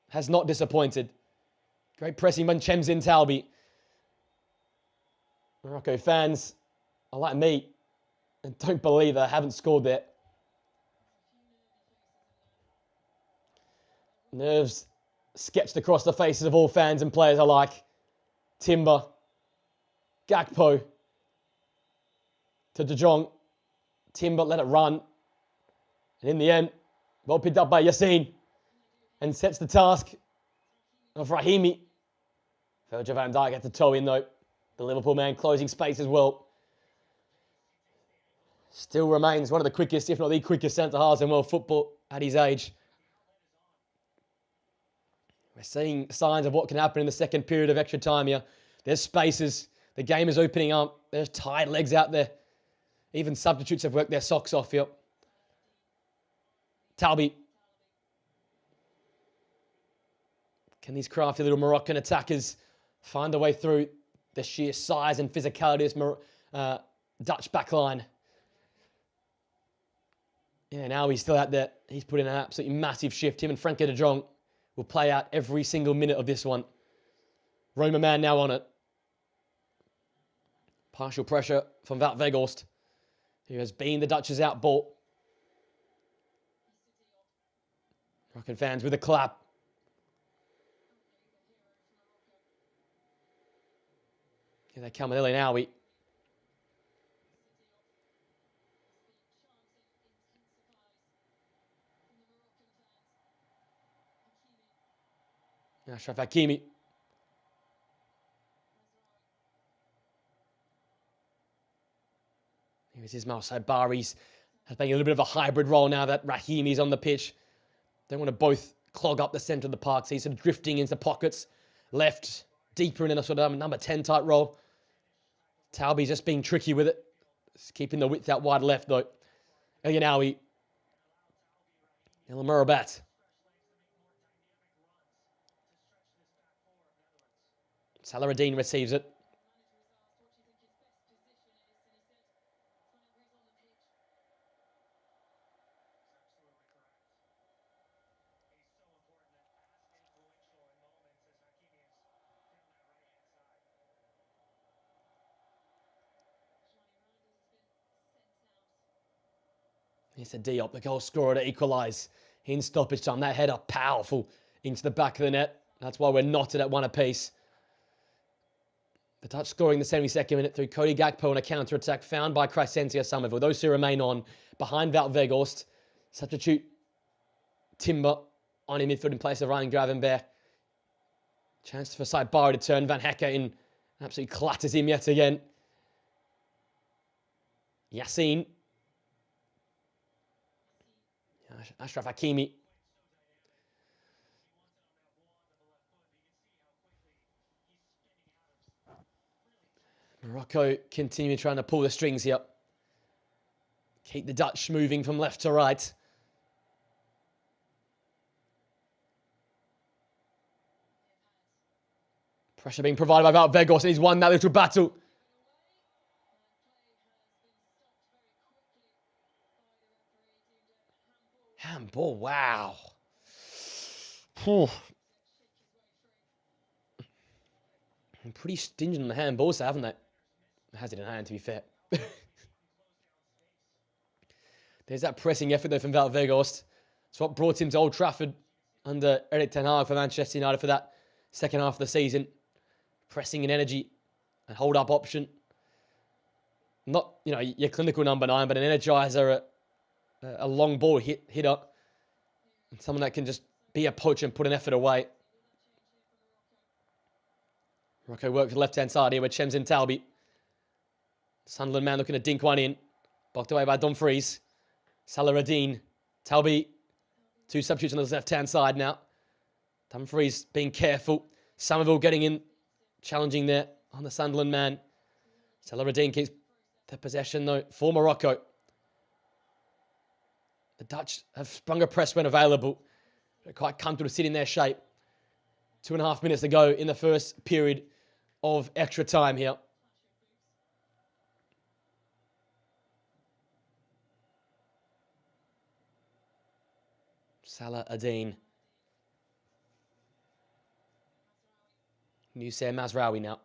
A: has not disappointed. Great pressing by Chemzin Talbi. Morocco fans are like me and don't believe they haven't scored there. Nerves sketched across the faces of all fans and players alike. Timber, Gakpo, to De Jong. Timber let it run. And in the end, well picked up by Yassine. And sets the task of Rahimi. Virgil van Dijk had to toe in though. The Liverpool man closing space as well. Still remains one of the quickest, if not the quickest centre-halves in world football at his age. We're seeing signs of what can happen in the second period of extra time here. There's spaces. The game is opening up. There's tired legs out there. Even substitutes have worked their socks off here. Talbi. Can these crafty little Moroccan attackers find a way through the sheer size and physicality of this Dutch backline? Yeah, now he's still out there. He's put in an absolutely massive shift. Him and Frankie de Jong will play out every single minute of this one. Roma man now on it. Partial pressure from Wout Weghorst, who has been the Dutch's out ball. Moroccan fans with a clap. Here they come with El Ainaoui. Achraf Hakimi. Here's Ismail Saibari's has playing a little bit of a hybrid role now that Rahimi's on the pitch. They want to both clog up the centre of the park, so he's sort of drifting into pockets. Left, deeper in a sort of number 10 type role. Talbi's just being tricky with it. Just keeping the width out wide left though. El Ainaoui. El Amrabat. Salah Adine receives it. It's a Diop, the goal scorer, to equalise in stoppage time. That header powerful into the back of the net. That's why we're knotted at 1 apiece. The Dutch scoring the 72nd minute through Cody Gakpo on a counter-attack found by Crescentia Somerville. Those who remain on behind Wout Weghorst. Substitute Timber on in midfield in place of Ryan Gravenberg. Chance for Saibari to turn. Van Hecker in. Absolutely clatters him yet again. Yassine. Ashraf Hakimi. Morocco continue trying to pull the strings here. Keep the Dutch moving from left to right. Pressure being provided by Wout Weghorst, and he's won that little battle. Handball, wow. I'm pretty stingent on the handballs, haven't they? Has it in hand, to be fair. There's that pressing effort, though, from Wout Weghorst. It's what brought him to Old Trafford under Erik ten Hag for Manchester United for that second half of the season. Pressing and energy, a hold-up option. Not, your clinical number 9, but an energizer, a long ball hitter. And someone that can just be a poacher and put an effort away. Morocco work to the left-hand side here with Chemzin Talbi. Sunderland man looking to dink one in. Blocked away by Dumfries. Salah-Ad-Din. Talbi. 2 substitutes on the left-hand side now. Dumfries being careful. Somerville getting in. Challenging there on the Sunderland man. Salah-Ad-Din keeps the possession though for Morocco. The Dutch have sprung a press when available. They're quite comfortable to sit in their shape. 2.5 minutes to go in the first period of extra time here. Salah-Ad-Din. Noussair Mazraoui now.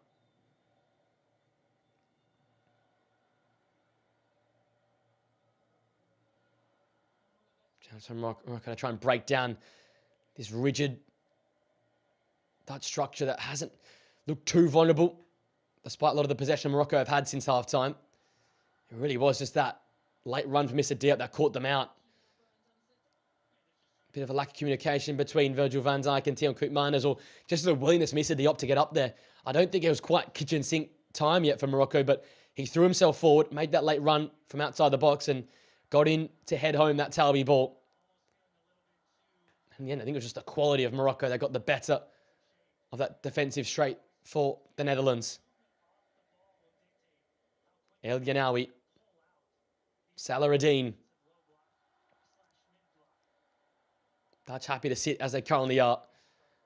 A: Chance from Morocco to try and break down this rigid Dutch structure that hasn't looked too vulnerable, despite a lot of the possession Morocco have had since half-time. It really was just that late run from Mr. Diop that caught them out. Bit of a lack of communication between Virgil van Dijk and Tion Koopmeiners, or just a willingness from Mr. Diop to get up there. I don't think it was quite kitchen sink time yet for Morocco, but he threw himself forward, made that late run from outside the box, and got in to head home that Talbi ball. In the end, I think it was just the quality of Morocco that got the better of that defensive straight for the Netherlands. El Ganawi. Salah-Ad-Din. Dutch happy to sit as they currently are.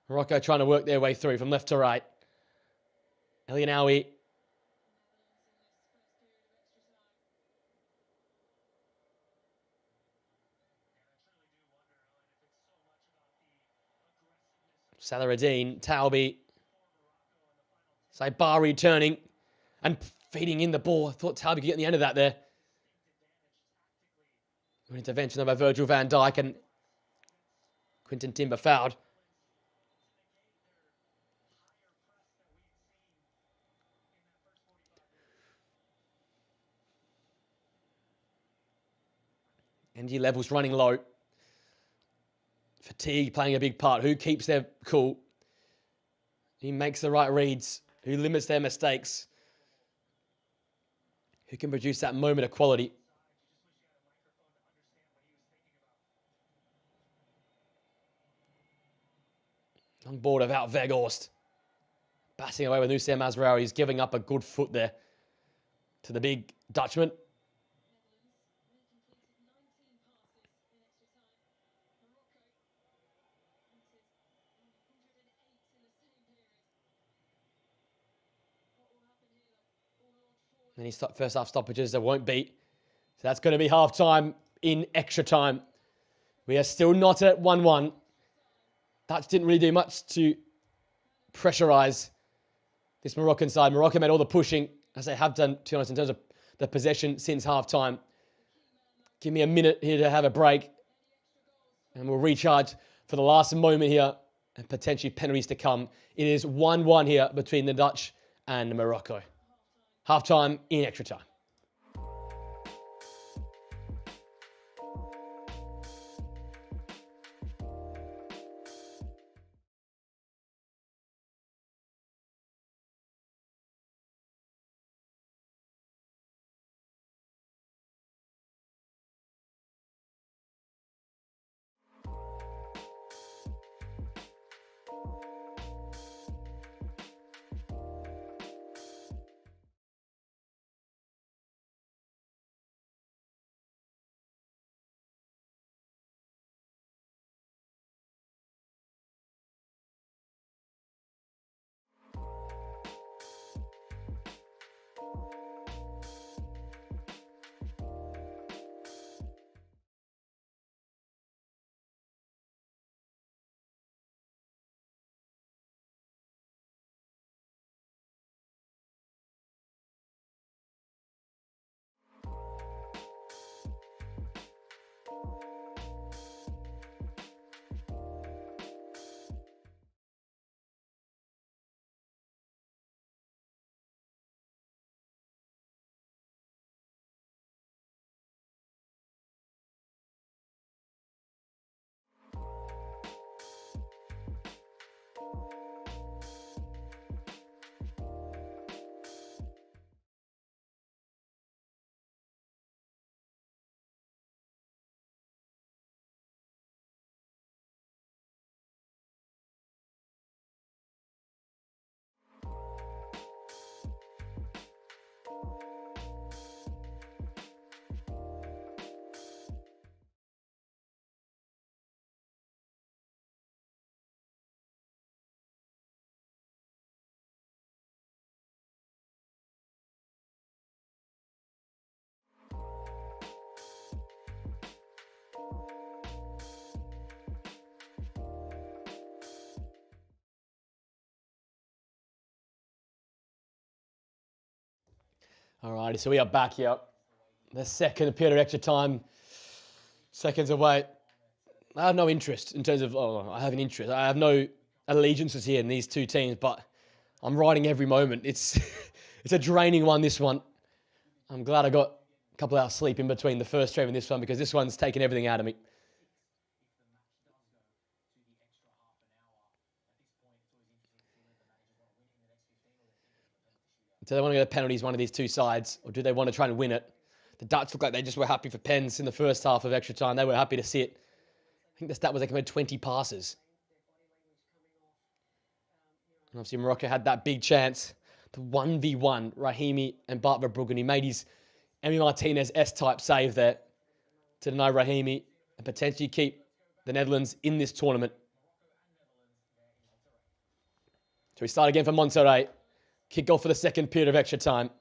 A: Morocco trying to work their way through from left to right. El Ganawi. Salah-Ad-Din, Talbi. Saibari turning and feeding in the ball. I thought Talbi could get in the end of that there. An intervention by Virgil van Dijk, and Quinton Timber fouled. Energy levels running low. Fatigue playing a big part. Who keeps their cool? Who makes the right reads? Who limits their mistakes? Who can produce that moment of quality? Long ball of Wout Weghorst. Batting away with Noussair Mazraoui. He's giving up a good foot there to the big Dutchman. Any first half stoppages, there won't be. So that's going to be half time in extra time. We are still not at 1-1. Dutch didn't really do much to pressurise this Moroccan side. Morocco made all the pushing, as they have done, to be honest, in terms of the possession since half time. Give me a minute here to have a break. And we'll recharge for the last moment here and potentially penalties to come. It is 1-1 here between the Dutch and Morocco. Half-time in extra time. Alrighty, so we are back here. The second period of extra time. Seconds away. I have no interest in terms of, I have an interest. I have no allegiances here in these two teams, but I'm riding every moment. It's it's a draining one, this one. I'm glad I got a couple hours sleep in between the first stream and this one because this one's taken everything out of me. Do they want to go to penalties, one of these two sides, or do they want to try and win it? The Dutch look like they just were happy for pens in the first half of extra time. They were happy to see it. I think the stat was they committed 20 passes. And obviously Morocco had that big chance. The 1v1, Rahimi and Bart Verbruggen. He made his Emi Martinez S-type save there to deny Rahimi and potentially keep the Netherlands in this tournament. So we start again for Monterrey. Kick off for the second period of extra time.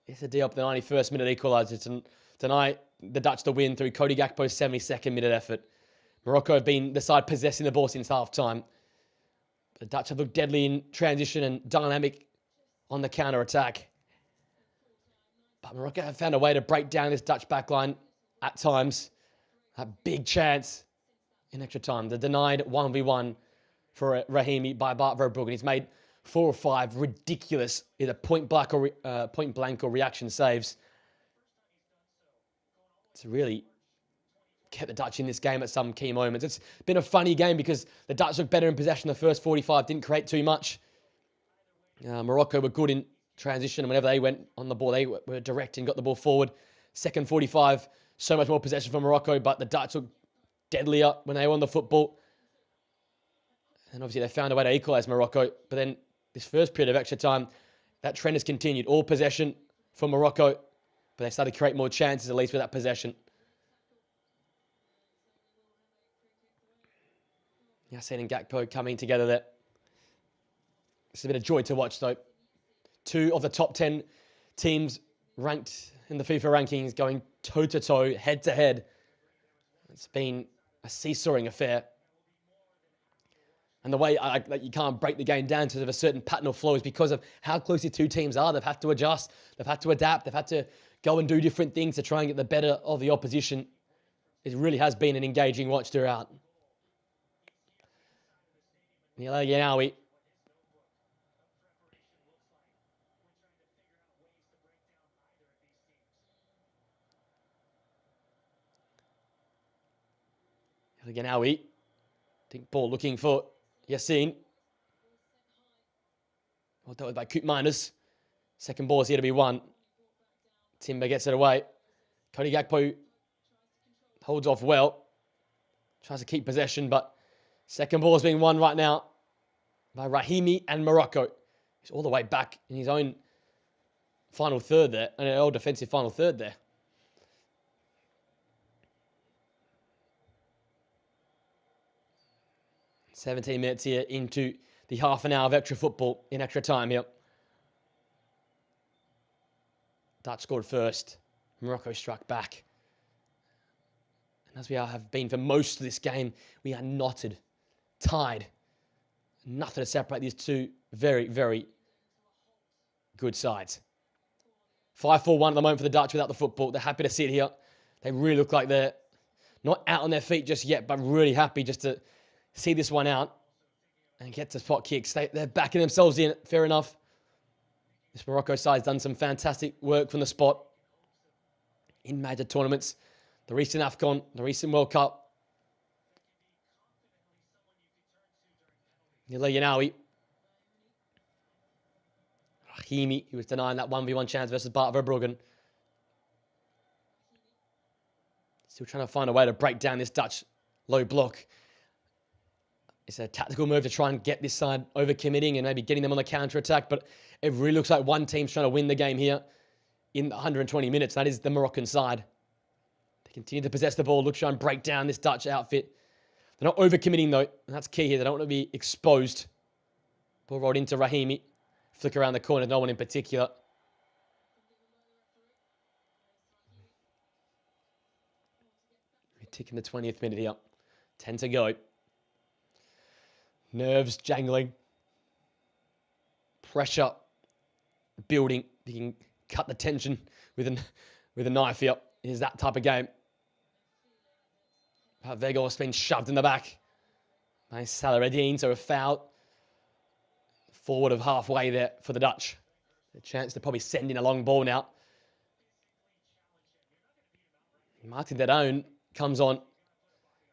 A: It's a Diop, the 91st minute equaliser. Tonight, the Dutch to win through Cody Gakpo's 72nd minute effort. Morocco have been the side possessing the ball since half-time. The Dutch have looked deadly in transition and dynamic on the counter-attack. But Morocco have found a way to break down this Dutch backline at times. A big chance in extra time. The denied 1v1 for Rahimi by Bart Verbruggen. He's made 4 or 5 ridiculous either point blank or reaction saves. It's really kept the Dutch in this game at some key moments. It's been a funny game because the Dutch looked better in possession the first 45, didn't create too much. Morocco were good in transition, and whenever they went on the ball, they were direct and got the ball forward. Second 45, so much more possession for Morocco, but the Dutch looked deadlier when they were on the football. And obviously they found a way to equalise Morocco. But then this first period of extra time, that trend has continued. All possession for Morocco, but they started to create more chances, at least with that possession. Yassine and Gakpo coming together there. It's a bit of joy to watch, though. 2 of the top 10 teams ranked in the FIFA rankings going toe-to-toe, head-to-head. It's been a seesawing affair. And the way that you can't break the game down to a certain pattern or flow is because of how close the two teams are. They've had to adjust. They've had to adapt. They've had to go and do different things to try and get the better of the opposition. It really has been an engaging watch throughout. Nila Yenawi. Yenawi. Think ball looking for Yassine. Well dealt with by Coop Miners. Second ball is here to be won. Timber gets it away. Cody Gakpo holds off well. Tries to keep possession, but second ball is being won right now by Rahimi and Morocco. He's all the way back in his own final third there, and an old defensive final third there. "17 minutes here into the half an hour of extra football in extra time here. Dutch scored first. Morocco struck back. And as we have been for most of this game, we are knotted, tied. Nothing to separate these two very, very good sides. 5-4-1 at the moment for the Dutch without the football. They're happy to sit here. They really look like they're not out on their feet just yet, but really happy just to see this one out and get to spot kicks. They're backing themselves in, fair enough. This Morocco side's done some fantastic work from the spot in major tournaments. The recent AFCON, the recent World Cup. Nila Yenawi. Rahimi, who was denying that 1v1 chance versus Bart Verbruggen. Still trying to find a way to break down this Dutch low block. It's a tactical move to try and get this side over-committing and maybe getting them on the counter-attack, but it really looks like one team's trying to win the game here in 120 minutes. That is the Moroccan side. They continue to possess the ball, look to try and break down this Dutch outfit. They're not over-committing, though, and that's key here. They don't want to be exposed. Ball rolled into Rahimi. Flick around the corner, no one in particular. We're ticking the 20th minute here. 10 to go. Nerves jangling. Pressure building. You can cut the tension with a knife here. It is that type of game. Weghorst's been shoved in the back by Salareddine, so a foul. Forward of halfway there for the Dutch. A chance to probably send in a long ball now. Martin Dedone comes on.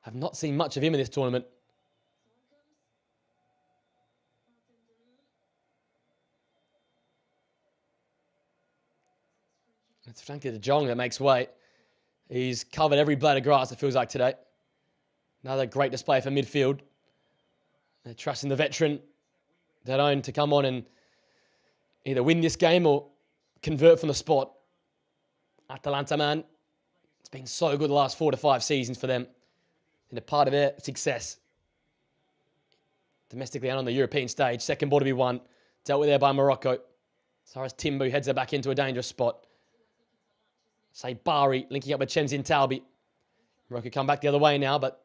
A: I've not seen much of him in this tournament. It's Frankie de Jong that makes way. He's covered every blade of grass, it feels like, today. Another great display for midfield. They're trusting the veteran, Dedone, to come on and either win this game or convert from the spot. Atalanta, man, it's been so good the last 4 to 5 seasons for them. And a part of their success. Domestically and on the European stage. Second ball to be won. Dealt with there by Morocco. As far as Timbu heads her back into a dangerous spot. Say Bari linking up with Chenzin Talbi. Morocco come back the other way now, but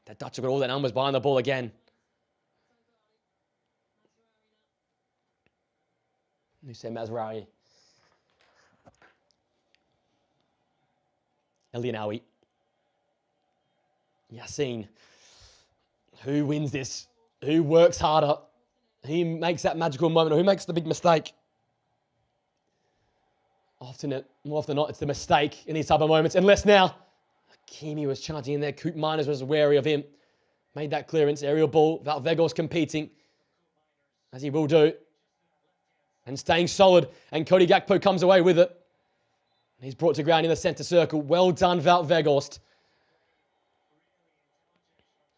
A: the Dutch have got all their numbers behind the ball again. Nusem Mazraoui. Elienawi. Yassine. Who wins this? Who works harder? Who makes that magical moment? Or who makes the big mistake? More often than not, it's the mistake in these type of moments. Unless now, Hakimi was charging in there. Coop Miners was wary of him. Made that clearance. Aerial ball. Weghorst competing. As he will do. And staying solid. And Cody Gakpo comes away with it. He's brought to ground in the centre circle. Well done, Weghorst.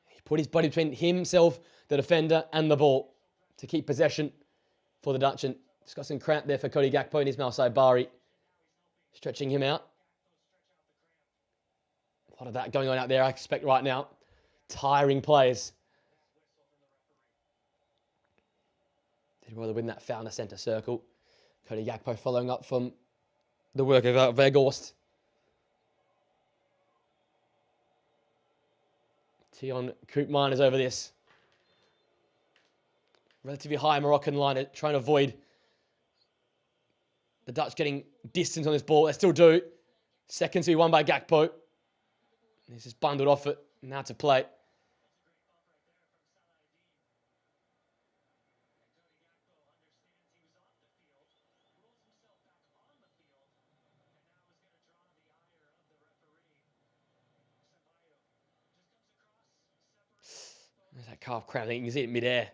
A: He put his body between himself, the defender, and the ball to keep possession for the Dutch. And just got some cramp there for Cody Gakpo and Ismail Saibari. Stretching him out. A lot of that going on out there, I expect, right now. Tiring players. Did well to win that foul in the centre circle. Cody Gakpo following up from the work of Weghorst. On Coop Miners over this. Relatively high Moroccan line, trying to avoid the Dutch getting distance on this ball. They still do. Second to be won by Gakpo. This is bundled off it. Now to play. There's that calf cramp. I think you can see it mid-air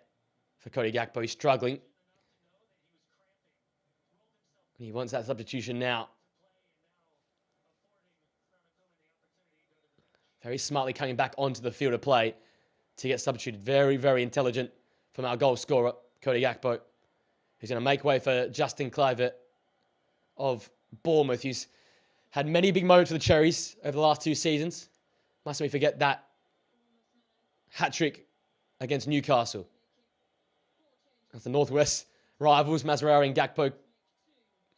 A: for Cody Gakpo. He's struggling. And he wants that substitution now. Very smartly coming back onto the field of play to get substituted. Very, very intelligent from our goal scorer, Cody Gakpo, who's going to make way for Justin Kluivert of Bournemouth, who's had many big moments for the Cherries over the last 2 seasons. Mustn't we forget that hat-trick against Newcastle. As the Northwest rivals, Mazraoui and Gakpo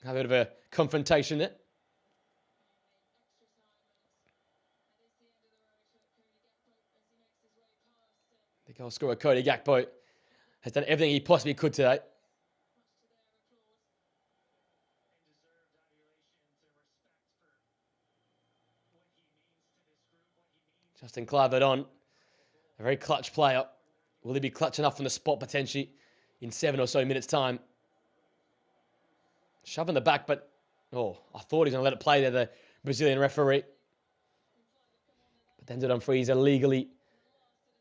A: have a bit of a confrontation there. The goal scorer, Cody Gakpo, has done everything he possibly could today. Justin Kluivert on. A very clutch player. Will he be clutch enough from the spot potentially in 7 or so minutes' time? Shove in the back, but I thought he was going to let it play there, the Brazilian referee. But then Dumfries illegally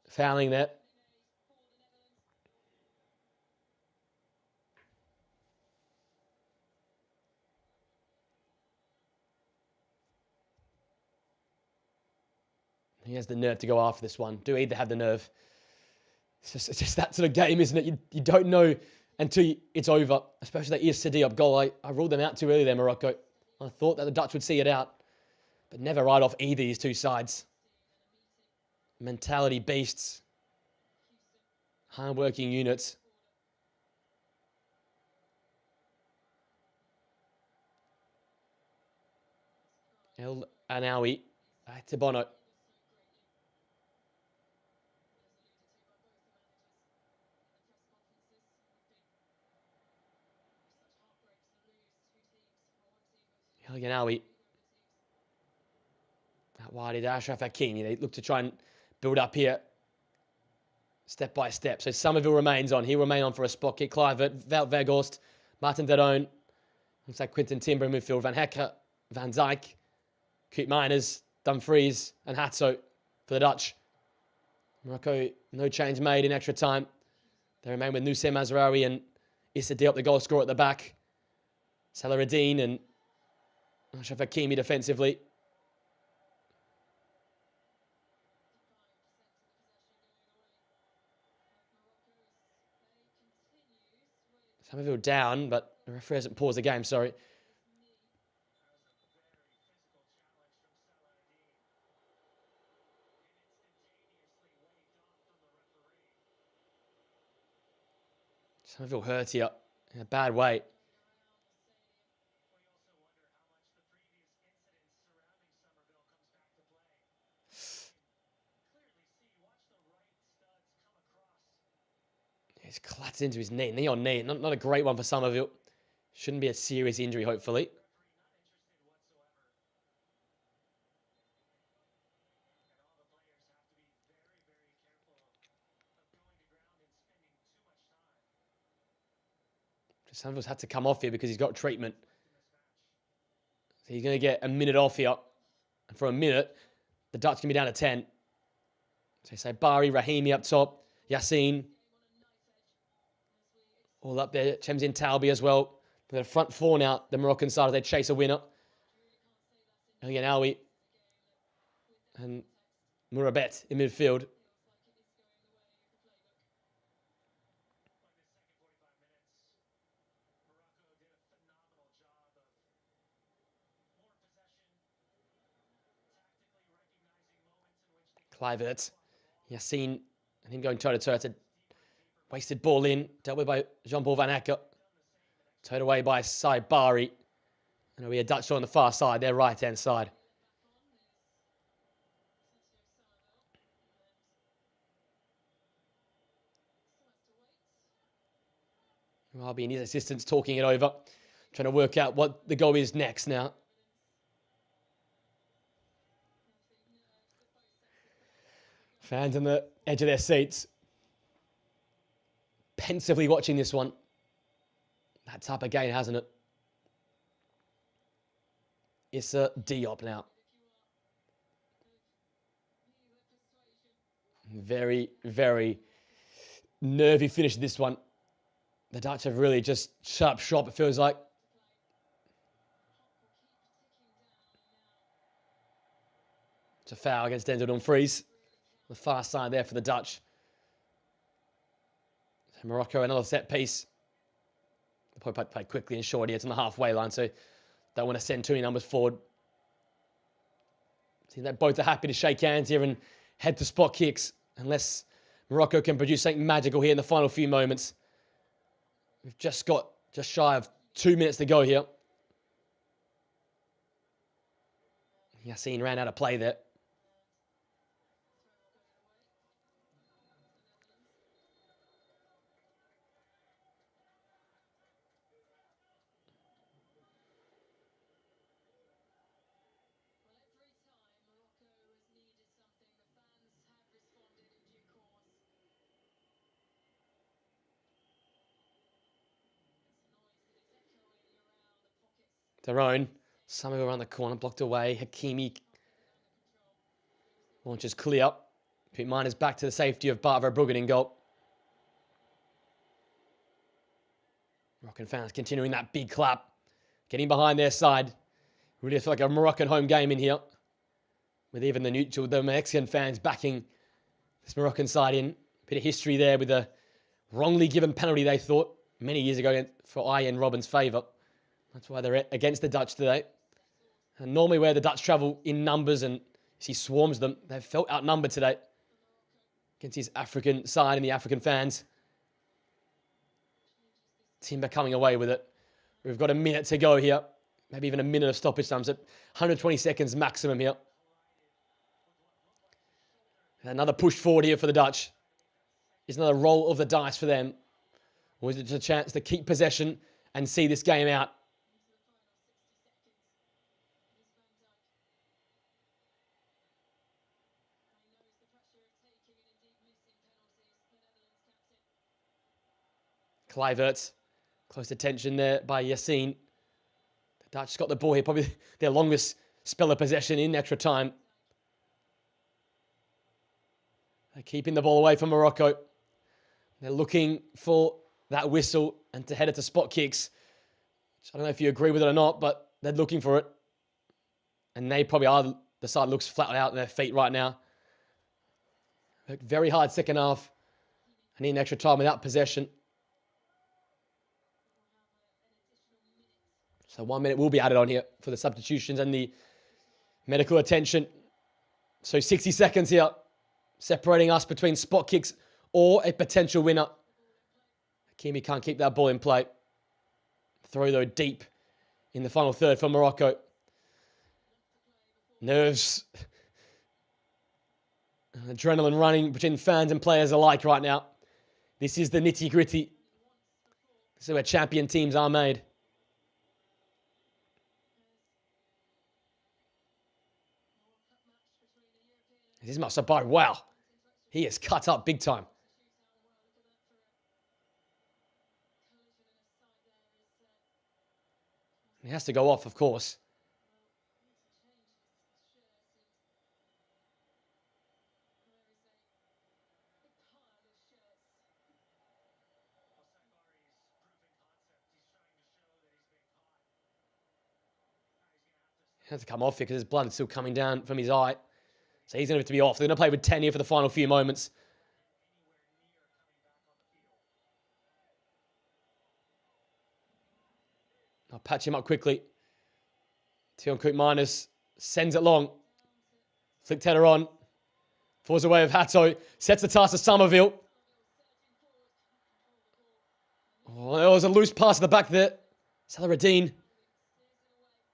A: fouling there. He has the nerve to go after this one. Do either have the nerve. It's just that sort of game, isn't it? You don't know until it's over, especially that Issa Diop goal. I ruled them out too early there, Morocco. I thought that the Dutch would see it out, but never write off either of these two sides. Mentality beasts. Hard-working units. El Anawi. Back to Bono. El Anawi. That wide is Ashraf Hakimi. They look to try and build up here step by step. So Somerville remains on. He'll remain on for a spot kick. Kluivert, Wout Weghorst, Martin de Roon. Looks like Quinten Timber in midfield. Van Hecker, Van Dijk, Coop Miners, Dumfries, and Hatso for the Dutch. Morocco, no change made in extra time. They remain with Nusseir Mazraoui and Issa Diop, the goal scorer at the back. Salah-Eddine and Ashraf Hakimi defensively. Somerville down, but the referee hasn't paused the game, sorry. Somerville hurt here in a bad way. He's clattered into his knee on knee. Not a great one for Somerville. Shouldn't be a serious injury, hopefully. Somerville's had to come off here because he's got treatment. So he's going to get a minute off here. And for a minute, the Dutch can be down to 10. So you say Bari, Rahimi up top, Yassine. All up there. Chemzin Talbi as well. The front four now, the Moroccan side, as they chase a winner. Again, Alwi and Mourabet in midfield. Kluivert, Yassine, and him going toe-to-toe. It's a wasted ball in, dealt with by Jean-Paul Van Acker. Towed away by Sai Bari. And we had Dutch on the far side, their right-hand side. Rabi and his assistants talking it over, trying to work out what the goal is next now. Fans on the edge of their seats, pensively watching this one. That's up again, hasn't it? Issa Diop now. Very, very nervy finish to this one. The Dutch have really just sharp shot, it feels like. It's a foul against Denzel Dumfries. The far side there for the Dutch. So Morocco, another set piece. They'll probably play quickly and short here. It's on the halfway line, so don't want to send too many numbers forward. See that both are happy to shake hands here and head to spot kicks, unless Morocco can produce something magical here in the final few moments. We've just got just shy of 2 minutes to go here. Yassine ran out of play there. Their own. Somehow around the corner, blocked away. Hakimi launches clear. Put Miners back to the safety of Bart Verbruggen in goal. Moroccan fans continuing that big clap. Getting behind their side. Really feel like a Moroccan home game in here. With even the neutral, the Mexican fans backing this Moroccan side in. Bit of history there with a wrongly given penalty, they thought, many years ago for Ian Robben's favour. That's why they're against the Dutch today. And normally where the Dutch travel in numbers and he swarms them, they've felt outnumbered today against his African side and the African fans. Timber coming away with it. We've got a minute to go here. Maybe even a minute of stoppage time. So 120 seconds maximum here. Another push forward here for the Dutch. Is another roll of the dice for them? Or is it just a chance to keep possession and see this game out? Kluivert, close attention there by Yassine. The Dutch got the ball here, probably their longest spell of possession in extra time. They're keeping the ball away from Morocco. They're looking for that whistle and to head it to spot kicks. I don't know if you agree with it or not, but they're looking for it. And they probably are the side that looks flat out on their feet right now. Very hard second half. I need an extra time without possession. So 1 minute will be added on here for the substitutions and the medical attention. So 60 seconds here, separating us between spot kicks or a potential winner. Hakimi can't keep that ball in play. Throw, though, deep in the final third for Morocco. Nerves. Adrenaline running between fans and players alike right now. This is the nitty-gritty. This is where champion teams are made. This is Sabari. Wow. He is cut up big time. He has to go off, of course. He has to come off here because his blood is still coming down from his eye. So he's going to have to be off. They're going to play with 10 here for the final few moments. I'll patch him up quickly. Tion Miners sends it long. Flicked header on. Falls away of Hato. Sets the task to Somerville. Oh, there was a loose pass at the back there. Salaradine.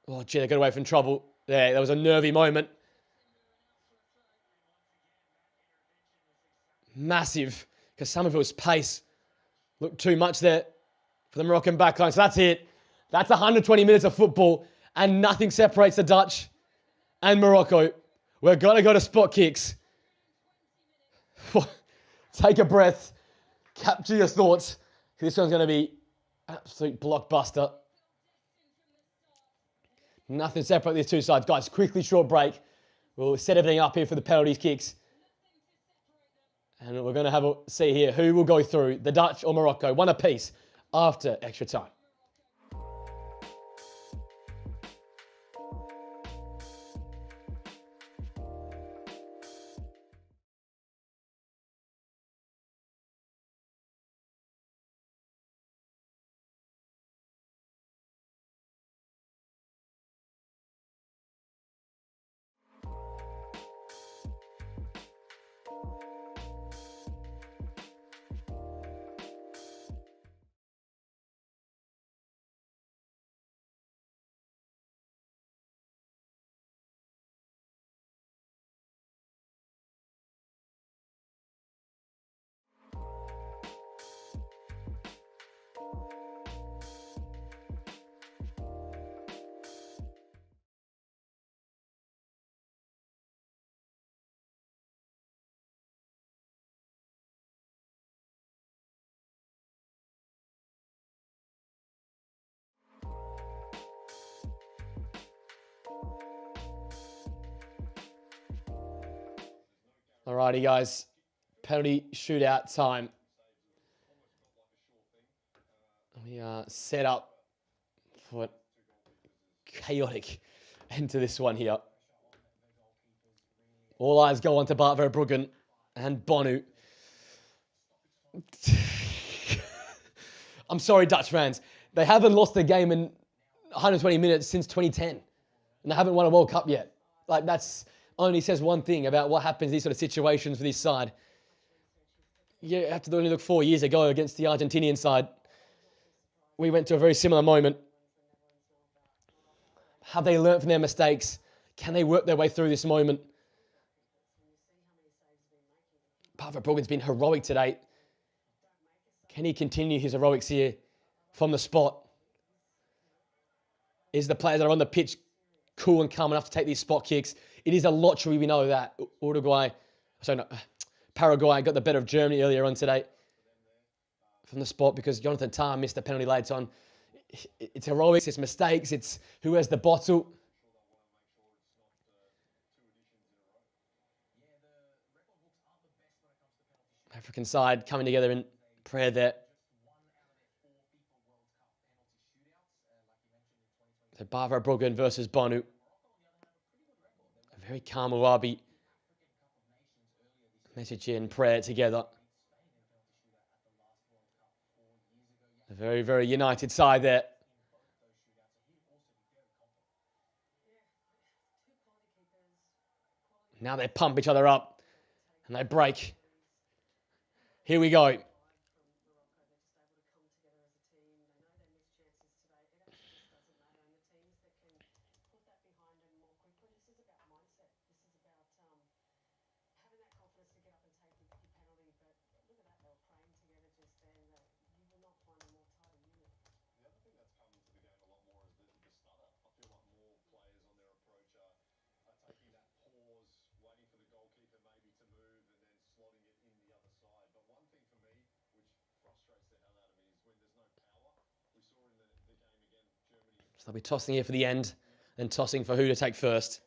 A: Oh, gee, they got away from trouble. There was a nervy moment. Massive. Because Somerville's pace looked too much there for the Moroccan backline. So that's it. That's 120 minutes of football, and nothing separates the Dutch and Morocco. We're going to go to spot kicks. Take a breath. Capture your thoughts. This one's going to be absolute blockbuster. Nothing separates these two sides. Guys, quickly, short break. We'll set everything up here for the penalties kicks. And we're going to have a see here who will go through, the Dutch or Morocco. One apiece after extra time. Alrighty, guys. Penalty shootout time. We are set up for a chaotic end to this one here. All eyes go on to Bart Verbruggen and Bonu. I'm sorry, Dutch fans. They haven't lost a game in 120 minutes since 2010. And they haven't won a World Cup yet. Like, that's only says one thing about what happens in these sort of situations for this side. You have to only look 4 years ago against the Argentinian side. We went to a very similar moment. Have they learnt from their mistakes? Can they work their way through this moment? Bart Verbruggen's been heroic today. Can he continue his heroics here from the spot? Is the players that are on the pitch cool and calm enough to take these spot kicks? It is a lottery, we know that. Paraguay got the better of Germany earlier on today from the spot because Jonathan Tah missed the penalty late on. It's heroics, it's mistakes, it's who has the bottle. African side coming together in prayer there. So Bart Verbruggen versus Bonu. A very calm Arabi message in prayer together. A very, very united side there. Now they pump each other up and they break. Here we go. So they'll be tossing here for the end, then tossing for who to take first.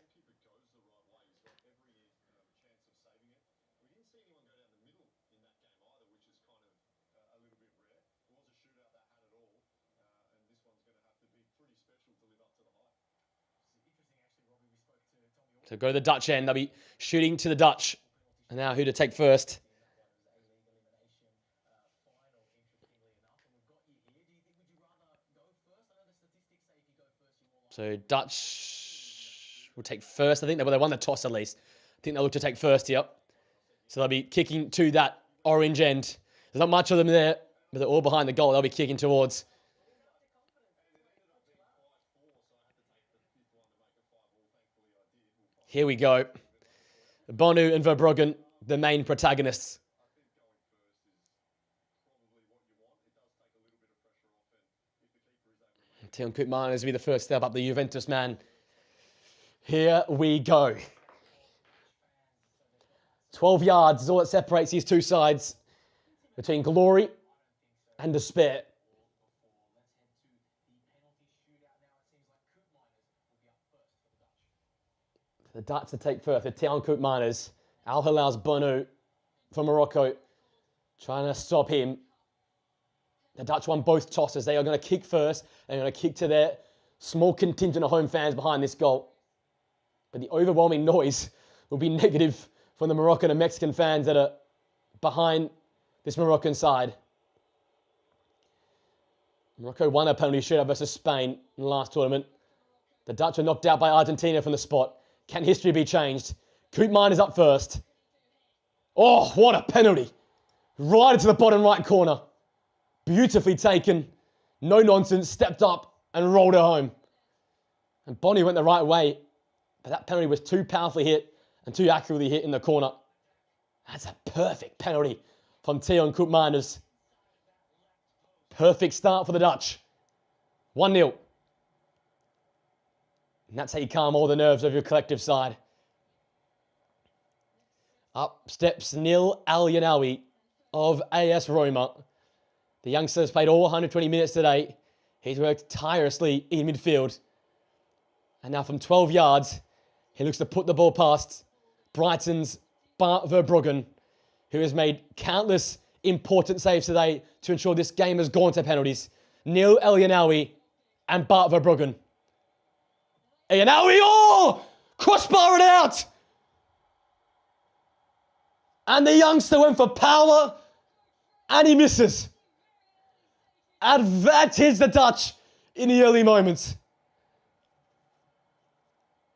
A: So go to the Dutch end. They'll be shooting to the Dutch. And now who to take first. So Dutch will take first. I think they won the toss at least. I think they'll look to take first here. So they'll be kicking to that orange end. There's not much of them there, but they're all behind the goal. They'll be kicking towards. Here we go. Bonu and Verbruggen, the main protagonists. Tion Koopmeiners will be the first step up, the Juventus man. Here we go. 12 yards is all that separates these two sides between glory and despair. The Dutch to take first, the Tion Koopmeiners. Al Hilal's Bonu from Morocco, trying to stop him. The Dutch won both tosses. They are going to kick first. They're going to kick to their small contingent of home fans behind this goal. But the overwhelming noise will be negative from the Moroccan and Mexican fans that are behind this Moroccan side. Morocco won a penalty shootout versus Spain in the last tournament. The Dutch were knocked out by Argentina from the spot. Can history be changed? Koopmeiners up first. Oh, what a penalty. Right into the bottom right corner. Beautifully taken. No nonsense. Stepped up and rolled it home. And Bonnie went the right way. But that penalty was too powerfully hit and too accurately hit in the corner. That's a perfect penalty from Tion Koopmeiners. Perfect start for the Dutch. 1-0. And that's how you calm all the nerves of your collective side. Up steps Nil Al-Yanawi of AS Roma. The youngster has played all 120 minutes today. He's worked tirelessly in midfield. And now from 12 yards, he looks to put the ball past Brighton's Bart Verbruggen, who has made countless important saves today to ensure this game has gone to penalties. Nil El-Yanawi and Bart Verbruggen. El-Yanawi, oh! Crossbar it out! And the youngster went for power, and he misses. Advantage the Dutch in the early moments.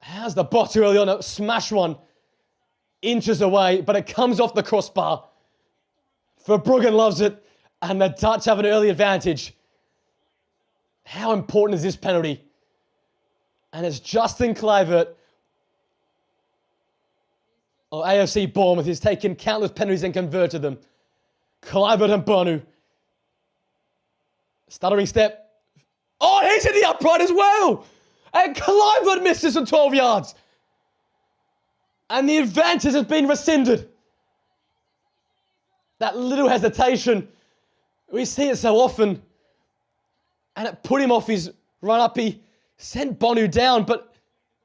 A: How's the bot early on to smash one inches away, but it comes off the crossbar. Verbruggen loves it, and the Dutch have an early advantage. How important is this penalty? And it's Justin Kluivert of AFC Bournemouth who's taken countless penalties and converted them. Kluivert and Bonu. Stuttering step. Oh, he's in the upright as well! And Kluivert misses from 12 yards. And the advantage has been rescinded. That little hesitation. We see it so often. And it put him off his run-up. He sent Bonu down, but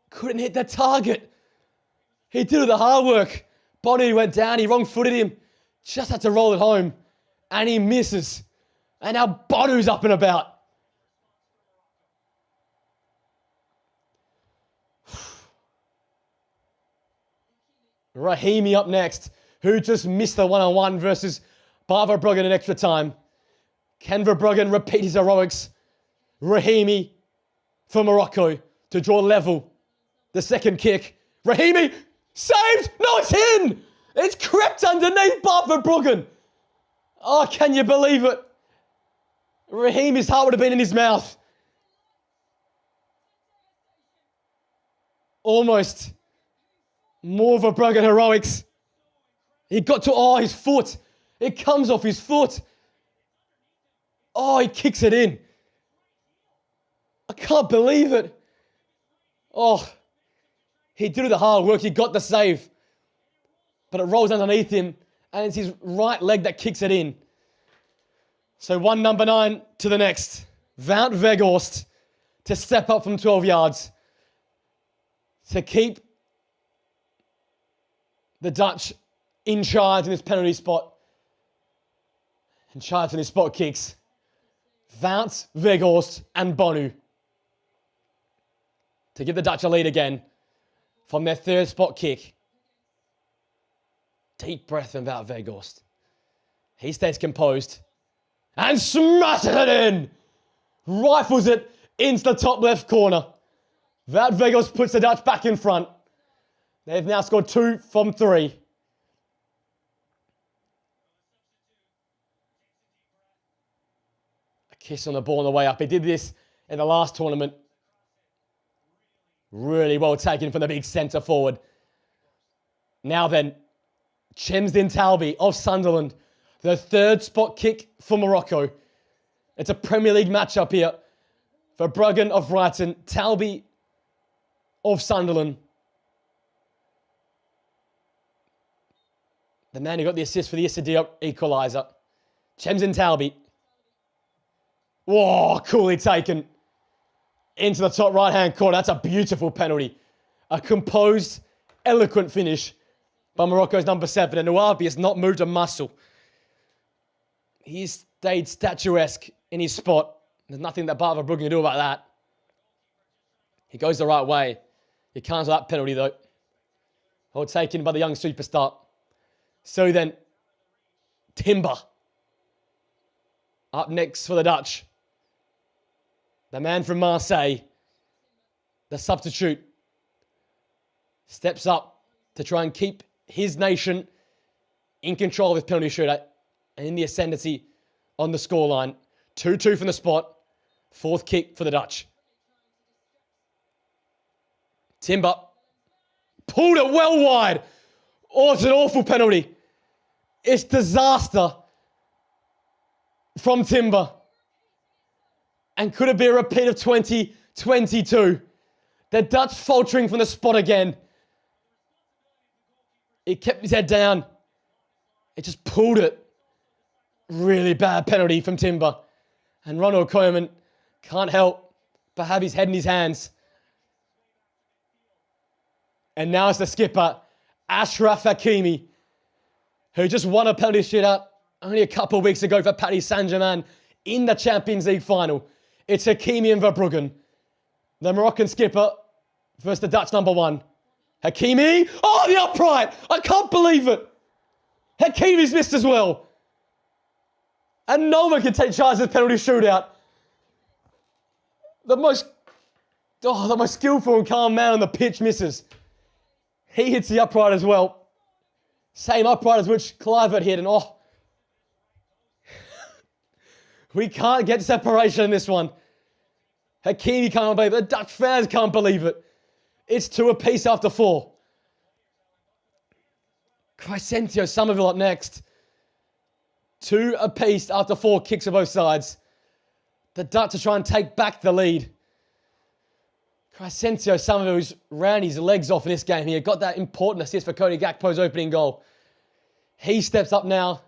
A: couldn't hit the target. He did all the hard work. Bonu went down. He wrong-footed him. Just had to roll it home. And he misses. And now Bonu's up and about. Rahimi up next, who just missed the one-on-one versus Bart Verbruggen in extra time. Can Verbruggen repeat his heroics? Rahimi for Morocco to draw level. The second kick. Rahimi saved! No, it's in! It's crept underneath Bart Verbruggen. Oh, can you believe it? Rahimi's heart would have been in his mouth. Almost. More Verbruggen heroics. He got to, his foot. It comes off his foot. Oh, he kicks it in. I can't believe it. Oh, he did the hard work. He got the save. But it rolls underneath him, and it's his right leg that kicks it in. So one number 9 to the next. Wout Weghorst to step up from 12 yards. To keep the Dutch in charge in this penalty spot. In charge in his spot kicks. Wout Weghorst and Bonu. To give the Dutch a lead again from their third spot kick. Deep breath from Wout Weghorst. He stays composed. And smashes it in! Rifles it into the top left corner. Wout Weghorst puts the Dutch back in front. They've now scored 2 from 3. A kiss on the ball on the way up. He did this in the last tournament. Really well taken from the big centre forward. Now then, Chemsdin Talbi of Sunderland. The third spot kick for Morocco. It's a Premier League matchup here Verbruggen of Brighton, Talby of Sunderland. The man who got the assist for the Issodr equaliser. Chemsin Talby. Whoa, coolly taken. Into the top right-hand corner. That's a beautiful penalty. A composed, eloquent finish by Morocco's number 7. And Ouabi has not moved a muscle. He's stayed statuesque in his spot. There's nothing that Bart Verbruggen can do about that. He goes the right way. He cancels that penalty, though. All taken by the young superstar. So then, Timber. Up next for the Dutch. The man from Marseille. The substitute. Steps up to try and keep his nation in control of his penalty shootout and in the ascendancy on the scoreline. 2-2 from the spot. Fourth kick for the Dutch. Timber. Pulled it well wide. Oh, it's an awful penalty. It's disaster from Timber. And could it be a repeat of 2022? The Dutch faltering from the spot again. He kept his head down. It just pulled it. Really bad penalty from Timber. And Ronald Koeman can't help but have his head in his hands. And now it's the skipper, Achraf Hakimi, who just won a penalty shootout only a couple of weeks ago for Paris Saint-Germain in the Champions League final. It's Hakimi and Verbruggen. The Moroccan skipper versus the Dutch number 1. Hakimi. Oh, the upright. I can't believe it. Hakimi's missed as well. And no one can take charge of this penalty shootout. The most skillful and calm man on the pitch misses. He hits the upright as well. Same upright as which Kluivert hit. And we can't get separation in this one. Hakimi can't believe it. The Dutch fans can't believe it. It's 2 apiece after 4. Crescencio Somerville up next. 2 apiece after 4 kicks of both sides. The Dutch are trying to take back the lead. Crescencio Somerville's ran his legs off in this game. He got that important assist for Cody Gakpo's opening goal. He steps up now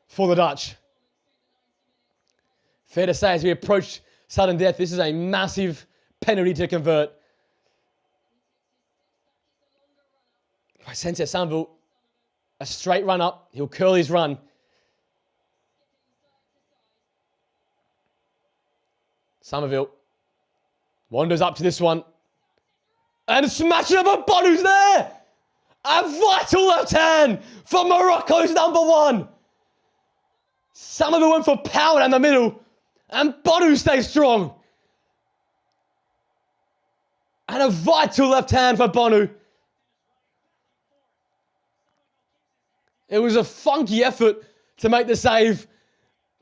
A: for the Dutch. Fair to say, as we approach sudden death, this is a massive penalty to convert. Crescencio Somerville, a straight run up. He'll curl his run. Somerville wanders up to this one. And smashes up, but Bonu's there! A vital left hand for Morocco's number 1. Somerville went for power down the middle. And Bonu stays strong. And a vital left hand for Bonu. It was a funky effort to make the save,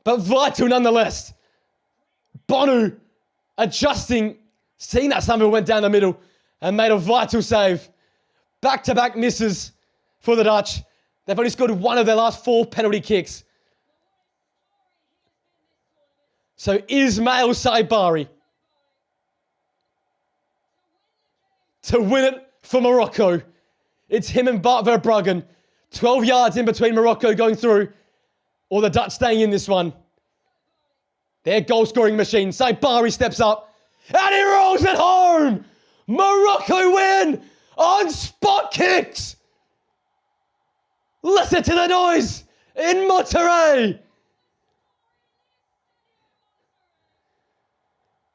A: but vital nonetheless. Bonu adjusting, seeing that Somerville went down the middle and made a vital save. Back-to-back misses for the Dutch. They've only scored 1 of their last 4 penalty kicks. So Ismail Saibari to win it for Morocco. It's him and Bart Verbruggen. 12 yards in between Morocco going through or the Dutch staying in this one. Their goal-scoring machine. Saibari steps up and he rolls it home. Morocco win on spot kicks. Listen to the noise in Monterrey.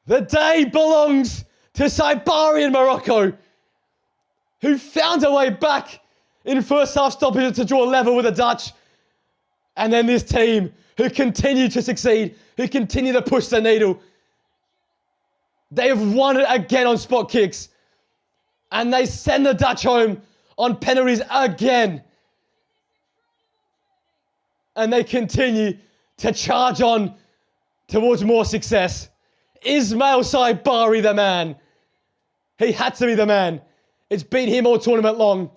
A: The day belongs to Saibari in Morocco, who found a way back in first half stoppage to draw level with the Dutch. And then this team who continue to succeed, who continue to push the needle. They have won it again on spot kicks. And they send the Dutch home on penalties again. And they continue to charge on towards more success. Ismail Saibari, the man. He had to be the man. It's been him all tournament long.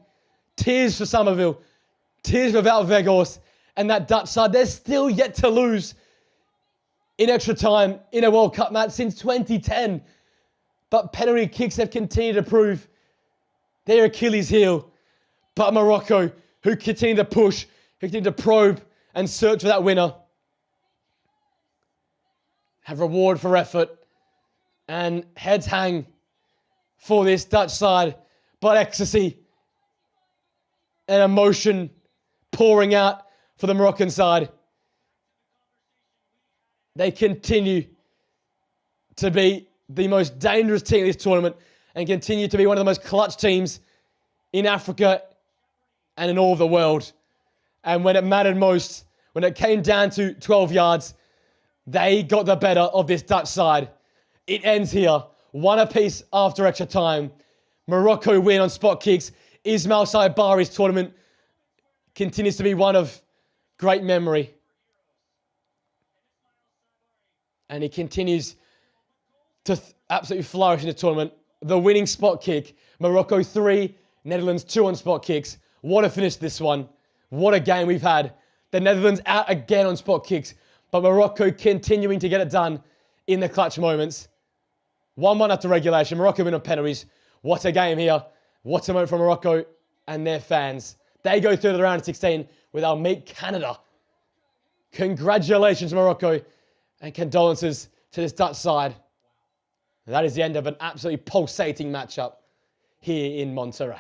A: Tears for Somerville. Tears for Wout Weghorst. And that Dutch side, they're still yet to lose in extra time in a World Cup match since 2010. But penalty kicks have continued to prove their Achilles heel. But Morocco, who continue to push, who continue to probe and search for that winner, have reward for effort, and heads hang for this Dutch side. But ecstasy and emotion pouring out for the Moroccan side. They continue to be the most dangerous team in this tournament and continue to be one of the most clutch teams in Africa and in all of the world. And when it mattered most, when it came down to 12 yards, they got the better of this Dutch side. It ends here, one apiece after extra time. Morocco win on spot kicks. Ismail Saibari's tournament continues to be one of great memory. And he continues to absolutely flourish in the tournament. The winning spot kick. Morocco 3, Netherlands 2 on spot kicks. What a finish this one. What a game we've had. The Netherlands out again on spot kicks. But Morocco continuing to get it done in the clutch moments. 1-1 after regulation. Morocco win on penalties. What a game here. What a moment for Morocco and their fans. They go through the round of 16 with our mate Canada. Congratulations, Morocco. And condolences to this Dutch side. And that is the end of an absolutely pulsating matchup here in Monterrey.